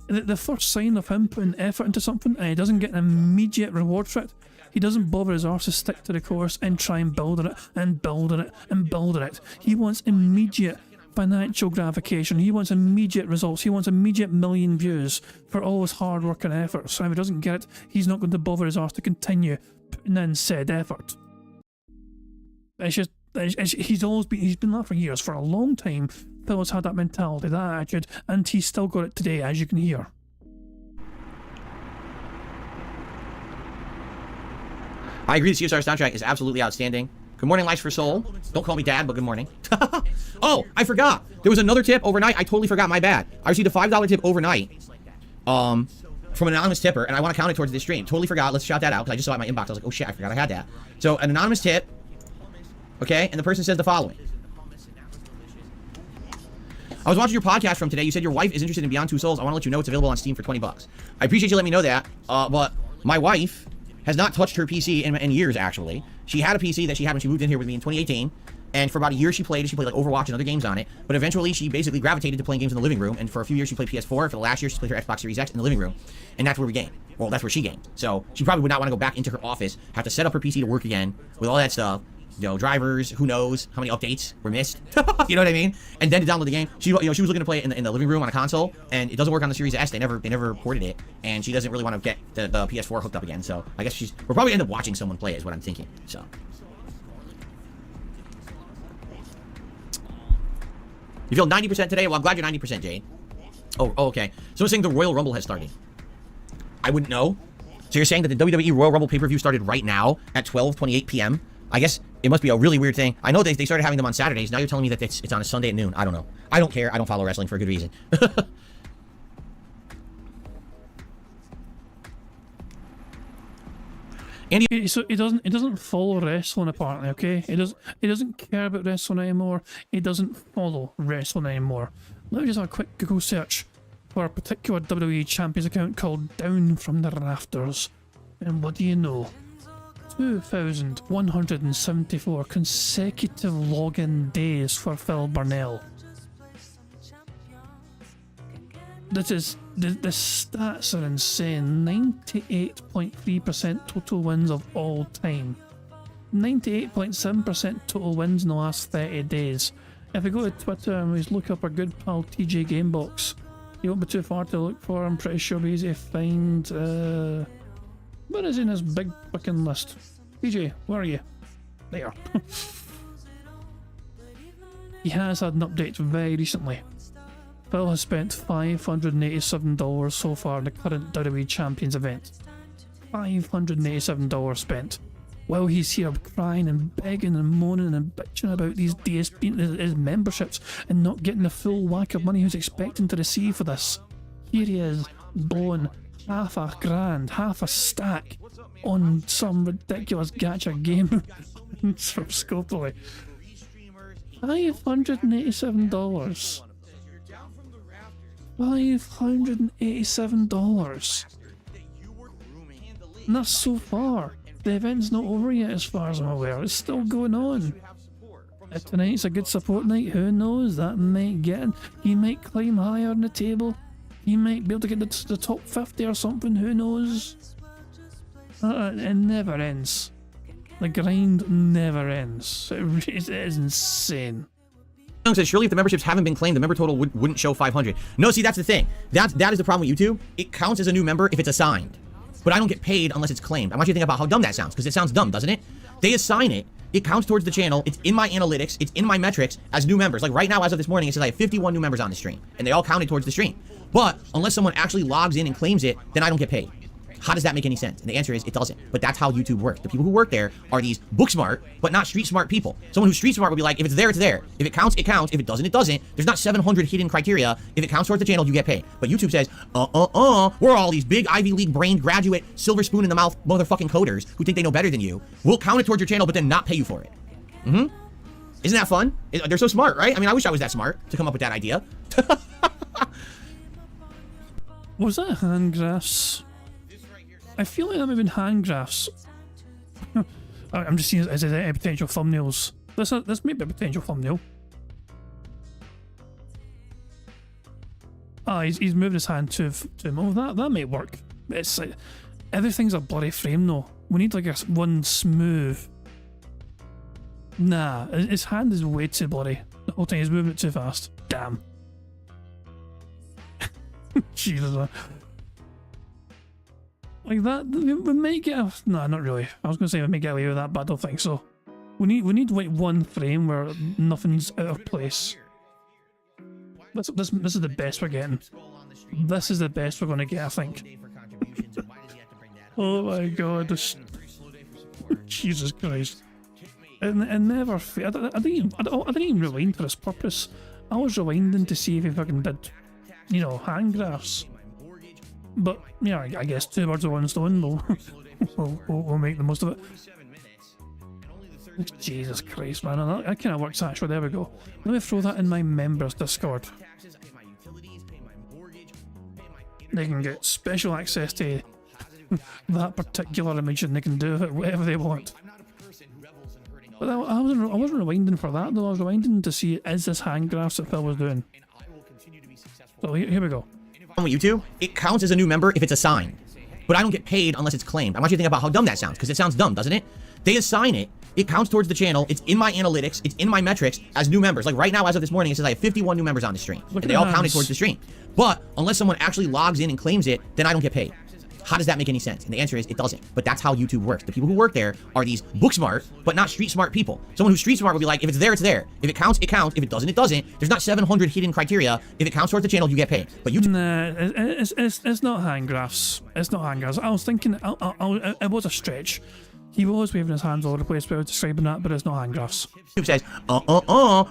The first sign of him putting effort into something and he doesn't get an immediate reward for it, he doesn't bother his arse to stick to the course and try and build on it and build on it and build on it. He wants immediate financial gratification. He wants immediate results. He wants immediate million views for all his hard work and effort. So if he doesn't get it, he's not going to bother his arse to continue putting in said effort. It's just, he's been that for years. For a long time, Phil's had that mentality, that attitude, and he's still got it today, as you can hear. I agree, the CSR soundtrack is absolutely outstanding. Good morning, Lights for Soul. Don't call me Dad, but good morning. Oh, I forgot. There was another tip overnight. I totally forgot. My bad. I received a $5 tip overnight from an anonymous tipper, and I want to count it towards this stream. Totally forgot. Let's shout that out, because I just saw it in my inbox. I was like, oh shit, I forgot I had that. So, an anonymous tip, okay, and the person says the following. I was watching your podcast from today. You said your wife is interested in Beyond Two Souls. I want to let you know it's available on Steam for 20 bucks. I appreciate you letting me know that, but my wife has not touched her PC in years, actually. She had a PC that she had when she moved in here with me in 2018, and for about a year she played like Overwatch and other games on it, but eventually she basically gravitated to playing games in the living room, and for a few years she played PS4, for the last year she played her Xbox Series X in the living room, and that's where we game. Well, that's where she gamed. So she probably would not want to go back into her office, have to set up her PC to work again, with all that stuff, you know, drivers, who knows how many updates were missed, you know what I mean? And then to download the game, she was looking to play it in the living room on a console, and it doesn't work on the Series S. They never ported it, and she doesn't really want to get the PS4 hooked up again. So I guess we'll probably end up watching someone play it, is what I'm thinking. So you feel 90% today? Well, I'm glad you're 90%, Jade. Oh, okay. Someone's saying the Royal Rumble has started. I wouldn't know. So you're saying that the WWE Royal Rumble pay-per-view started right now at 12:28 p.m. I guess it must be a really weird thing. I know they started having them on Saturdays. Now you're telling me that it's on a Sunday at noon. I don't know. I don't care. I don't follow wrestling for a good reason. Andy, so it doesn't follow wrestling apparently, okay? It doesn't care about wrestling anymore. It doesn't follow wrestling anymore. Let me just have a quick Google search for a particular WWE Champions account called Down from the Rafters. And what do you know? 2,174 consecutive login days for Phil Burnell. The stats are insane. 98.3% total wins of all time. 98.7% total wins in the last 30 days. If we go to Twitter and we look up our good pal TJ Gamebox, you won't be too far to look for. I'm pretty sure we're easy to find. Where is he in his big fucking list? TJ, where are you? There. He has had an update very recently. Phil has spent $587 so far in the current WWE Champions event. $587 spent. While he's here crying and begging and moaning and bitching about these DSP, his memberships, and not getting the full whack of money he was expecting to receive for this. Here he is, blowing half a grand, half a stack on some ridiculous gacha game from Scopely. $587. $587. And that's so far. The event's not over yet as far as I'm aware. It's still going on. If tonight's a good support night, who knows? That might get him. He might climb higher on the table. He might be able to get to the top 50 or something, who knows? It never ends. The grind never ends. It is insane. Says, surely if the memberships haven't been claimed, the member total wouldn't show 500. No, see, that's the thing. That is the problem with YouTube. It counts as a new member if it's assigned. But I don't get paid unless it's claimed. I want you to think about how dumb that sounds, because it sounds dumb, doesn't it? They assign it. It counts towards the channel. It's in my analytics. It's in my metrics as new members. Like right now, as of this morning, it says I have 51 new members on the stream. And they all counted towards the stream. But unless someone actually logs in and claims it, then I don't get paid. How does that make any sense? And the answer is it doesn't. But that's how YouTube works. The people who work there are these book smart, but not street smart people. Someone who's street smart would be like, if it's there, it's there. If it counts, it counts. If it doesn't, it doesn't. There's not 700 hidden criteria. If it counts towards the channel, you get paid. But YouTube says, we're all these big Ivy League brained graduate, silver spoon in the mouth motherfucking coders who think they know better than you. We'll count it towards your channel, but then not pay you for it. Isn't that fun? They're so smart, right? I mean, I wish I was that smart to come up with that idea. Was that hand graphs? I feel like that might have been hand graphs. I'm just seeing it as a potential thumbnails. This may be a potential thumbnail. Ah, he's moving his hand to him. Oh, that might work. It's like everything's a blurry frame though. We need like one smooth. Nah, his hand is way too blurry. The whole time he's moving it too fast. Damn. Jesus. Like that, we might get a... Nah, not really. I was going to say we might get away with that, but I don't think so. We need like one frame where nothing's out of place. This is the best we're getting. This is the best we're going to get, I think. Oh my god. Jesus Christ. It never... I didn't even rewind for this purpose. I was rewinding to see if he fucking did, you know, hand graphs. But, yeah, I guess 2 birds with 1 stone, we'll make the most of it. Jesus Christ, man, that kind of works actually. There we go. Let me throw that in my members Discord. They can get special access to that particular image and they can do it whatever they want. But I wasn't rewinding for that though. I was rewinding to see, is this hand graphs that Phil was doing? So here we go. With YouTube, it counts as a new member if it's assigned. But I don't get paid unless it's claimed. I want you to think about how dumb that sounds, because it sounds dumb, doesn't it? They assign it. It counts towards the channel. It's in my analytics. It's in my metrics as new members. Like right now, as of this morning, it says I have 51 new members on the stream. And they all counted towards the stream. But unless someone actually logs in and claims it, then I don't get paid. How does that make any sense? And the answer is it doesn't. But that's how YouTube works. The people who work there are these book smart, but not street smart people. Someone who's street smart would be like, if it's there, it's there. If it counts, it counts. If it doesn't, it doesn't. There's not 700 hidden criteria. If it counts towards the channel, you get paid. But YouTube... Nah, it's not hand graphs. It's not hand graphs. I was thinking, it was a stretch. He was waving his hands all over the place, but I was describing that, but it's not hand graphs. YouTube says,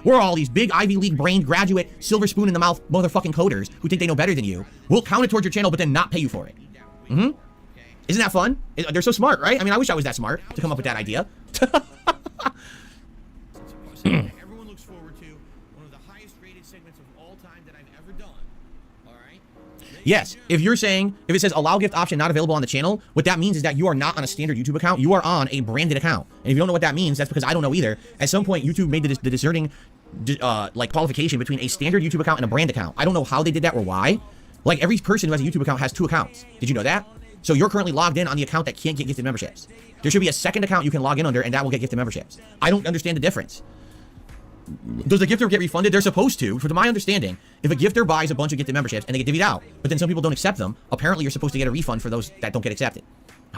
we're all these big Ivy League brained graduate, silver spoon in the mouth motherfucking coders who think they know better than you. We'll count it towards your channel, but then not pay you for it. Isn't that fun? They're so smart, right? I mean, I wish I was that smart to come up with that idea. Everyone looks forward to one of the highest rated segments of all time that I've ever done. All right? Yes, if you're saying, if it says allow gift option not available on the channel, what that means is that you are not on a standard YouTube account. You are on a branded account. And if you don't know what that means, that's because I don't know either. At some point, YouTube made the discerning like qualification between a standard YouTube account and a brand account. I don't know how they did that or why. Like every person who has a YouTube account has 2 accounts. Did you know that? So you're currently logged in on the account that can't get gifted memberships. There should be a second account you can log in under, and that will get gifted memberships. I don't understand the difference. Does the gifter get refunded? They're supposed to. To my understanding, if a gifter buys a bunch of gifted memberships and they get divvied out, but then some people don't accept them, apparently you're supposed to get a refund for those that don't get accepted.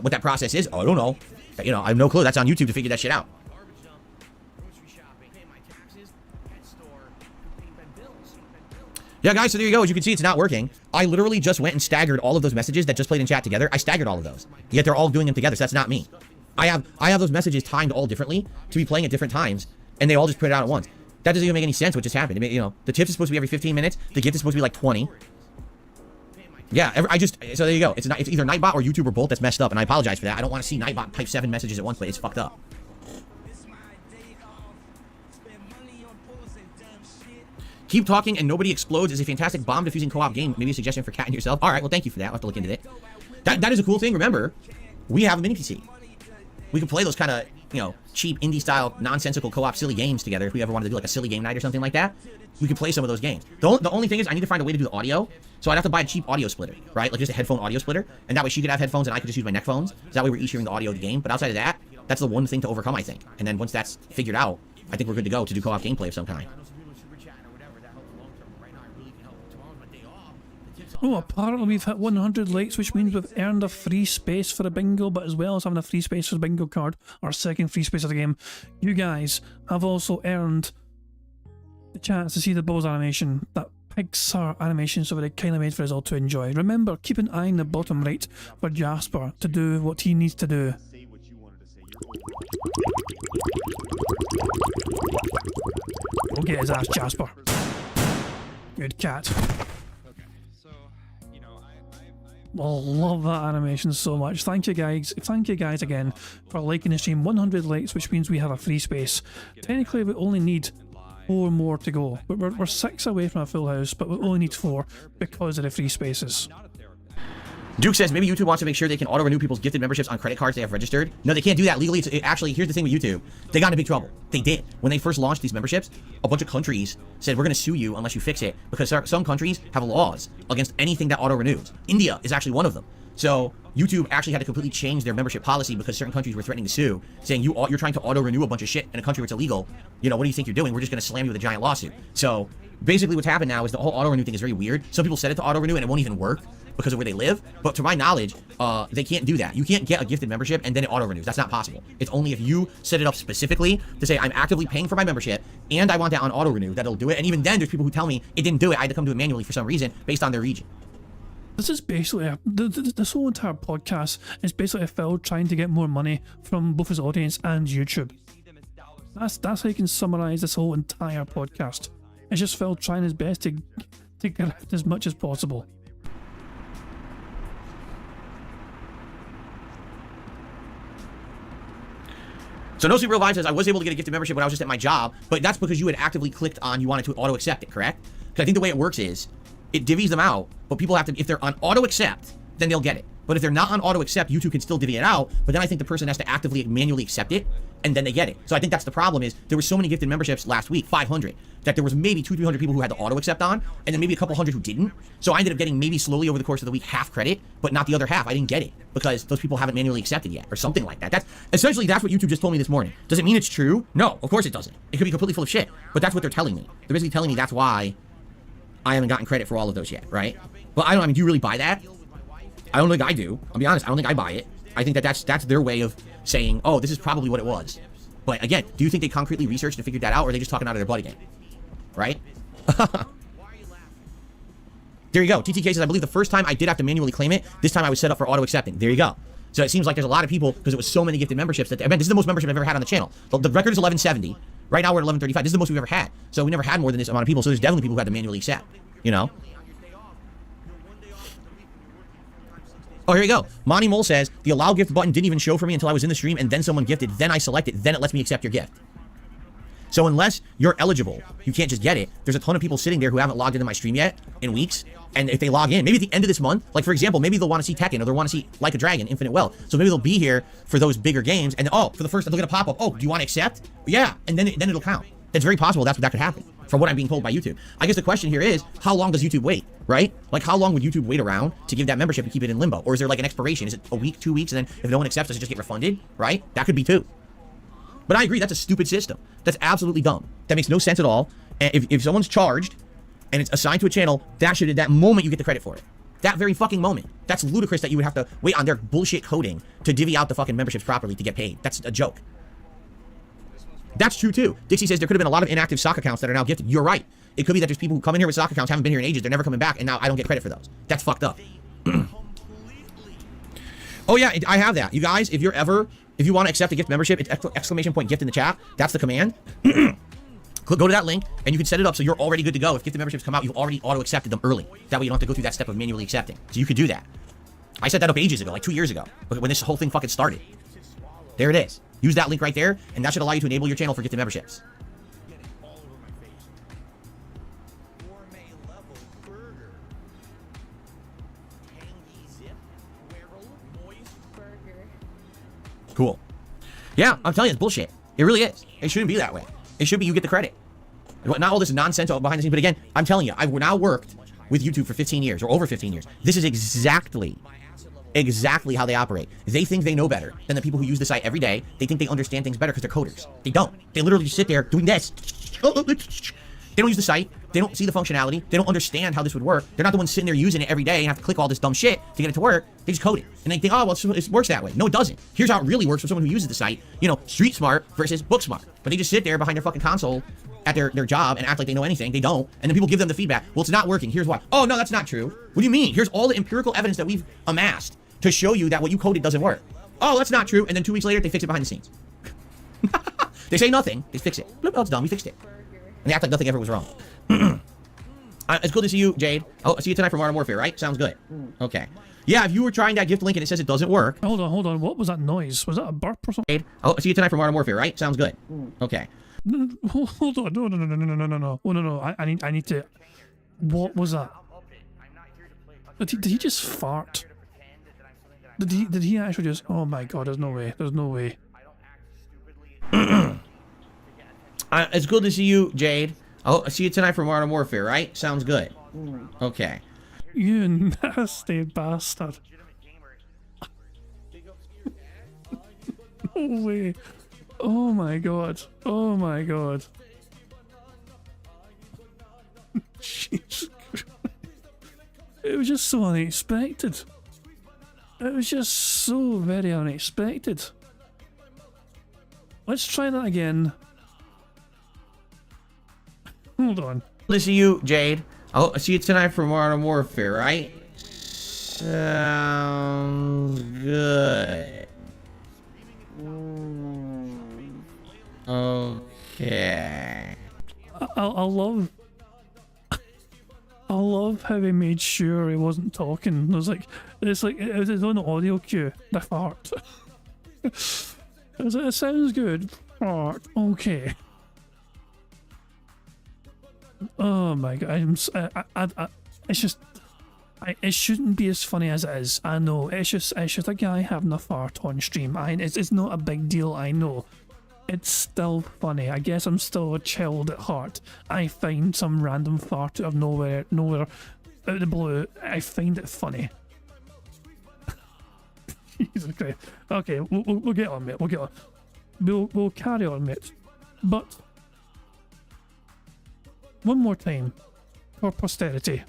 What that process is, I don't know. You know, I have no clue. That's on YouTube to figure that shit out. Yeah, guys, so there you go. As you can see, it's not working. I literally just went and staggered all of those messages that just played in chat together. I staggered all of those. Yet they're all doing them together, so that's not me. I have those messages timed all differently to be playing at different times, and they all just put it out at once. That doesn't even make any sense what just happened. I mean, you know, the tip is supposed to be every 15 minutes. The gift is supposed to be like 20. Yeah, so there you go. It's either Nightbot or YouTube or both that's messed up, and I apologize for that. I don't want to see Nightbot type 7 messages at once, but it's fucked up. Keep Talking and Nobody Explodes is a fantastic bomb-defusing co-op game. Maybe a suggestion for Kat and yourself. All right, well, thank you for that. I'll have to look into it. That is a cool thing. Remember, we have a mini PC. We can play those kind of, you know, cheap indie-style, nonsensical co-op silly games together. If we ever wanted to do like a silly game night or something like that, we could play some of those games. The only thing is I need to find a way to do the audio. So I'd have to buy a cheap audio splitter, right? Like just a headphone audio splitter. And that way she could have headphones and I could just use my neck phones. So that way we're each hearing the audio of the game. But outside of that, that's the one thing to overcome, I think. And then once that's figured out, I think we're good to go to do co-op gameplay of some kind. Oh, apparently we've hit 100 likes, which means we've earned a free space for a bingo, but as well as having a free space for the bingo card, our second free space of the game, you guys have also earned the chance to see the Bose animation, that Pixar animation, so they kind of made for us all to enjoy. Remember, keep an eye in the bottom right for Jasper to do what he needs to do. Go get his ass, Jasper. Good cat. Oh, love that animation so much. Thank you guys again for liking the stream. 100 likes, which means we have a free space. Technically we only need 4 more to go, but we're 6 away from a full house, but we only need 4 because of the free spaces. Duke says maybe YouTube wants to make sure they can auto-renew people's gifted memberships on credit cards they have registered. No, they can't do that legally. Actually, here's the thing with YouTube. They got into big trouble. They did. When they first launched these memberships, a bunch of countries said, we're going to sue you unless you fix it, because some countries have laws against anything that auto-renews. India is actually one of them. So YouTube actually had to completely change their membership policy because certain countries were threatening to sue, saying you're trying to auto-renew a bunch of shit in a country where it's illegal. You know, what do you think you're doing? We're just going to slam you with a giant lawsuit. So basically what's happened now is the whole auto-renew thing is very weird. Some people set it to auto-renew and it won't even work because of where they live, but to my knowledge, they can't do that. You can't get a gifted membership and then it auto-renews. That's not possible. It's only if you set it up specifically to say, I'm actively paying for my membership and I want that on auto-renew, that'll do it. And even then, there's people who tell me it didn't do it. I had to come do it manually for some reason based on their region. This is basically, this whole entire podcast is basically Phil trying to get more money from both his audience and YouTube. That's how you can summarize this whole entire podcast. It's just Phil trying his best to get as much as possible. So No Sleep Real Vibe says, I was able to get a gifted membership when I was just at my job, but that's because you had actively clicked on you wanted to auto-accept it, correct? Because I think the way it works is, it divvies them out, but people have to, if they're on auto-accept, then they'll get it. But if they're not on auto-accept, YouTube can still divvy it out, but then I think the person has to actively, manually accept it, and then they get it. So I think that's the problem is, there were so many gifted memberships last week, 500, that there was maybe 200-300 people who had to auto-accept on, and then maybe a couple hundred who didn't. So I ended up getting maybe slowly over the course of the week half credit, but not the other half. I didn't get it, because those people haven't manually accepted yet, or something like that. That's what YouTube just told me this morning. Does it mean it's true? No, of course it doesn't. It could be completely full of shit, but that's what they're telling me. They're basically telling me that's why I haven't gotten credit for all of those yet, right? But I mean, do you really buy that? I don't think I do. I'll be honest, I don't think I buy it. I think that's their way of saying, oh, this is probably what it was. But again, do you think they concretely researched and figured that out, or are they just talking out of their butt again? Right? There you go. TTK says, I believe the first time I did have to manually claim it, this time I was set up for auto-accepting. There you go. So it seems like there's a lot of people, because it was so many gifted memberships, that, I mean, this is the most membership I've ever had on the channel. The record is 1170. Right now we're at 1135. This is the most we've ever had. So we never had more than this amount of people, so there's definitely people who had to manually accept. You know? Oh, here you go. Monty Mole says, the allow gift button didn't even show for me until I was in the stream, and then someone gifted, then I select it, then it lets me accept your gift. So unless you're eligible, you can't just get it. There's a ton of people sitting there who haven't logged into my stream yet in weeks, and if they log in, maybe at the end of this month, like for example, maybe they'll want to see Tekken, or they'll want to see Like a Dragon, Infinite Wealth. So maybe they'll be here for those bigger games, and oh, for the first, they'll get a pop-up, oh, do you want to accept? Yeah, and then it'll count. It's very possible that could happen, from what I'm being told by YouTube. I guess the question here is, how long does YouTube wait, right? Like, how long would YouTube wait around to give that membership and keep it in limbo? Or is there like an expiration? Is it a week, 2 weeks, and then if no one accepts, does it just get refunded, right? That could be too. But I agree, that's a stupid system. That's absolutely dumb. That makes no sense at all. And if someone's charged and it's assigned to a channel, that moment you get the credit for it. That very fucking moment. That's ludicrous that you would have to wait on their bullshit coding to divvy out the fucking memberships properly to get paid. That's a joke. That's true too. Dixie says there could have been a lot of inactive sock accounts that are now gifted. You're right. It could be that there's people who come in here with sock accounts, haven't been here in ages, they're never coming back, and now I don't get credit for those. That's fucked up. Oh yeah, I have that. You guys, if you want to accept a gift membership, it's exclamation point gift in the chat. That's the command. Go to that link, and you can set it up so you're already good to go. If gifted memberships come out, you've already auto-accepted them early. That way you don't have to go through that step of manually accepting. So you could do that. I set that up ages ago, like 2 years ago, when this whole thing fucking started. There it is. Use that link right there, and that should allow you to enable your channel for gifted memberships. Cool. Yeah, I'm telling you, it's bullshit. It really is. It shouldn't be that way. It should be you get the credit. Not all this nonsense behind the scenes, but again, I'm telling you, I've now worked with YouTube for 15 years, or over 15 years. This is exactly how they operate. They think they know better than the people who use the site every day. They think they understand things better because they're coders. They don't. They literally just sit there doing this. They don't use the site. They don't see the functionality. They don't understand how this would work. They're not the ones sitting there using it every day and have to click all this dumb shit to get it to work. They just code it. And they think, oh, well, it works that way. No, it doesn't. Here's how it really works for someone who uses the site. You know, street smart versus book smart. But they just sit there behind their fucking console at their job and act like they know anything. They don't. And then people give them the feedback. Well, it's not working. Here's why. Oh, no, that's not true. What do you mean? Here's all the empirical evidence that we've amassed to show you that what you coded doesn't work. Oh, that's not true. And then 2 weeks later, they fix it behind the scenes. They say nothing. They fix it. Oh, it's done. We fixed it. And they act like nothing ever was wrong. It's cool to see you, Jade. Oh, I see you tonight for Modern Warfare, right? Sounds good. Okay. Yeah, if you were trying that gift link and it says it doesn't work. Hold on. What was that noise? Was that a burp or something? Jade. Oh, I see you tonight for Modern Warfare, right? Sounds good. Okay. Hold on. No. I need to. What was that? Did he just fart? Did he actually just? Oh my god! There's no way. There's no way. It's good to see you, Jade. Oh, I see you tonight for Modern Warfare, right? Sounds good. Okay. You nasty bastard. No way. Oh my god. Oh my god. Jesus Christ. It was just so unexpected. It was just so very unexpected. Let's try that again. Hold on. Good to see you, Jade. Oh, I see you tonight for Modern Warfare, right? Sounds good. Okay. I love how he made sure he wasn't talking. It was like it was his own audio cue. The fart. It sounds good. Fart. Okay. Oh my god! It's just. It shouldn't be as funny as it is. I know. It's just a guy having a fart on stream. It's not a big deal. I know. It's still funny. I guess I'm still a child at heart. I find some random fart out of nowhere, out of the blue. I find it funny. Jesus Christ. Okay, we'll get on, mate. We'll get on. We'll carry on, mate. But one more time for posterity,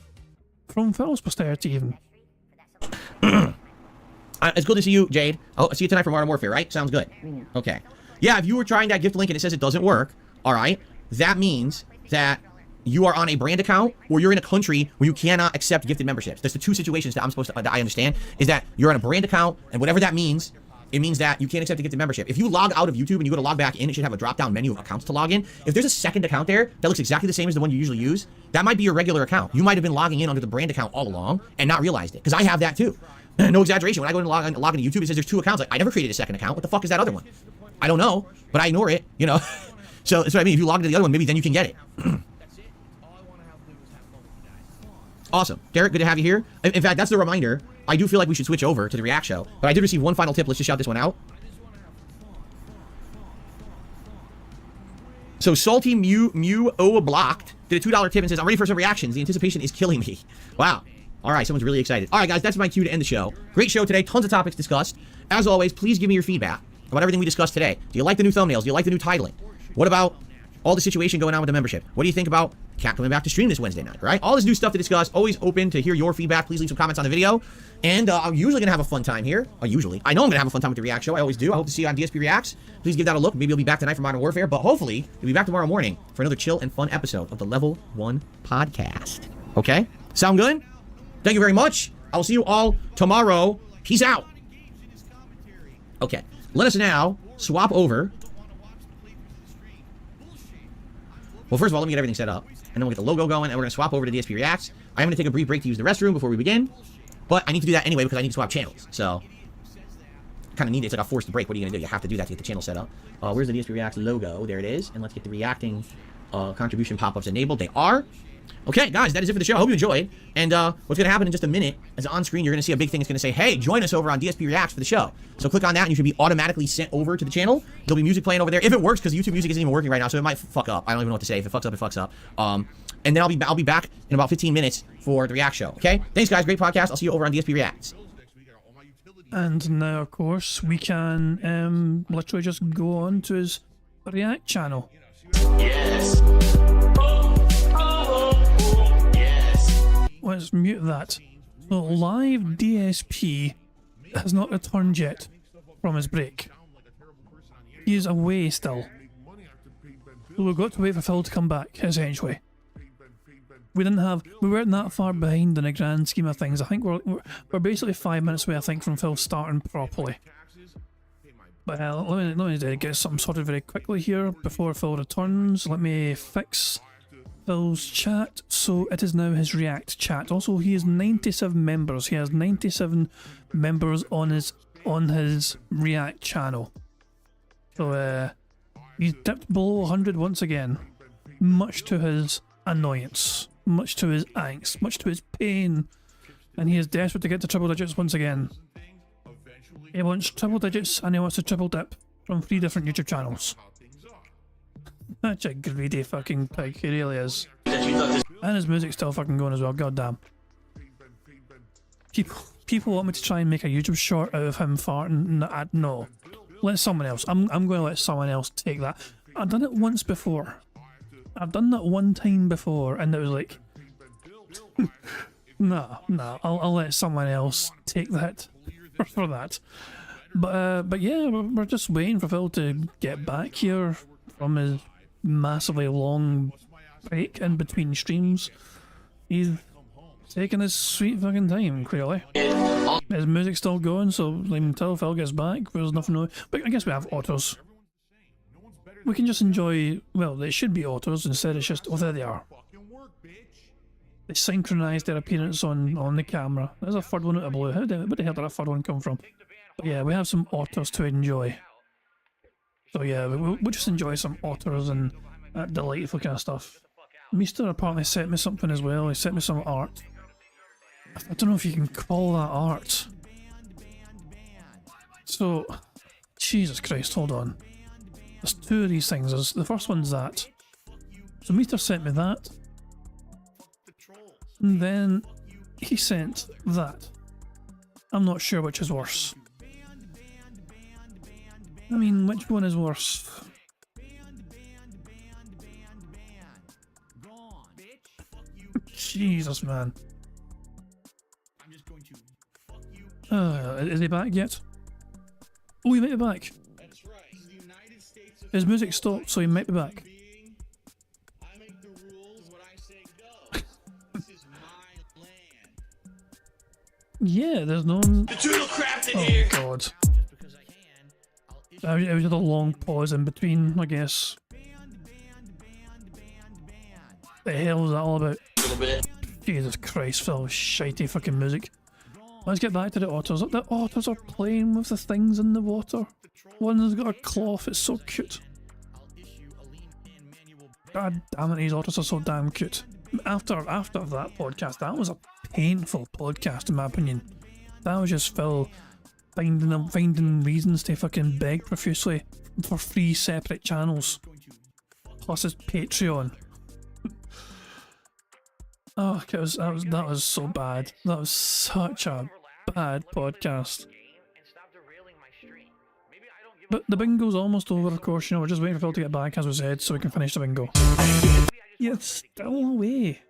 from Phil's posterity, even. It's good to see you, Jade. Oh, I see you tonight for Modern Warfare, right? Sounds good. Okay. Yeah, if you were trying that gift link and it says it doesn't work, all right, that means that you are on a brand account or you're in a country where you cannot accept gifted memberships. There's the two situations that I understand, is that you're on a brand account, and whatever that means, it means that you can't accept a gifted membership. If you log out of YouTube and you go to log back in, it should have a drop-down menu of accounts to log in. If there's a second account there that looks exactly the same as the one you usually use, that might be your regular account. You might have been logging in under the brand account all along and not realized it, because I have that too. No exaggeration. When I go and log into YouTube, it says there's two accounts. Like, I never created a second account. What the fuck is that other one? I don't know, but I ignore it, you know. So that's what I mean. If you log into the other one, maybe then you can get it. Awesome. Derek, good to have you here. In fact, that's the reminder. I do feel like we should switch over to the React show, but I did receive one final tip. Let's just shout this one out. So Salty Mew Blocked did a $2 tip and says, I'm ready for some reactions. The anticipation is killing me. Wow. All right, someone's really excited. All right, guys, that's my cue to end the show. Great show today. Tons of topics discussed. As always, please give me your feedback about everything we discussed today. Do you like the new thumbnails? Do you like the new titling? What about all the situation going on with the membership? What do you think about Cat coming back to stream this Wednesday night, right? All this new stuff to discuss. Always open to hear your feedback. Please leave some comments on the video. And I'm usually going to have a fun time here. I know I'm going to have a fun time with the React show. I always do. I hope to see you on DSP Reacts. Please give that a look. Maybe you'll be back tonight for Modern Warfare, but hopefully you'll be back tomorrow morning for another chill and fun episode of the Level 1 podcast. Okay? Sound good? Thank you very much. I will see you all tomorrow. Peace out. Okay. Let us now swap over. Well, first of all, let me get everything set up, and then we'll get the logo going, and we're going to swap over to DSP Reacts. I am going to take a brief break to use the restroom before we begin, but I need to do that anyway because I need to swap channels, so I kind of need it. It's like a forced break. What are you going to do? You have to do that to get the channel set up. Where's the DSP Reacts logo? There it is, and let's get the reacting contribution pop-ups enabled. They are. Okay, guys, that is it for the show. I hope you enjoyed. And what's going to happen in just a minute is on screen, you're going to see a big thing. It's going to say, hey, join us over on DSP Reacts for the show. So click on that, and you should be automatically sent over to the channel. There'll be music playing over there. If it works, because YouTube music isn't even working right now, so it might fuck up. I don't even know what to say. If it fucks up, it fucks up. And then I'll be back in about 15 minutes for the React show. Okay? Thanks, guys. Great podcast. I'll see you over on DSP Reacts. And now, of course, we can literally just go on to his React channel. Yes. Yes. Let's mute that. So, live DSP has not returned yet from his break. He's away still. So we've got to wait for Phil to come back, essentially. We weren't that far behind in the grand scheme of things. I think we're basically 5 minutes away, I think, from Phil starting properly. But let me get something sorted very quickly here before Phil returns. Let me fix Phil's chat. So it is now his React chat. Also, he has 97 members. He has 97 members on his React channel. So he's dipped below 100 once again, much to his annoyance, much to his angst, much to his pain, and he is desperate to get to triple digits once again. He wants triple digits and he wants to triple dip from 3 different YouTube channels. Such a greedy fucking pig, he really is. And his music's still fucking going as well, goddamn. People want me to try and make a YouTube short out of him farting. No. Let someone else. I'm going to let someone else take that. I've done it once before. I've done that one time before, and it was like, no, I'll let someone else take that for that. But yeah, we're just waiting for Phil to get back here from his massively long break in between streams. He's taking his sweet fucking time, clearly. His music's still going, so until Phil gets back, there's nothing to. But I guess we have autos. We can just enjoy. Well, they should be autos. Instead, it's just. Oh, there they are. They synchronized their appearance on the camera. There's a third one out of blue. Where the hell did that third one come from? But yeah, we have some autos to enjoy. So yeah, we'll just enjoy some autos and that delightful kind of stuff. Meester apparently sent me something as well. He sent me some art. I don't know if you can call that art. So, Jesus Christ, hold on. There's 2 of these things. The first one's that. So Meester sent me that. And then he sent that. I'm not sure which is worse. I mean, which one is worse? Jesus, man. Is he back yet? Oh, he might be back. His music stopped, so he might be back. Yeah, there's no. Oh god. It was just a long pause in between, I guess. The hell is that all about? Jesus Christ, Phil, shitey fucking music. Let's get back to the otters. The otters are playing with the things in the water. One has got a cloth, it's so cute. God damn it, these otters are so damn cute. After that podcast, that was a painful podcast in my opinion. That was just Phil finding reasons to fucking beg profusely for 3 separate channels. Plus his Patreon. Oh, that was so bad. That was such a bad podcast. But the bingo's almost over, of course. You know, we're just waiting for Phil to get back, as we said, so we can finish the bingo. Yeah, it's still away.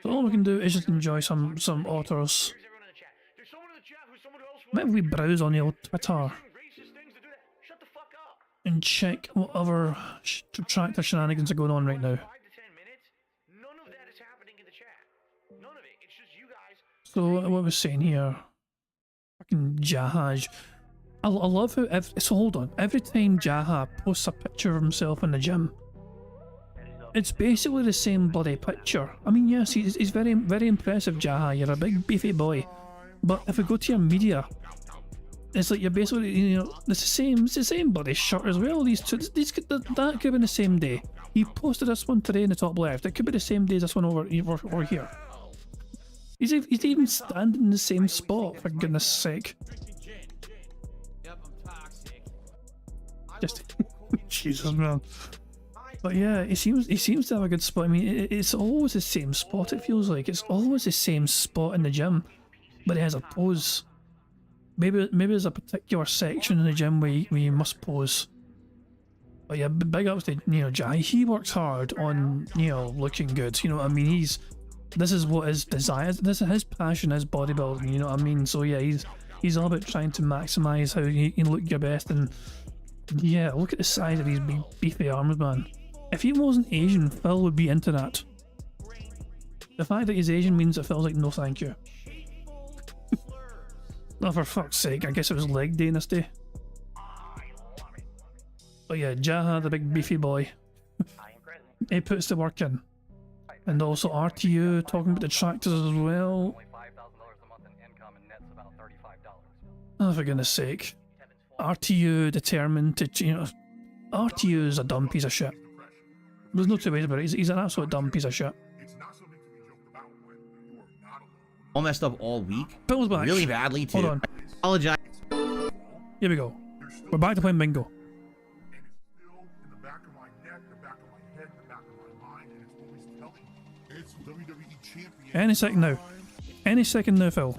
So all we can do is just enjoy some otters. Maybe we browse on the old Twitter and check what other tractor shenanigans are going on right now. So what was saying here? Fucking Jahaj. I love how so hold on. Every time Jaha posts a picture of himself in the gym, it's basically the same bloody picture. I mean, yes, he's very impressive, Jaha. You're a big beefy boy. But if we go to your media, it's like you're basically, you know, it's the same bloody shirt as well. These two, that could have been the same day. He posted this one today in the top left. It could be the same day as this one over here. He's even standing in the same spot, for goodness sake. Just Jesus, man. But yeah, he seems to have a good spot. I mean, it's always the same spot. It feels like it's always the same spot in the gym, but it has a pose. Maybe there's a particular section in the gym where you must pose. But yeah, big ups to, you know, Jai. He works hard on, you know, looking good. You know what I mean? This is what his desire. This is his passion, is bodybuilding. You know what I mean? So yeah, he's all about trying to maximize how you can look your best. And yeah, look at the size of these big beefy arms, man. If he wasn't Asian, Phil would be into that. The fact that he's Asian means that Phil's like, no thank you. Oh, for fuck's sake, I guess it was leg day in this day. But yeah, Jaha, the big beefy boy, he puts the work in. And also RTU, talking about the tractors as well. Oh, for goodness sake. RTU determined to, you know, RTU is a dumb piece of shit. There's no two ways about it. He's an absolute dumb piece of shit. All messed up all week. Phil's back. Really badly, too. Hold on. I apologize. Here we go. We're back to playing bingo. Any second now. Any second now, Phil.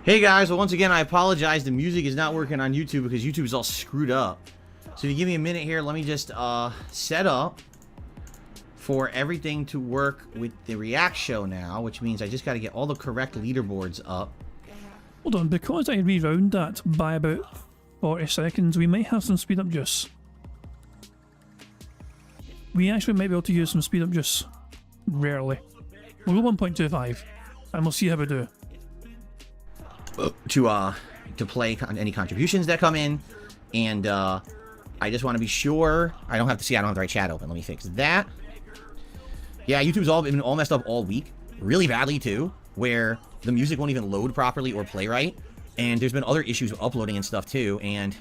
Hey guys, well once again I apologize. The music is not working on YouTube because YouTube is all screwed up. So if you give me a minute here, let me just set up for everything to work with the React show now, which means I just got to get all the correct leaderboards up. Hold on, because I rewound that by about 40 seconds, we might have some speed up juice. We actually might be able to use some speed up juice. Rarely. We'll go 1.25 and we'll see how we do. To play any contributions that come in, and I just want to be sure I don't have the right chat open. Let me fix that. Yeah, YouTube's been all messed up all week, really badly too, where the music won't even load properly or play right, and there's been other issues with uploading and stuff too. And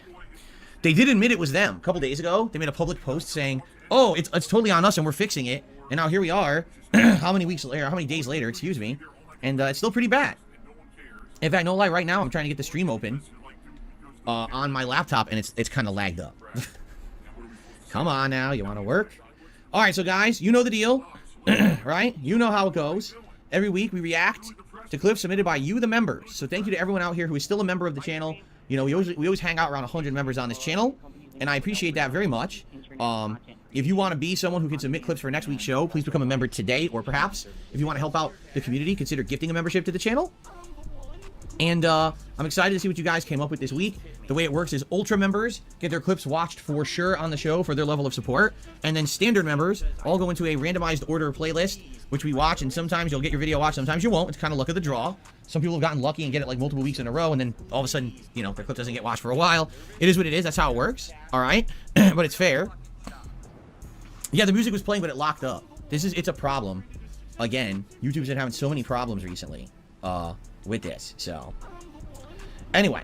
they did admit it was them a couple days ago. They made a public post saying, "Oh, it's totally on us and we're fixing it." And now here we are, how many days later, excuse me, and it's still pretty bad. In fact, no lie, right now I'm trying to get the stream open on my laptop, and it's kind of lagged up. Come on now, you want to work? All right, so guys, you know the deal, right? You know how it goes. Every week we react to clips submitted by you, the members. So thank you to everyone out here who is still a member of the channel. You know, we always hang out around 100 members on this channel, and I appreciate that very much. If you want to be someone who can submit clips for next week's show, please become a member today, or perhaps if you want to help out the community, consider gifting a membership to the channel. And I'm excited to see what you guys came up with this week. The way it works is Ultra members get their clips watched for sure on the show for their level of support. And then Standard members all go into a randomized order playlist, which we watch. And sometimes you'll get your video watched, sometimes you won't. It's kind of luck of the draw. Some people have gotten lucky and get it like multiple weeks in a row. And then all of a sudden, you know, their clip doesn't get watched for a while. It is what it is. That's how it works. All right. But it's fair. Yeah, the music was playing, but it locked up. It's a problem. Again, YouTube's been having so many problems recently. With this, so anyway,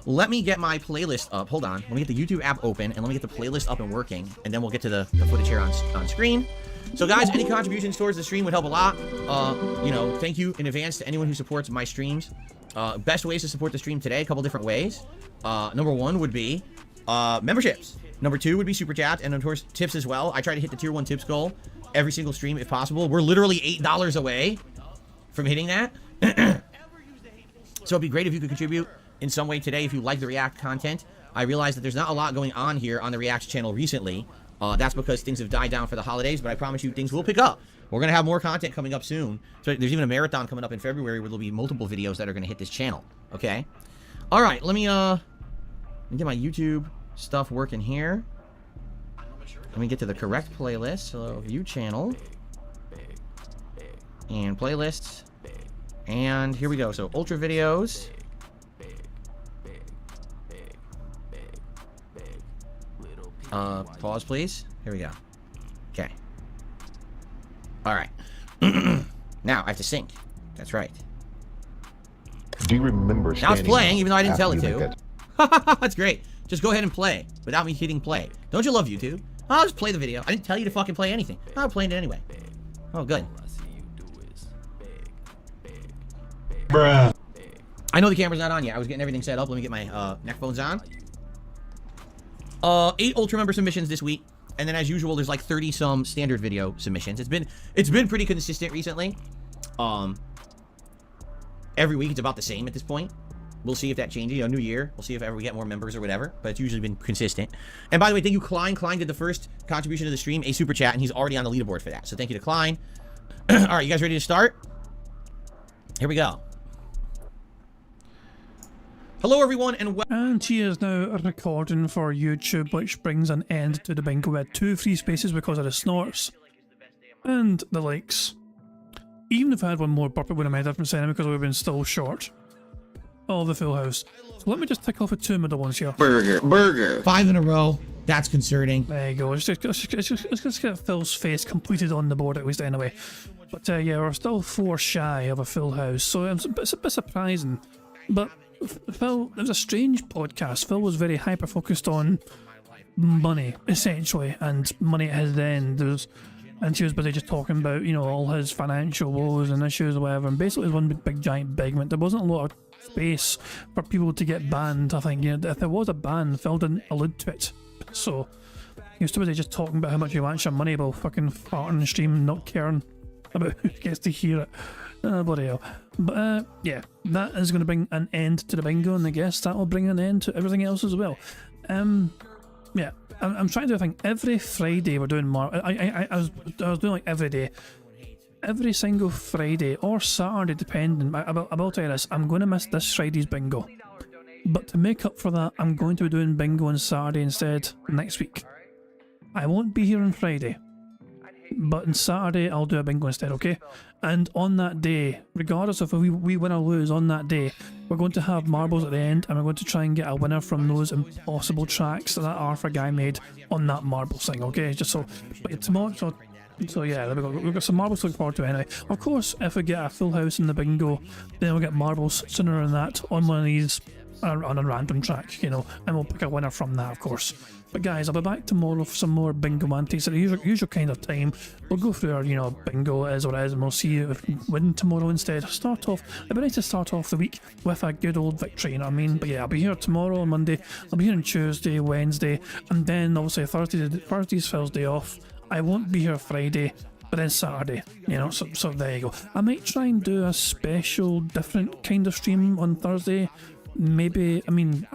let me get my playlist up. Hold on, let me get the YouTube app open and let me get the playlist up and working, and then we'll get to the footage here on screen. So guys, any contributions towards the stream would help a lot. You know, thank you in advance to anyone who supports my streams. Best ways to support the stream today, a couple different ways. Number one would be memberships. Number two would be super chat, and of course tips as well. I try to hit the tier 1 tips goal every single stream if possible. We're literally $8 away from hitting that. So it'd be great if you could contribute in some way today if you like the React content. I realize that there's not a lot going on here on the React channel recently. That's because things have died down for the holidays, but I promise you things will pick up. We're going to have more content coming up soon. So there's even a marathon coming up in February where there'll be multiple videos that are going to hit this channel. Okay? All right, let me get my YouTube stuff working here. Let me get to the correct playlist. So view channel and playlists, and here we go. So ultra videos, pause please. Here we go. Okay. All right. Now I have to sync. That's right. Do you remember Now it's standing playing, up even though I didn't after tell it you to. make that That's great. Just go ahead and play without me hitting play. Don't you love YouTube? I'll just play the video. I didn't tell you to fucking play anything. I'm playing it anyway. Oh, good. Bruh. I know the camera's not on yet. I was getting everything set up. Let me get my neck phones on. 8 Ultra member submissions this week. And then as usual, there's like 30 some standard video submissions. It's been pretty consistent recently. Every week it's about the same at this point. We'll see if that changes. You know, new year. We'll see if ever we get more members or whatever. But it's usually been consistent. And by the way, thank you, Klein. Klein did the first contribution to the stream, a super chat, and he's already on the leaderboard for that. So thank you to Klein. All right, you guys ready to start? Here we go. Hello, everyone, and And he is now recording for YouTube, which brings an end to the bingo. We had 2 free spaces because of the snorts and the likes. Even if I had one more burp, it would have made a difference anyway because we've been still short of the full house. So let me just tick off the 2 middle ones here. Burger. 5 in a row. That's concerning. There you go. Let's just get Phil's face completed on the board at least anyway. But yeah, we're still 4 shy of a full house, so it's a bit surprising. But Phil, it was a strange podcast. Phil was very hyper-focused on money, essentially, and money at his end. And he was busy just talking about, you know, all his financial woes and issues or whatever, and basically it was one big giant segment. There wasn't a lot of space for people to get banned, I think. You know, if there was a ban, Phil didn't allude to it. So he was too busy just talking about how much he wants your money while fucking farting on the stream and not caring about who gets to hear it. Bloody hell. But yeah, that is going to bring an end to the bingo, and I guess that will bring an end to everything else as well. Yeah, I'm trying to do a thing. Every Friday we're doing I was doing like every day. Every single Friday or Saturday, depending. I will tell you this, I'm going to miss this Friday's bingo. But to make up for that, I'm going to be doing bingo on Saturday instead next week. I won't be here on Friday, but on Saturday I'll do a bingo instead, okay? And on that day, regardless of if we win or lose on that day, we're going to have marbles at the end, and we're going to try and get a winner from those impossible tracks that Arthur guy made on that marble thing, okay? Just so, but tomorrow, so yeah, we've got some marbles to look forward to anyway. Of course, if we get a full house in the bingo, then we'll get marbles sooner than that on one of these, on a random track, you know, and we'll pick a winner from that, of course. But guys, I'll be back tomorrow for some more bingo antics at the usual kind of time. We'll go through our, you know, bingo as what it is, and we'll see if we win tomorrow instead. It'd be nice to start off the week with a good old victory, you know what I mean? But yeah, I'll be here tomorrow on Monday, I'll be here on Tuesday, Wednesday, and then obviously Thursday's Phil's day off. I won't be here Friday, but then Saturday, you know, so there you go. I might try and do a special, different kind of stream on Thursday. Maybe, I mean,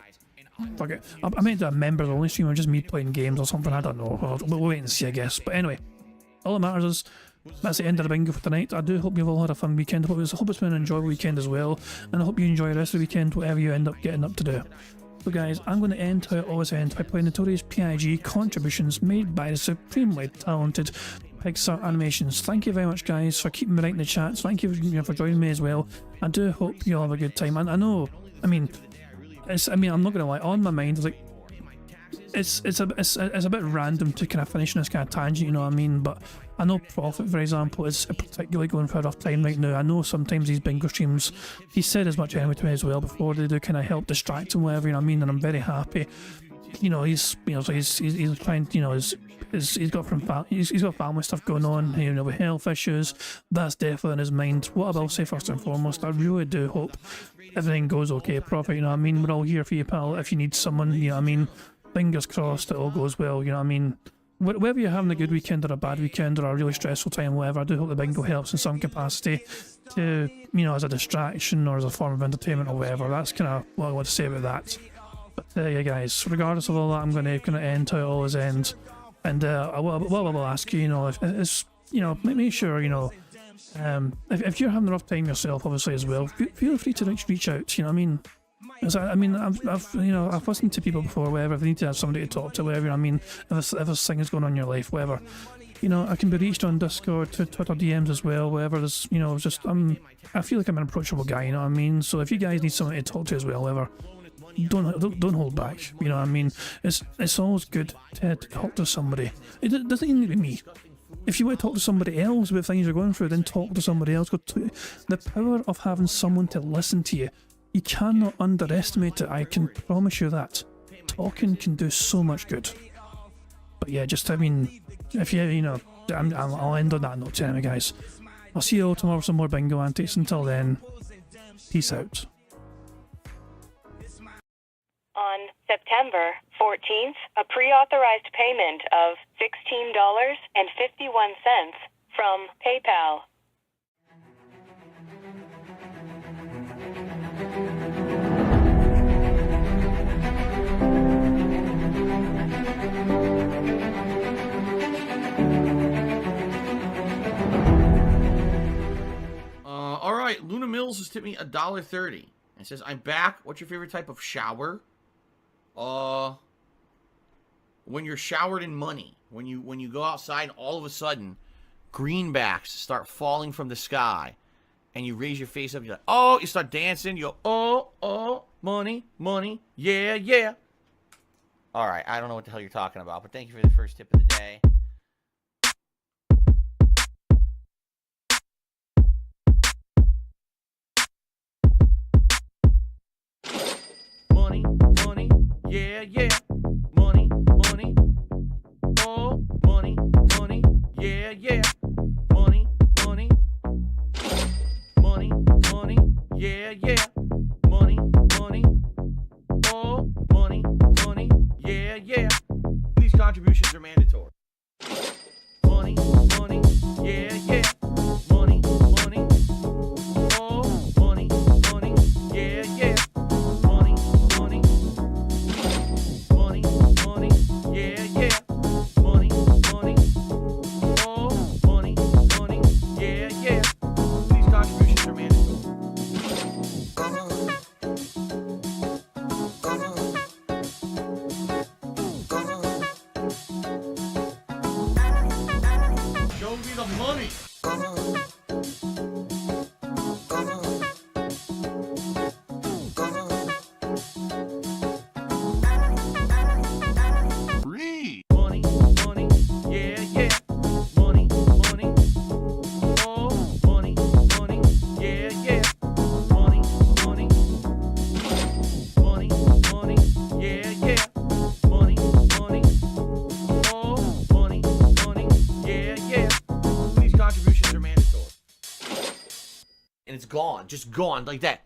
fuck it. I might do a members only stream or just me playing games or something, I don't know. We'll wait and see, I guess. But anyway, all that matters is that's the end of the bingo for tonight. I do hope you've all had a fun weekend. I hope it's been an enjoyable weekend as well. And I hope you enjoy the rest of the weekend, whatever you end up getting up to do. So guys, I'm going to end how I always end by playing Notorious PIG contributions made by the supremely talented Pixar Animations. Thank you very much, guys, for keeping me right in the chats. Thank you for joining me as well. I do hope you all have a good time. And I know, I'm not gonna lie, on my mind, it's a bit random to kind of finish on this kind of tangent, you know what I mean? But I know Prophet, for example, is particularly going for a rough time right now. I know sometimes these bingo streams, he said as much anyway to me as well before, they do kind of help distract him, whatever, you know what I mean? And I'm very happy. You know, he's trying, you know, he's got family stuff going on, you know, with health issues. That's definitely in his mind. What I will say first and foremost, I really do hope everything goes okay, Prophet, you know what I mean? We're all here for you, pal, if you need someone, you know what I mean? Fingers crossed it all goes well, you know what I mean? Whether you're having a good weekend or a bad weekend or a really stressful time, whatever, I do hope the bingo helps in some capacity to, you know, as a distraction or as a form of entertainment or whatever. That's kind of what I want to say about that. But yeah, guys, regardless of all that, I'm going to end how it always ends. And what I will ask you, you know, is, you know, make sure, you know, if you're having a rough time yourself, obviously as well, feel free to reach out. You know what I mean? I've listened to people before, whatever. If they need to have somebody to talk to, whatever. You know what I mean, if this thing is going on in your life, whatever. You know, I can be reached on Discord, Twitter DMs as well, whatever. There's, you know, just I feel like I'm an approachable guy. You know what I mean? So if you guys need somebody to talk to as well, whatever. Don't hold back. You know what I mean? It's always good to talk to somebody. It doesn't even need to be me. If you want to talk to somebody else about things you're going through, then talk to somebody else. The power of having someone to listen to you You cannot underestimate it, I can promise you that. Talking can do so much good. But yeah, just, I mean, if you know, I'll end on that note anyway, guys. I'll see you all tomorrow for some more bingo antics. Until then, peace out. On September 14th, a pre-authorized payment of $16.51 from PayPal. All right, Luna Mills has tipped me $1.30. It says, "I'm back. What's your favorite type of shower?" When you're showered in money. When you go outside and all of a sudden greenbacks start falling from the sky and you raise your face up, you're like, oh, you start dancing, you go, oh, money, money, yeah, yeah. All right, I don't know what the hell you're talking about, but thank you for the first tip of the day. Money, money, yeah, yeah. Money, money, oh, money, money, yeah, yeah. Money, money, money, money, yeah, yeah. Money, money, oh, money, money, yeah, yeah. These contributions are mandatory. Money, money, yeah, yeah. Money, money, oh, money, money, yeah, yeah. Money, money, money, money, yeah, yeah. Money, money, oh, money, money, yeah, yeah. These contributions are mandatory. Show me the money. Free. Money, money, yeah, yeah. Money, money, oh, money, money, yeah, yeah. Money, money, money, money, yeah, yeah. Money, money, oh, money, money, yeah, yeah. These contributions are mandatory. And it's gone, just gone like that.